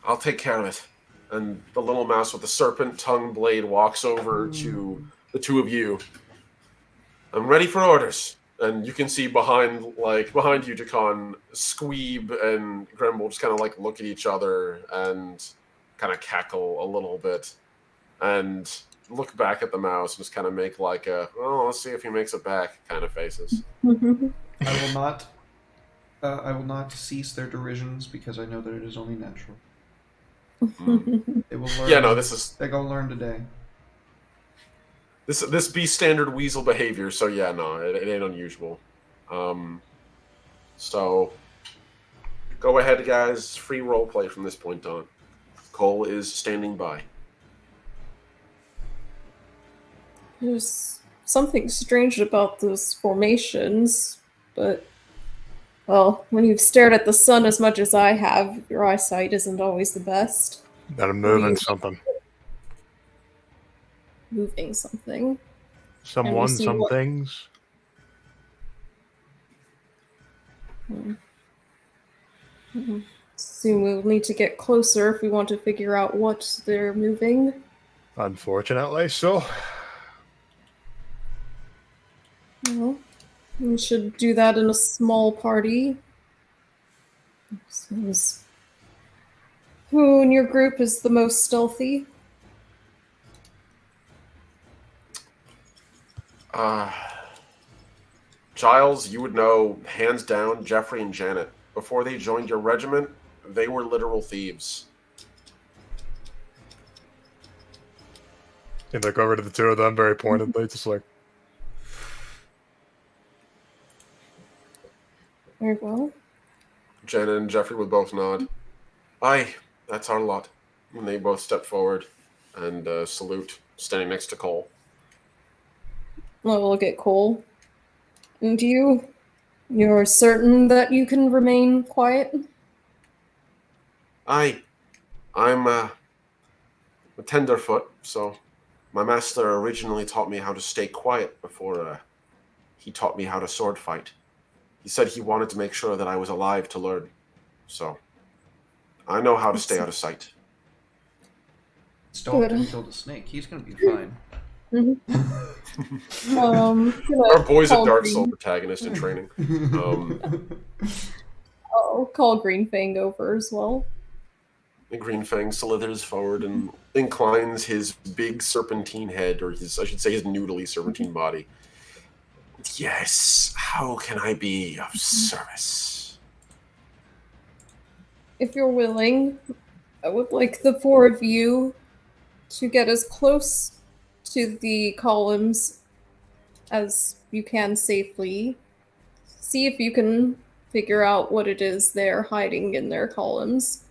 I'll take care of it. And the little mouse with the serpent tongue blade walks over to the 2 of you. I'm ready for orders. And you can see behind you, Jakan, Squeeb and Grimble just kind of like look at each other and kind of cackle a little bit and look back at the mouse and just kind of make like a, oh, let's see if he makes it back kind of faces. I will not cease their derisions because I know that it is only natural. They will learn. Yeah, no, this is They gonna learn today. this be standard weasel behavior. So yeah, no, it ain't unusual. So go ahead, guys. Free role play from this point on. Cole is standing by. There's something strange about those formations, but, well, when you've stared at the sun as much as I have, your eyesight isn't always the best. That I'm moving something. Moving something. Someone, see some what- things. Soon we'll need to get closer if we want to figure out what they're moving. Unfortunately, so. Well, we should do that in a small party. Who in your group is the most stealthy? Giles, you would know hands down Jeffrey and Janet. Before they joined your regiment, they were literal thieves. You look over to the 2 of them very pointedly, just like, Very well. Janet and Jeffrey would both nod. Aye, that's our lot. And they both step forward and salute, standing next to Cole. I'll look at Cole. And you're certain that you can remain quiet? Aye, I'm a tenderfoot, so my master originally taught me how to stay quiet before he taught me how to sword fight. He said he wanted to make sure that I was alive to learn, so I know how to stay out of sight. Stalked Good. and killed a snake. He's gonna be fine. Our boy's a call Dark Green- Soul protagonist in training. I'll call Green Fang over as well. The Green Fang slithers forward and inclines his big serpentine head, or his, I should say, his noodly serpentine body. Yes, how can I be of service? If you're willing, I would like the four of you to get as close to the columns as you can safely. See if you can figure out what it is they're hiding in their columns.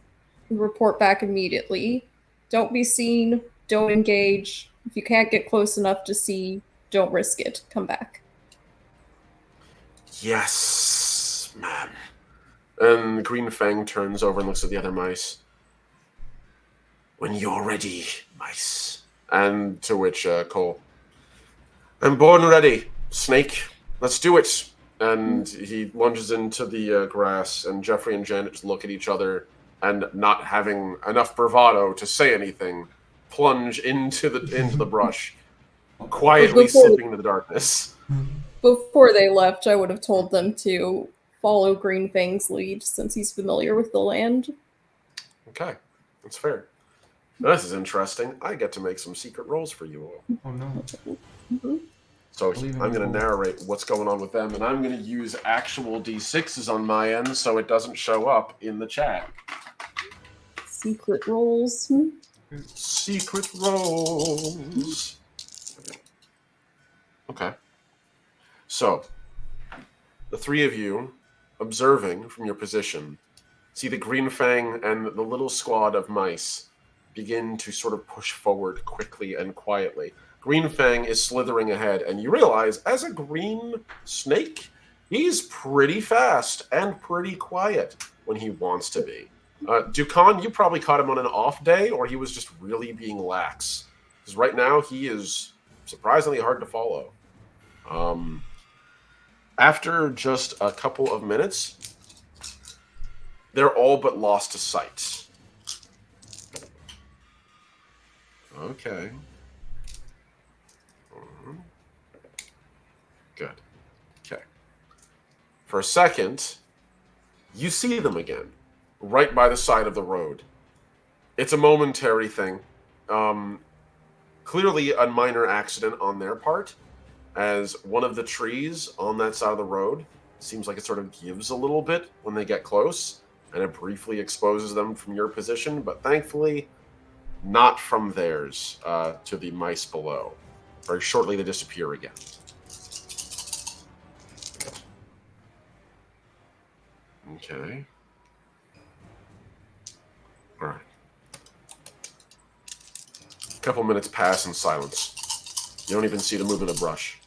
And report back immediately. Don't be seen. Don't engage. If you can't get close enough to see, don't risk it. Come back. Yes, ma'am. And the Green Fang turns over and looks at the other mice. When you're ready, mice. And to which Cole, I'm born ready, Snake. Let's do it. And he lunges into the grass, and Jeffrey and Janet just look at each other, and not having enough bravado to say anything, plunge into the brush, quietly Before- slipping into the darkness. Before they left, I would have told them to follow Green Fang's lead since he's familiar with the land. Okay, that's fair. This is interesting. I get to make some secret rolls for you all. Oh no. So Believe in I'm going to Cole. narrate what's going on with them, and I'm going to use actual D6s on my end so it doesn't show up in the chat. Secret rolls. Secret rolls. Okay. So, the three of you, observing from your position, see the Green Fang and the little squad of mice begin to sort of push forward quickly and quietly. Green Fang is slithering ahead, and you realize, as a green snake, he's pretty fast and pretty quiet when he wants to be. Dukan, you probably caught him on an off day, or he was just really being lax. Because right now, he is surprisingly hard to follow. After just a couple of minutes, they're all but lost to sight. Okay. Good. Okay. For a second, you see them again, right by the side of the road. It's a momentary thing. Clearly a minor accident on their part, as one of the trees on that side of the road seems like it sort of gives a little bit when they get close, and it briefly exposes them from your position, but thankfully not from theirs to the mice below. Very shortly they disappear again. Okay. All right. A couple minutes pass in silence. You don't even see the movement of brush.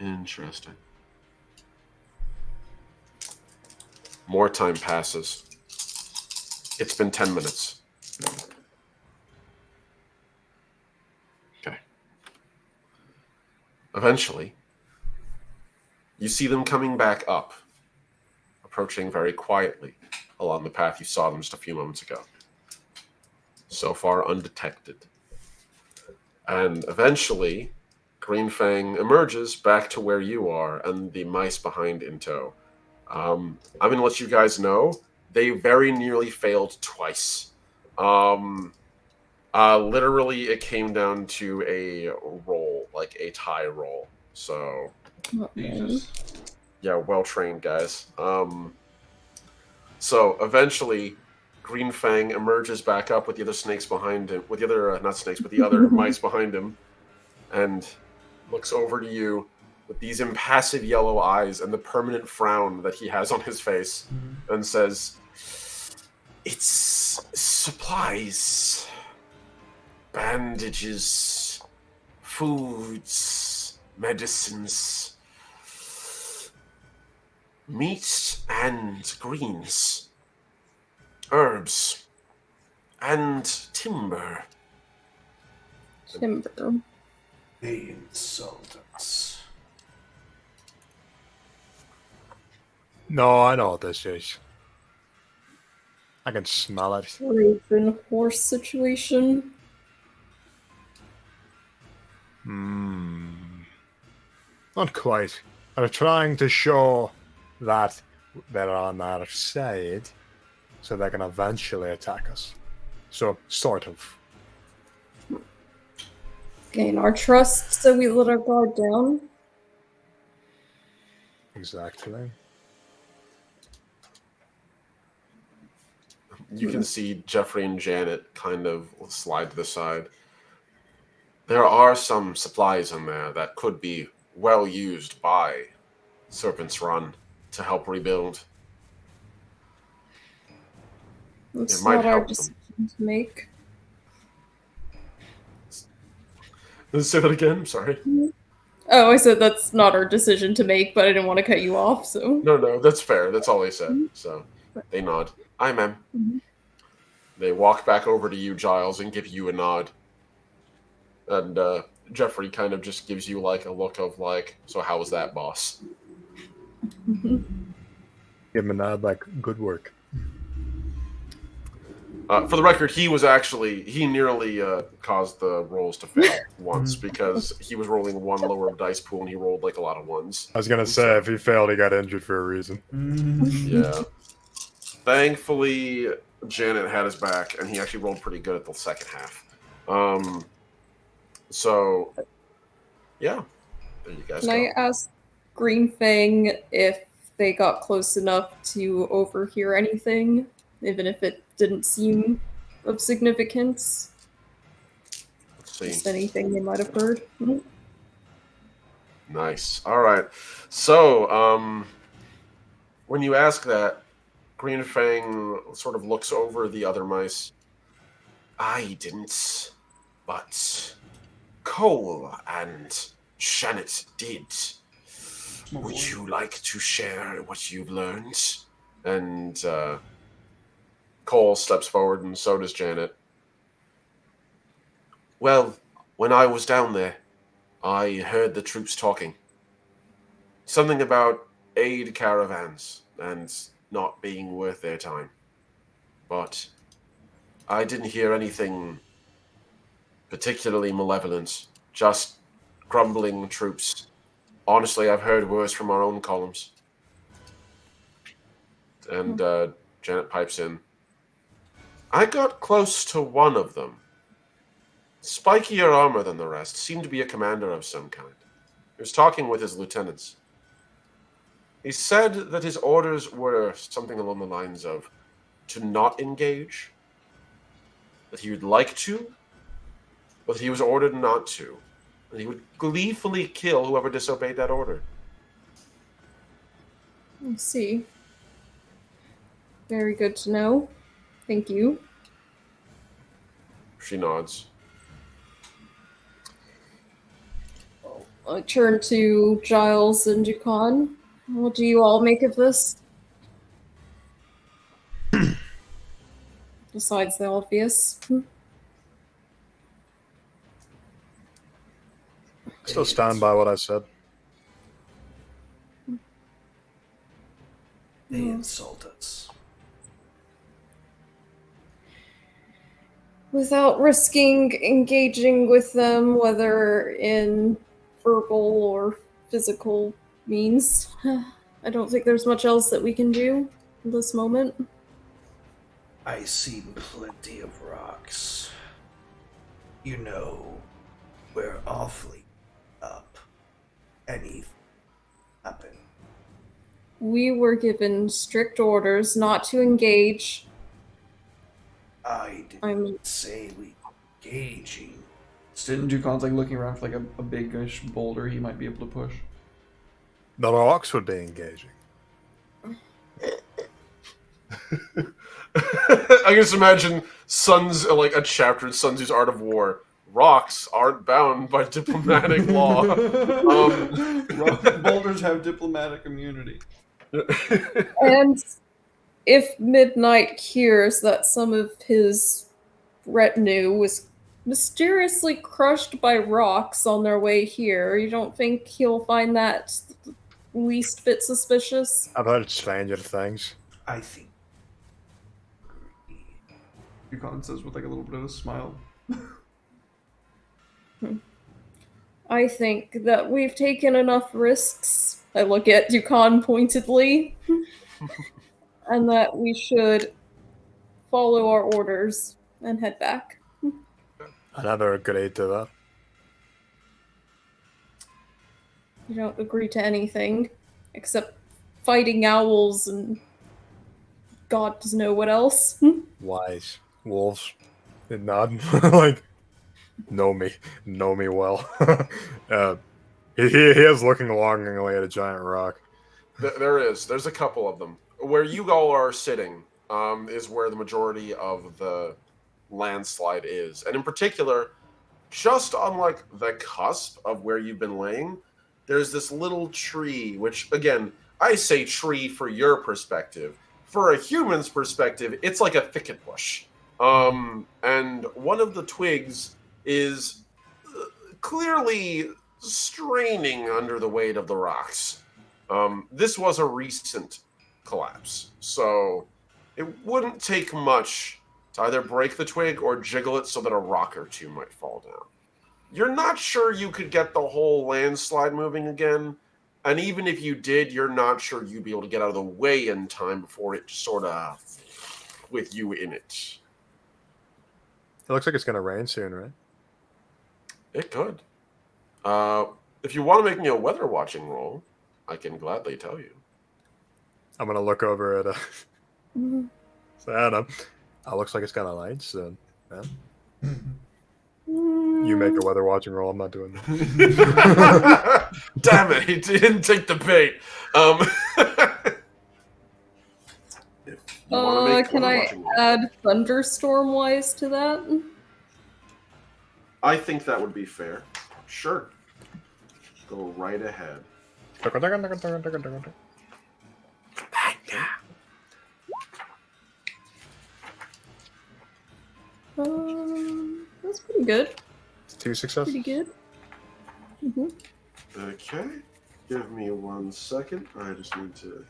Interesting. More time passes. It's been 10 minutes. Okay. Eventually, you see them coming back up, approaching very quietly along the path you saw them just a few moments ago. So far, undetected. And eventually, Green Fang emerges back to where you are, and the mice behind in tow. I'm going to let you guys know, they very nearly failed twice. Literally, it came down to a roll, like a tie roll. So, Jesus. yeah, well-trained guys. So, eventually, Green Fang emerges back up with the other snakes behind him, with the other, not snakes, but the other mice behind him, and looks over to you with these impassive yellow eyes and the permanent frown that he has on his face, and says, "It's supplies, bandages, foods, medicines, meat and greens, herbs, and timber." Timber. They insult us. No, I know what this is. I can smell it. Raven horse situation. Not quite. They're trying to show that they're on our side so they can eventually attack us. So, sort of. Gain our trust so we let our guard down. Exactly. You can see Jeffrey and Janet kind of slide to the side. There are some supplies in there that could be well used by Serpent's Run to help rebuild. It's might not our help them. decision to make. Say that again. I'm sorry. Oh, I said that's not our decision to make, but I didn't want to cut you off, so. No, that's fair. That's all they said. So they nod. Aye, ma'am. They walk back over to you, Giles, and give you a nod. And Jeffrey kind of just gives you like a look of like, so how was that, boss? Give him a nod like, good work. For the record, he nearly caused the rolls to fail once because he was rolling one lower dice pool and he rolled like a lot of ones. I was gonna say, if he failed, he got injured for a reason. Yeah. Thankfully, Janet had his back, and he actually rolled pretty good at the second half. So, yeah. There you guys Can go. I ask Green Fang if they got close enough to overhear anything, even if it didn't seem of significance? Let's see. Just anything they might have heard? Nice. All right. So, when you ask that, Green Fang sort of looks over the other mice. I didn't, but Cole and Janet did. Would you like to share what you've learned? And Cole steps forward, and so does Janet. Well, when I was down there, I heard the troops talking. Something about aid caravans and not being worth their time. But I didn't hear anything particularly malevolent, just grumbling troops. Honestly, I've heard worse from our own columns. And Janet pipes in. I got close to one of them. Spikier armor than the rest, seemed to be a commander of some kind. He was talking with his lieutenants. He said that his orders were something along the lines of to not engage, that he would like to, but he was ordered not to, and he would gleefully kill whoever disobeyed that order. I see. Very good to know. Thank you. She nods. I turn to Giles and Jukon. What do you all make of this? Besides the obvious. Still stand by what I said. They insult us. Without risking engaging with them, whether in verbal or physical means, I don't think there's much else that we can do in this moment. I see plenty of rocks. You know, we're awfully up. Anything happen. We were given strict orders not to engage. I didn't say we engaging. Didn't Jukon's like looking around for like a big-ish boulder he might be able to push? The rocks would be engaging. I just imagine like a chapter in Sun Tzu's Art of War. Rocks aren't bound by diplomatic law. Boulders have diplomatic immunity. And if Midnight hears that some of his retinue was mysteriously crushed by rocks on their way here, you don't think he'll find that least bit suspicious? I've heard stranger things. I think Yukon says with like a little bit of a smile. I think that we've taken enough risks. I look at Yukon pointedly. And that we should follow our orders and head back. Another good aid to that. You don't agree to anything except fighting owls and God does know what else. Wise wolves. They nod. Like, know me well. He is looking longingly at a giant rock. There's a couple of them. Where you all are sitting is where the majority of the landslide is. And in particular, just on like the cusp of where you've been laying, there's this little tree, which again, I say tree for your perspective. For a human's perspective, it's like a thicket bush. And one of the twigs is clearly straining under the weight of the rocks. This was a recent collapse, so it wouldn't take much to either break the twig or jiggle it so that a rock or two might fall down. You're not sure you could get the whole landslide moving again, and even if you did, you're not sure you'd be able to get out of the way in time before it sort of with you in it. It looks like it's gonna rain soon, right? It could. If you want to make me a weather watching roll, I can gladly tell you. I'm gonna look over at Santa. Looks like it's gonna rain soon. Yeah. You make a weather watching roll. I'm not doing that. Damn it! He didn't take the bait. If you wanna make Can weather I watching roll. add thunderstorm wise to that? I think that would be fair. Sure. Go right ahead. That's pretty good. 2 successes. Pretty good. Mm-hmm. Okay. Give me 1 second. I just need to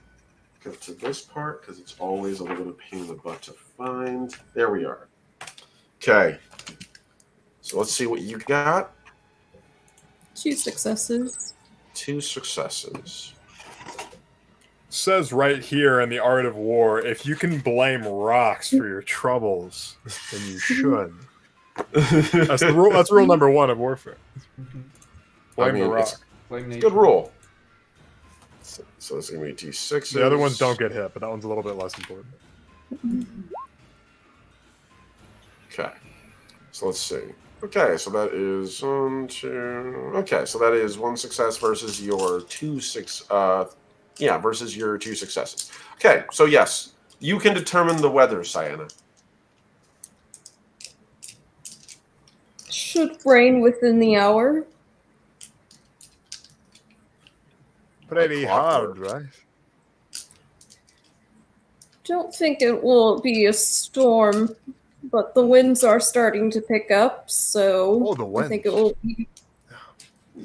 get to this part because it's always a little bit of pain in the butt to find. There we are. Okay. So let's see what you got. 2 successes. 2 successes. Says right here in the Art of War, if you can blame rocks for your troubles, then you should. That's the rule. That's rule number 1 of warfare. Blame the rock. Blame It's a nature. good roll. So it's going to be D6. The other ones don't get hit, but that one's a little bit less important. Okay. So let's see. Okay, so that is 1, 2. Okay, so that is 1 success versus your 2 versus your 2 successes. Okay, so yes, you can determine the weather, Sienna. Should rain within the hour. Pretty hard, clockwork. right? Don't think it will be a storm, but the winds are starting to pick up, so Oh, the I think it winds. will be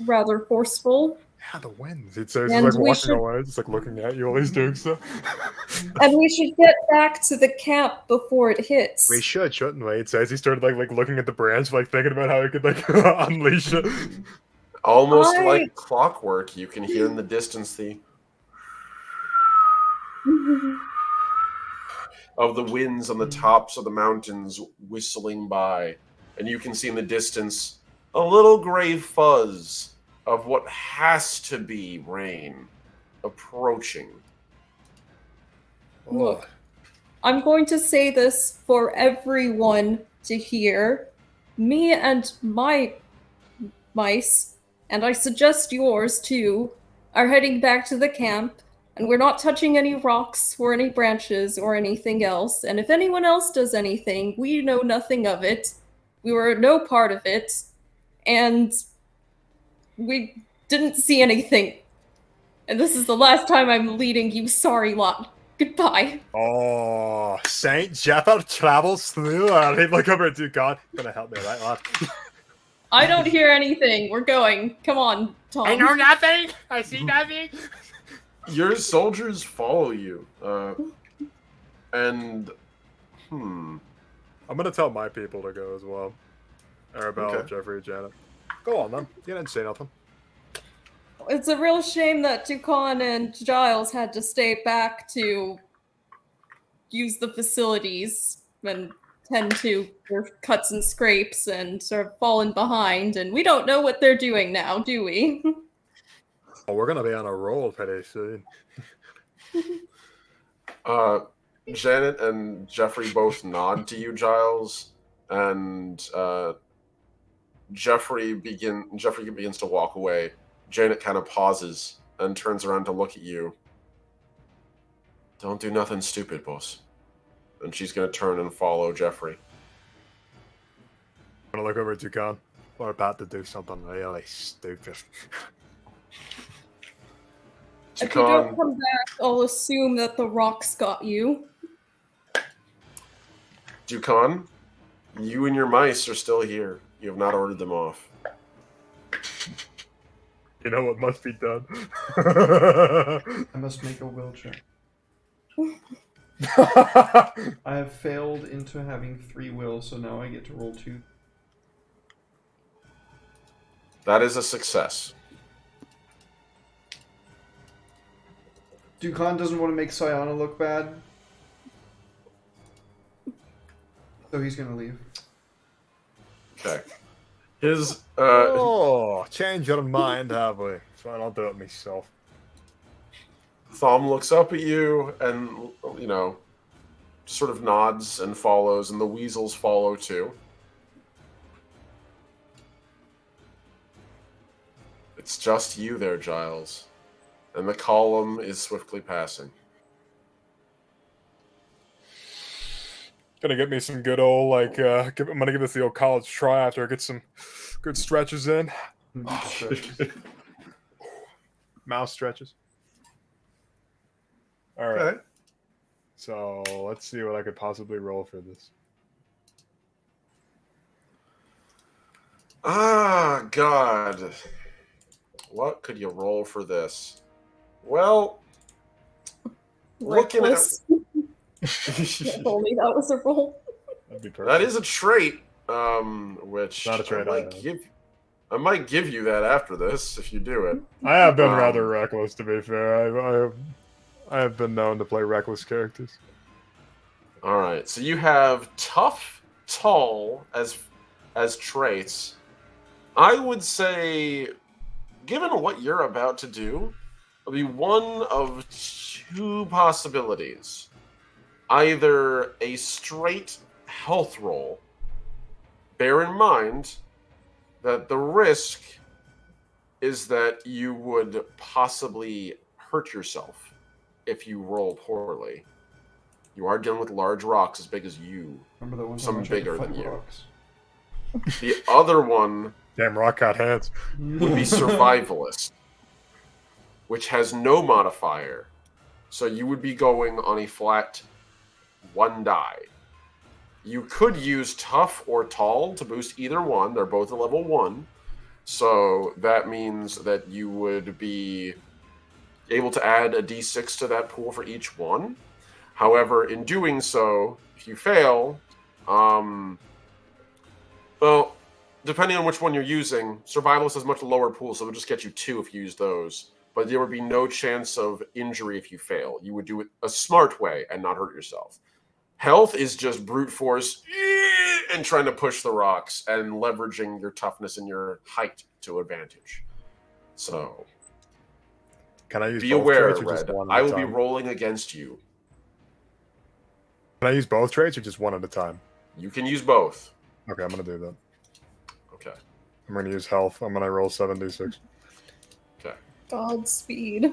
rather forceful. Yeah, the winds. It's like And we walking should- away, just like looking at you while he's doing stuff. And we should get back to the camp before it hits. We should, shouldn't we? It says he started like looking at the branch, like thinking about how he could like unleash it. Almost I- like clockwork, you can hear in the distance the of the winds on the tops of the mountains whistling by, and you can see in the distance a little gray fuzz of what has to be rain approaching. Look, I'm going to say this for everyone to hear. Me and my mice, and I suggest yours too, are heading back to the camp, and we're not touching any rocks or any branches or anything else. And if anyone else does anything, we know nothing of it. We were no part of it, and we didn't see anything. And this is the last time I'm leading you, sorry lot. Goodbye. Oh, Saint Jeffert travels through. He'd look over at God. Gonna help me, right, lad? I don't hear anything. We're going. Come on, Tom. I know nothing. I see nothing. Your soldiers follow you, and I'm gonna tell my people to go as well. Arabelle, Okay. Jeffrey, Janet. Go on, then. You didn't say nothing. It's a real shame that Dukan and Giles had to stay back to use the facilities and tend to their cuts and scrapes and sort of fallen behind, and we don't know what they're doing now, do we? Oh, we're gonna be on a roll pretty soon. Janet and Jeffrey both nod to you, Giles, and Jeffrey begins to walk away. Janet kind of pauses and turns around to look at you. Don't do nothing stupid, boss. And she's going to turn and follow Jeffrey. I'm gonna look over at Dukan. We're about to do something really stupid. If you don't Dukan, come back, I'll assume that the rocks got you. Dukan, you and your mice are still here. You have not ordered them off. You know what must be done? I must make a will check. I have failed into having 3 wills, so now I get to roll 2. That is a success. Dukan doesn't want to make Sayana look bad, so he's gonna leave. Okay. His Oh, change your mind, have we? So I don't do it myself. Thom looks up at you and, you know, sort of nods and follows, and the weasels follow too. It's just you there, Giles. And the column is swiftly passing. Gonna get me some good old, like, I'm gonna give this the old college try after I get some good stretches in. Mouse stretches. Alright. Okay. So, let's see what I could possibly roll for this. Ah, God. What could you roll for this? Well, looking at Reckless. If only that was a roll. That'd be perfect. that is a trait, which Not a trait I have. I might give you that after this if you do it. I have been Um, rather reckless, to be fair. I have been known to play reckless characters. All right, so you have tough, tall as traits. I would say, given what you're about to do, it'll be one of 2 possibilities. Either a straight health roll. Bear in mind that the risk is that you would possibly hurt yourself if you roll poorly. You are dealing with large rocks as big as you. Remember the ones Some on which I bigger could than fight you. rocks? The other one Damn, rock got hands. would be survivalist, which has no modifier. So you would be going on a flat 1 die. You could use tough or tall to boost either one. They're both a level 1. So that means that you would be able to add a d6 to that pool for each one. However, in doing so, if you fail, well, depending on which one you're using, survivalist has much lower pool, so it'll just get you 2 if you use those. But there would be no chance of injury if you fail. You would do it a smart way and not hurt yourself. Health is just brute force and trying to push the rocks and leveraging your toughness and your height to advantage. So Can I use be both aware, traits or just Red. one at I a will be time? rolling against you. Can I use both traits or just one at a time? You can use both. Okay, I'm gonna do that. Okay. I'm gonna use health. I'm gonna roll 7d6. Okay. Godspeed.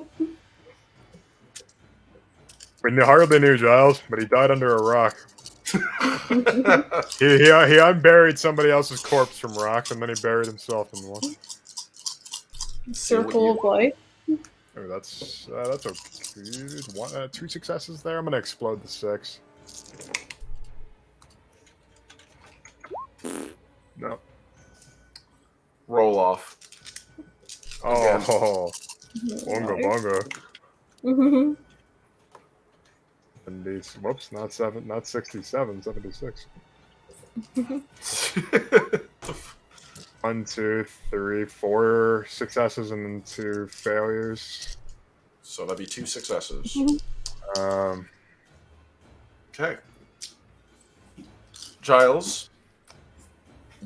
We hardly knew Giles, but he died under a rock. He unburied somebody else's corpse from rocks, and then he buried himself in one. Circle of life. Oh, that's okay. 2 successes there. I'm gonna explode the 6. No. Roll off. Oh, bongo, bongo. Mhm. And these, whoops, not 67, 76. 1, 2, 3, 4 successes and then 2 failures. So that'd be 2 successes. Um, Okay. Giles,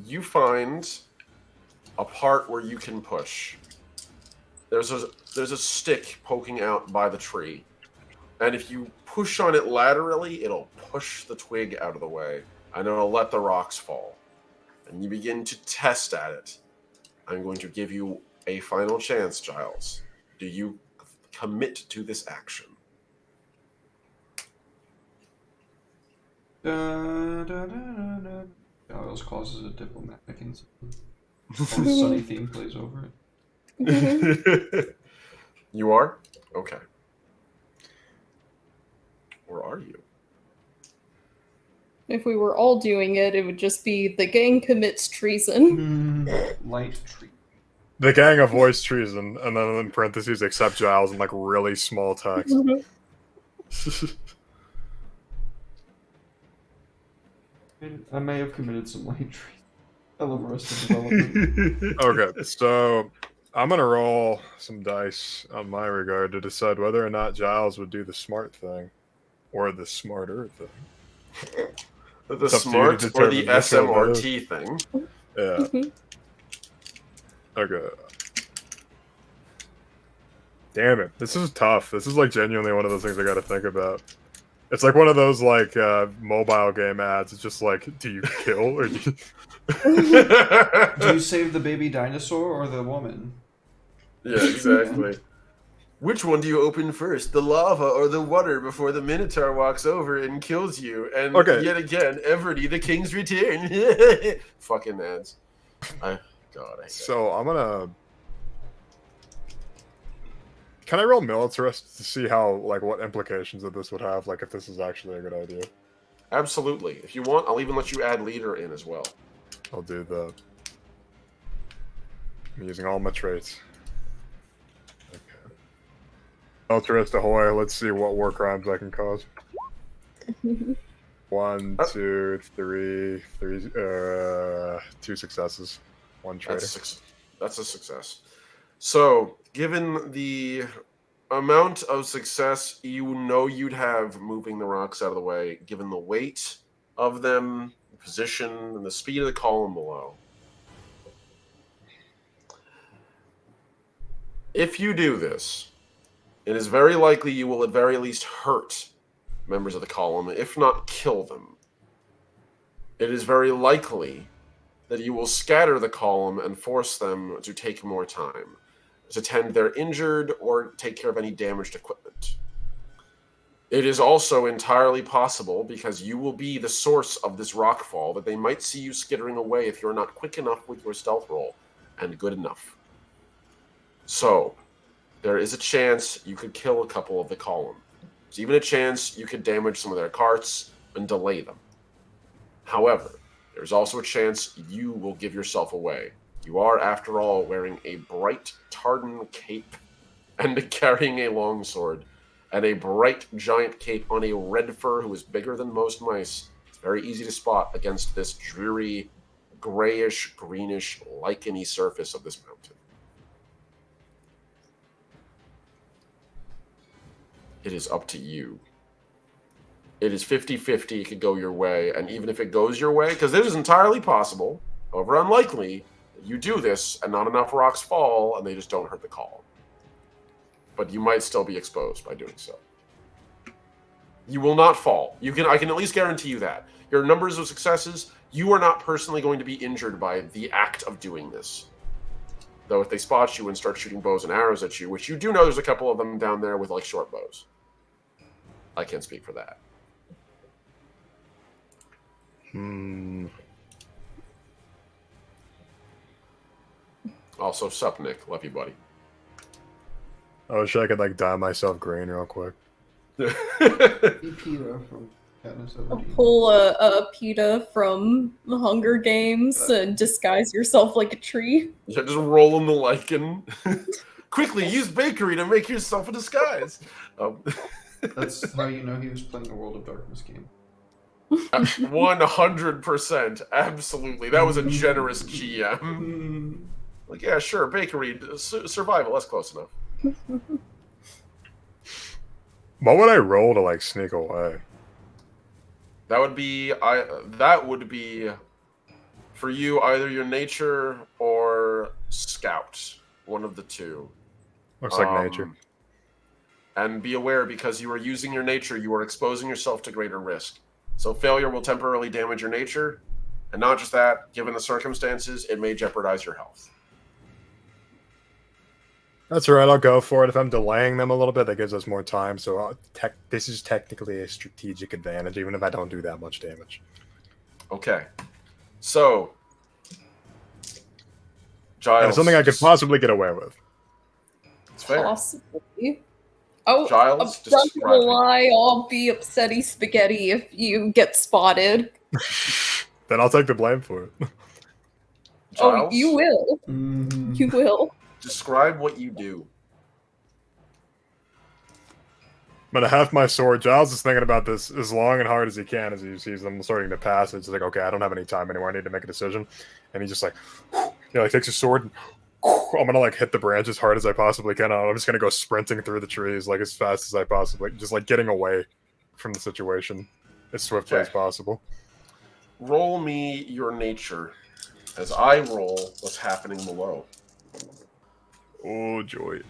you find a part where you can push. There's a stick poking out by the tree. And if you push on it laterally, it'll push the twig out of the way, and it'll let the rocks fall. And you begin to test at it. I'm going to give you a final chance, Giles. Do you commit to this action? Giles causes a diplomatic incident. And the Sunny theme plays over it. You are? Okay. Where are you? If we were all doing it, it would just be the gang commits treason. Light tree. the gang avoids treason, and then in parentheses, except Giles in like really small text. I may have committed some light tree. I love Arrested Development. Okay, so I'm gonna roll some dice on my regard to decide whether or not Giles would do the smart thing or the The smarter thing. smart It's up to you to or the determine which one it SMRT thing. Yeah. Okay. Damn it. This is tough. This is like genuinely one of those things I gotta think about. It's like one of those like mobile game ads. It's just like, do you kill or do you... Do you save the baby dinosaur or the woman? Yeah, exactly. Which one do you open first, the lava or the water, before the Minotaur walks over and kills you? And Okay. yet again, Everty, the King's Return. Fucking ads. God, I hate that. So I'm gonna. Can I roll militarist to see how like what implications that this would have? Like if this is actually a good idea. Absolutely. If you want, I'll even let you add leader in as well. I'll do that. I'm using all my traits. Okay. Militarist ahoy! Let's see what war crimes I can cause. 1, 2, 3, 2 successes, 1 traitor. That's a success. So, given the amount of success you know you'd have moving the rocks out of the way, given the weight of them, the position, and the speed of the column below, if you do this, it is very likely you will at very least hurt members of the column, if not kill them. It is very likely that you will scatter the column and force them to take more time to tend their injured or take care of any damaged equipment. It is also entirely possible, because you will be the source of this rockfall, that they might see you skittering away if you're not quick enough with your stealth roll and good enough. So, there is a chance you could kill a couple of the column. There's even a chance you could damage some of their carts and delay them. However, there's also a chance you will give yourself away. You are, after all, wearing a bright tartan cape and carrying a longsword, and a bright giant cape on a red fur who is bigger than most mice. It's very easy to spot against this dreary, grayish, greenish, licheny surface of this mountain. It is up to you. It is 50-50, it could go your way, and even if it goes your way, because this is entirely possible, however unlikely, you do this and not enough rocks fall and they just don't hurt the column. But you might still be exposed by doing so. You will not fall. I can at least guarantee you that. Your numbers of successes, you are not personally going to be injured by the act of doing this. Though if they spot you and start shooting bows and arrows at you, which you do know there's a couple of them down there with like short bows. I can't speak for that. Also, sup, Nick. Love you, buddy. I wish I could like dye myself green real quick. Peter from Katniss Everdeen. Pull a PETA from the Hunger Games and disguise yourself like a tree. Yeah, just roll in the lichen. Quickly, use bakery to make yourself a disguise. That's how you know he was playing a World of Darkness game. 100%. Absolutely. That was a generous GM. Mm, Like, yeah, sure, bakery, survival, that's close enough. What would I roll to like sneak away? That would be for you either your nature or scout, one of the two. Looks like nature. And be aware, because you are using your nature, you are exposing yourself to greater risk. So failure will temporarily damage your nature, and not just that, given the circumstances, it may jeopardize your health. That's right. I'll go for it. If I'm delaying them a little bit, that gives us more time. So this is technically a strategic advantage, even if I don't do that much damage. Okay. So, Giles. And it's something I could possibly get away with. It's fair. Possibly. Oh, Giles, I'm not describe gonna it. lie, I'll be upsetty spaghetti if you get spotted. Then I'll take the blame for it. Oh, Giles, you will. mm. You will. describe what you do. I'm gonna have my sword. Giles is thinking about this as long and hard as he can as he sees them starting to pass. It's like, okay, I don't have any time anymore. I need to make a decision. And he just like, like takes his sword and I'm gonna like hit the branch as hard as I possibly can. I'm just gonna go sprinting through the trees like as fast as I possibly, just like getting away from the situation as swiftly as Okay. possible. Roll me your nature as I roll what's happening below. Oh joy.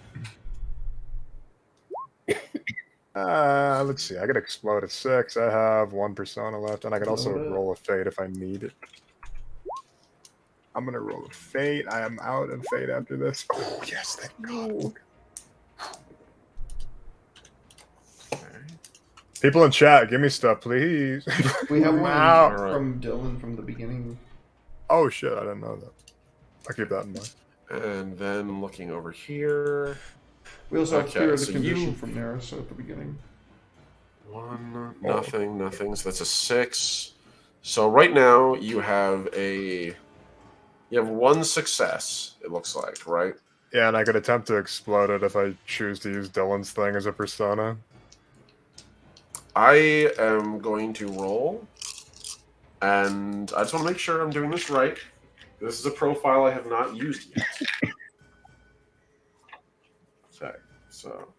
Let's see. I could explode at 6. I have 1 persona left, and I could also Explode it. roll a fate if I need it. I'm gonna roll a fate. I am out of fate after this. Oh yes, thank God. Ooh. People in chat, give me stuff, please. We have one Wow. from Dylan from the beginning. Oh shit, I didn't know that. I'll keep that in mind. And then looking over here. We also have Okay, Fear of the so Condition you- from Narissa at the beginning. One, nothing. So that's a 6. So right now you have one success, it looks like, right? Yeah, and I could attempt to explode it if I choose to use Dylan's thing as a persona. I am going to roll, and I just want to make sure I'm doing this right. This is a profile I have not used yet. Okay, so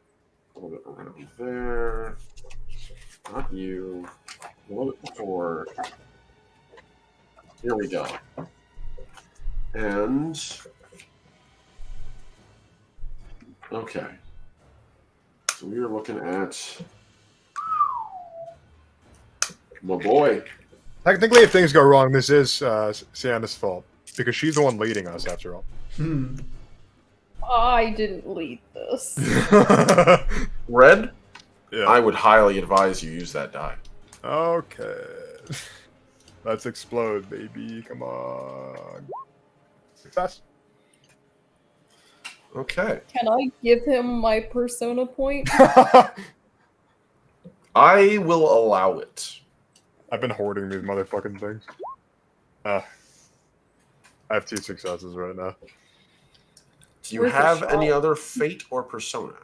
a little bit around there. Not you. A little bit before. Here we go. And okay, so we are looking at my boy. Technically, if things go wrong, this is Sienna's fault because she's the one leading us after all. I didn't lead this. Red, Yeah. I would highly advise you use that die. Okay. Let's explode, baby. Come on. Success. Okay. Can I give him my persona point? I will allow it. I've been hoarding these motherfucking things. I have 2 successes right now. Do you Where's the have shot? any other fate or persona?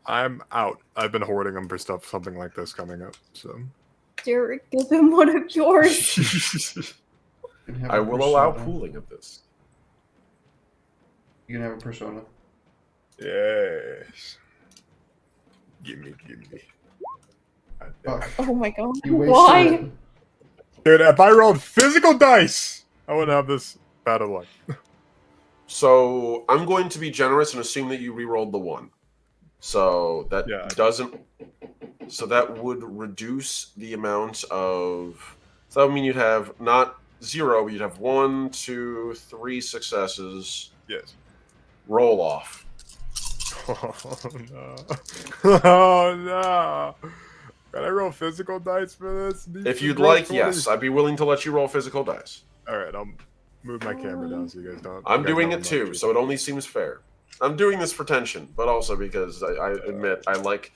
I'm out. I've been hoarding them for something like this coming up. So Derek, give him one of yours. You can have I a will allow persona. pooling of this. You can have a persona. yes. Gimme. God damn. Fuck. Oh my god. You wasted Why? it. Dude, if I rolled physical dice, I wouldn't have this bad of luck. So I'm going to be generous and assume that you re-rolled the 1. So that Yeah. doesn't. So that would reduce the amount of. So that would mean you'd have not 0, but you'd have 1, 2, 3 successes. Yes. Roll off. Oh no. Oh no. Can I roll physical dice for this? If you'd like, yes, I'd be willing to let you roll physical dice. Alright, I'll move my camera down so you guys don't. I'm you guys doing know it I'm too, not so it only seems fair. I'm doing this for tension, but also because I admit I like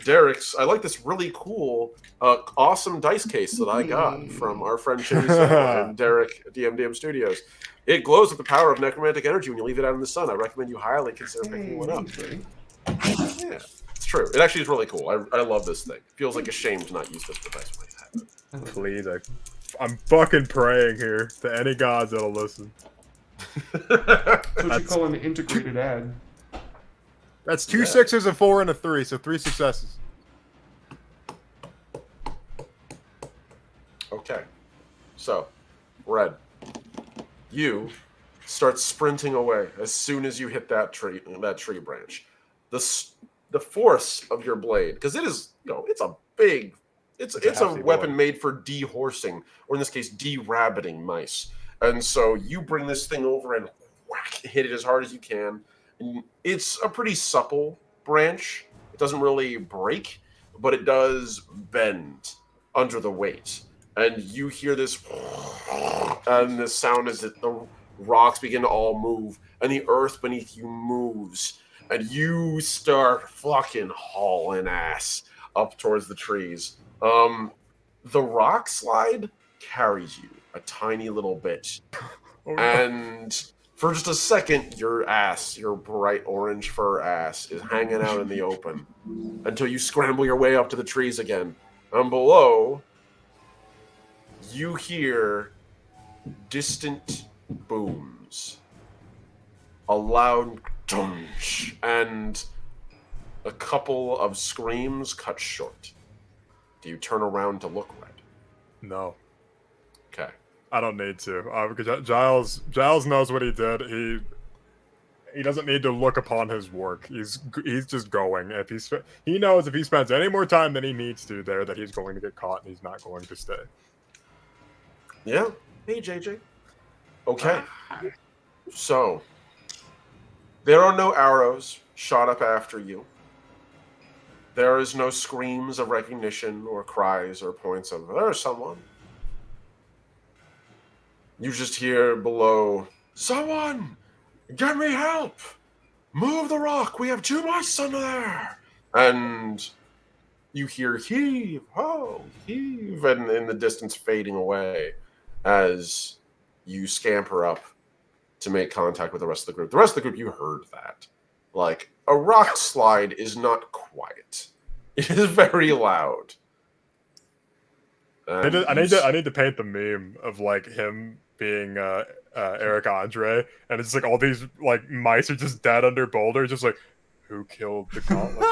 Derek's. I like this really cool, awesome dice case that I got from our friend Chimmy Silva and Derek at DMDM Studios. It glows with the power of necromantic energy when you leave it out in the sun. I recommend you highly consider picking one up. buddy. Yeah, it's true. It actually is really cool. I love this thing. Feels like a shame to not use physical dice when I have it. Please, I'm fucking praying here to any gods that'll listen. That's what you call an integrated ad. That's two Yeah. 6s, a 4, and a 3, so 3 successes. Okay. So, Red, you start sprinting away as soon as you hit that tree branch. The force of your blade, because it is, it's a big, it's a hefty weapon blade. made for dehorsing, or in this case, de-rabbiting mice. And so you bring this thing over and whack, hit it as hard as you can. And it's a pretty supple branch. It doesn't really break, but it does bend under the weight. And you hear this, and the sound as the rocks begin to all move, and the earth beneath you moves, and you start fucking hauling ass up towards the trees. The rock slide carries you a tiny little bit, Oh, no. and for just a second, your bright orange fur ass, is hanging out in the open until you scramble your way up to the trees again. And below, you hear distant booms, a loud dunch, and a couple of screams cut short. Do you turn around to look, Red? No. Okay. I don't need to, because Giles knows what he did. He doesn't need to look upon his work. He's just going. He knows if he spends any more time than he needs to there, that he's going to get caught and he's not going to stay. Yeah. Hey, JJ. Okay. So, there are no arrows shot up after you. There is no screams of recognition or cries or points of, there's someone. You just hear below, someone, get me help. Move the rock. We have 2 mice under there. And you hear heave, ho, heave, and in the distance fading away as you scamper up to make contact with the rest of the group. The rest of the group, you heard that. Like, a rock slide is not quiet. It is very loud. I need to paint the meme of like him being Eric Andre, and it's like all these like mice are just dead under boulders, just like, who killed the gauntlet?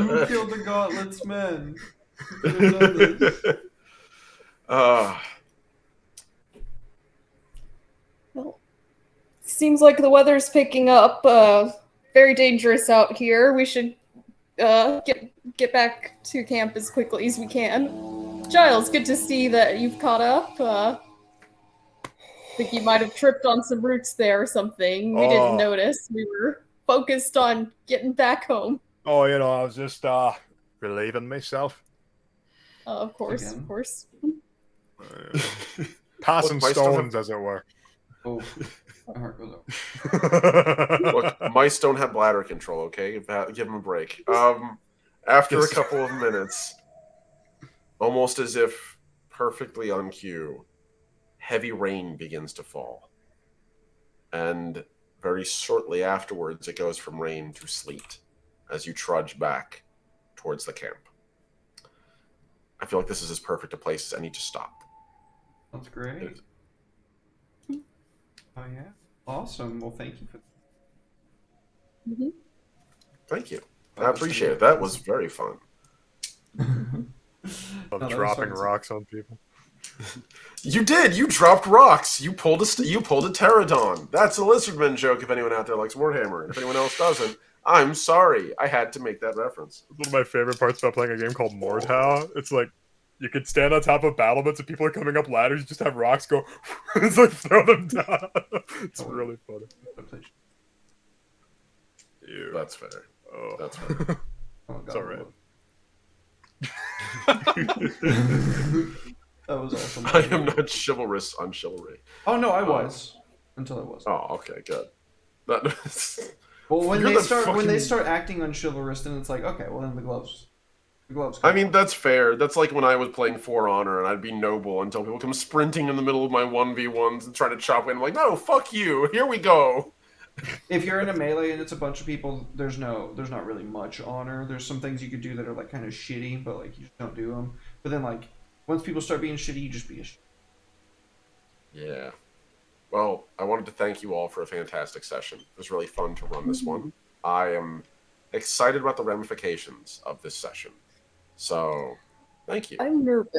Who killed the Gauntlet's men? Who could have done this? Well, seems like the weather's picking up. Very dangerous out here. We should get back to camp as quickly as we can. Giles, good to see that you've caught up. Think you might have tripped on some roots there or something. We didn't notice. We were focused on getting back home. Oh, I was just relieving myself. Of course, Again. of course. Passing Look, mice don't stones, as it were. Oh, my heart goes up. Look, mice don't have bladder control, okay? Give them a break. After a couple of minutes, almost as if perfectly on cue, heavy rain begins to fall. And very shortly afterwards, it goes from rain to sleet as you trudge back towards the camp. I feel like this is as perfect a place as any to stop. That's great. Oh, yeah. Awesome. Well, thank you for Thank you. I appreciate it. That was very fun. Of that was dropping fun. rocks on people. You did. You dropped rocks. You pulled a pterodon. That's a Lizardman joke. If anyone out there likes Warhammer, if anyone else doesn't, I'm sorry. I had to make that reference. One of my favorite parts about playing a game called Mordhau. It's like you could stand on top of battlements and people are coming up ladders. You just have rocks go. It's like throw them down. It's really funny. Ew. That's fair. Oh. That's fair. Oh, God, It's all right. That was awesome. I am not chivalrous on chivalry. Oh no, I was until I was. Oh, okay, good. That, Well, when You're they the start fucking- acting unchivalrous, then it's like, okay, well then the gloves. I mean, that's fair. That's like when I was playing For Honor and I'd be noble until people come sprinting in the middle of my 1v1s and trying to chop in. I'm like, no, fuck you. Here we go. If you're in a melee and it's a bunch of people, there's not really much honor. There's some things you could do that are like kind of shitty, but like you just don't do them. But then like once people start being shitty, you just be a Yeah. Well, I wanted to thank you all for a fantastic session. It was really fun to run this one. I am excited about the ramifications of this session. So, thank you. I'm nervous.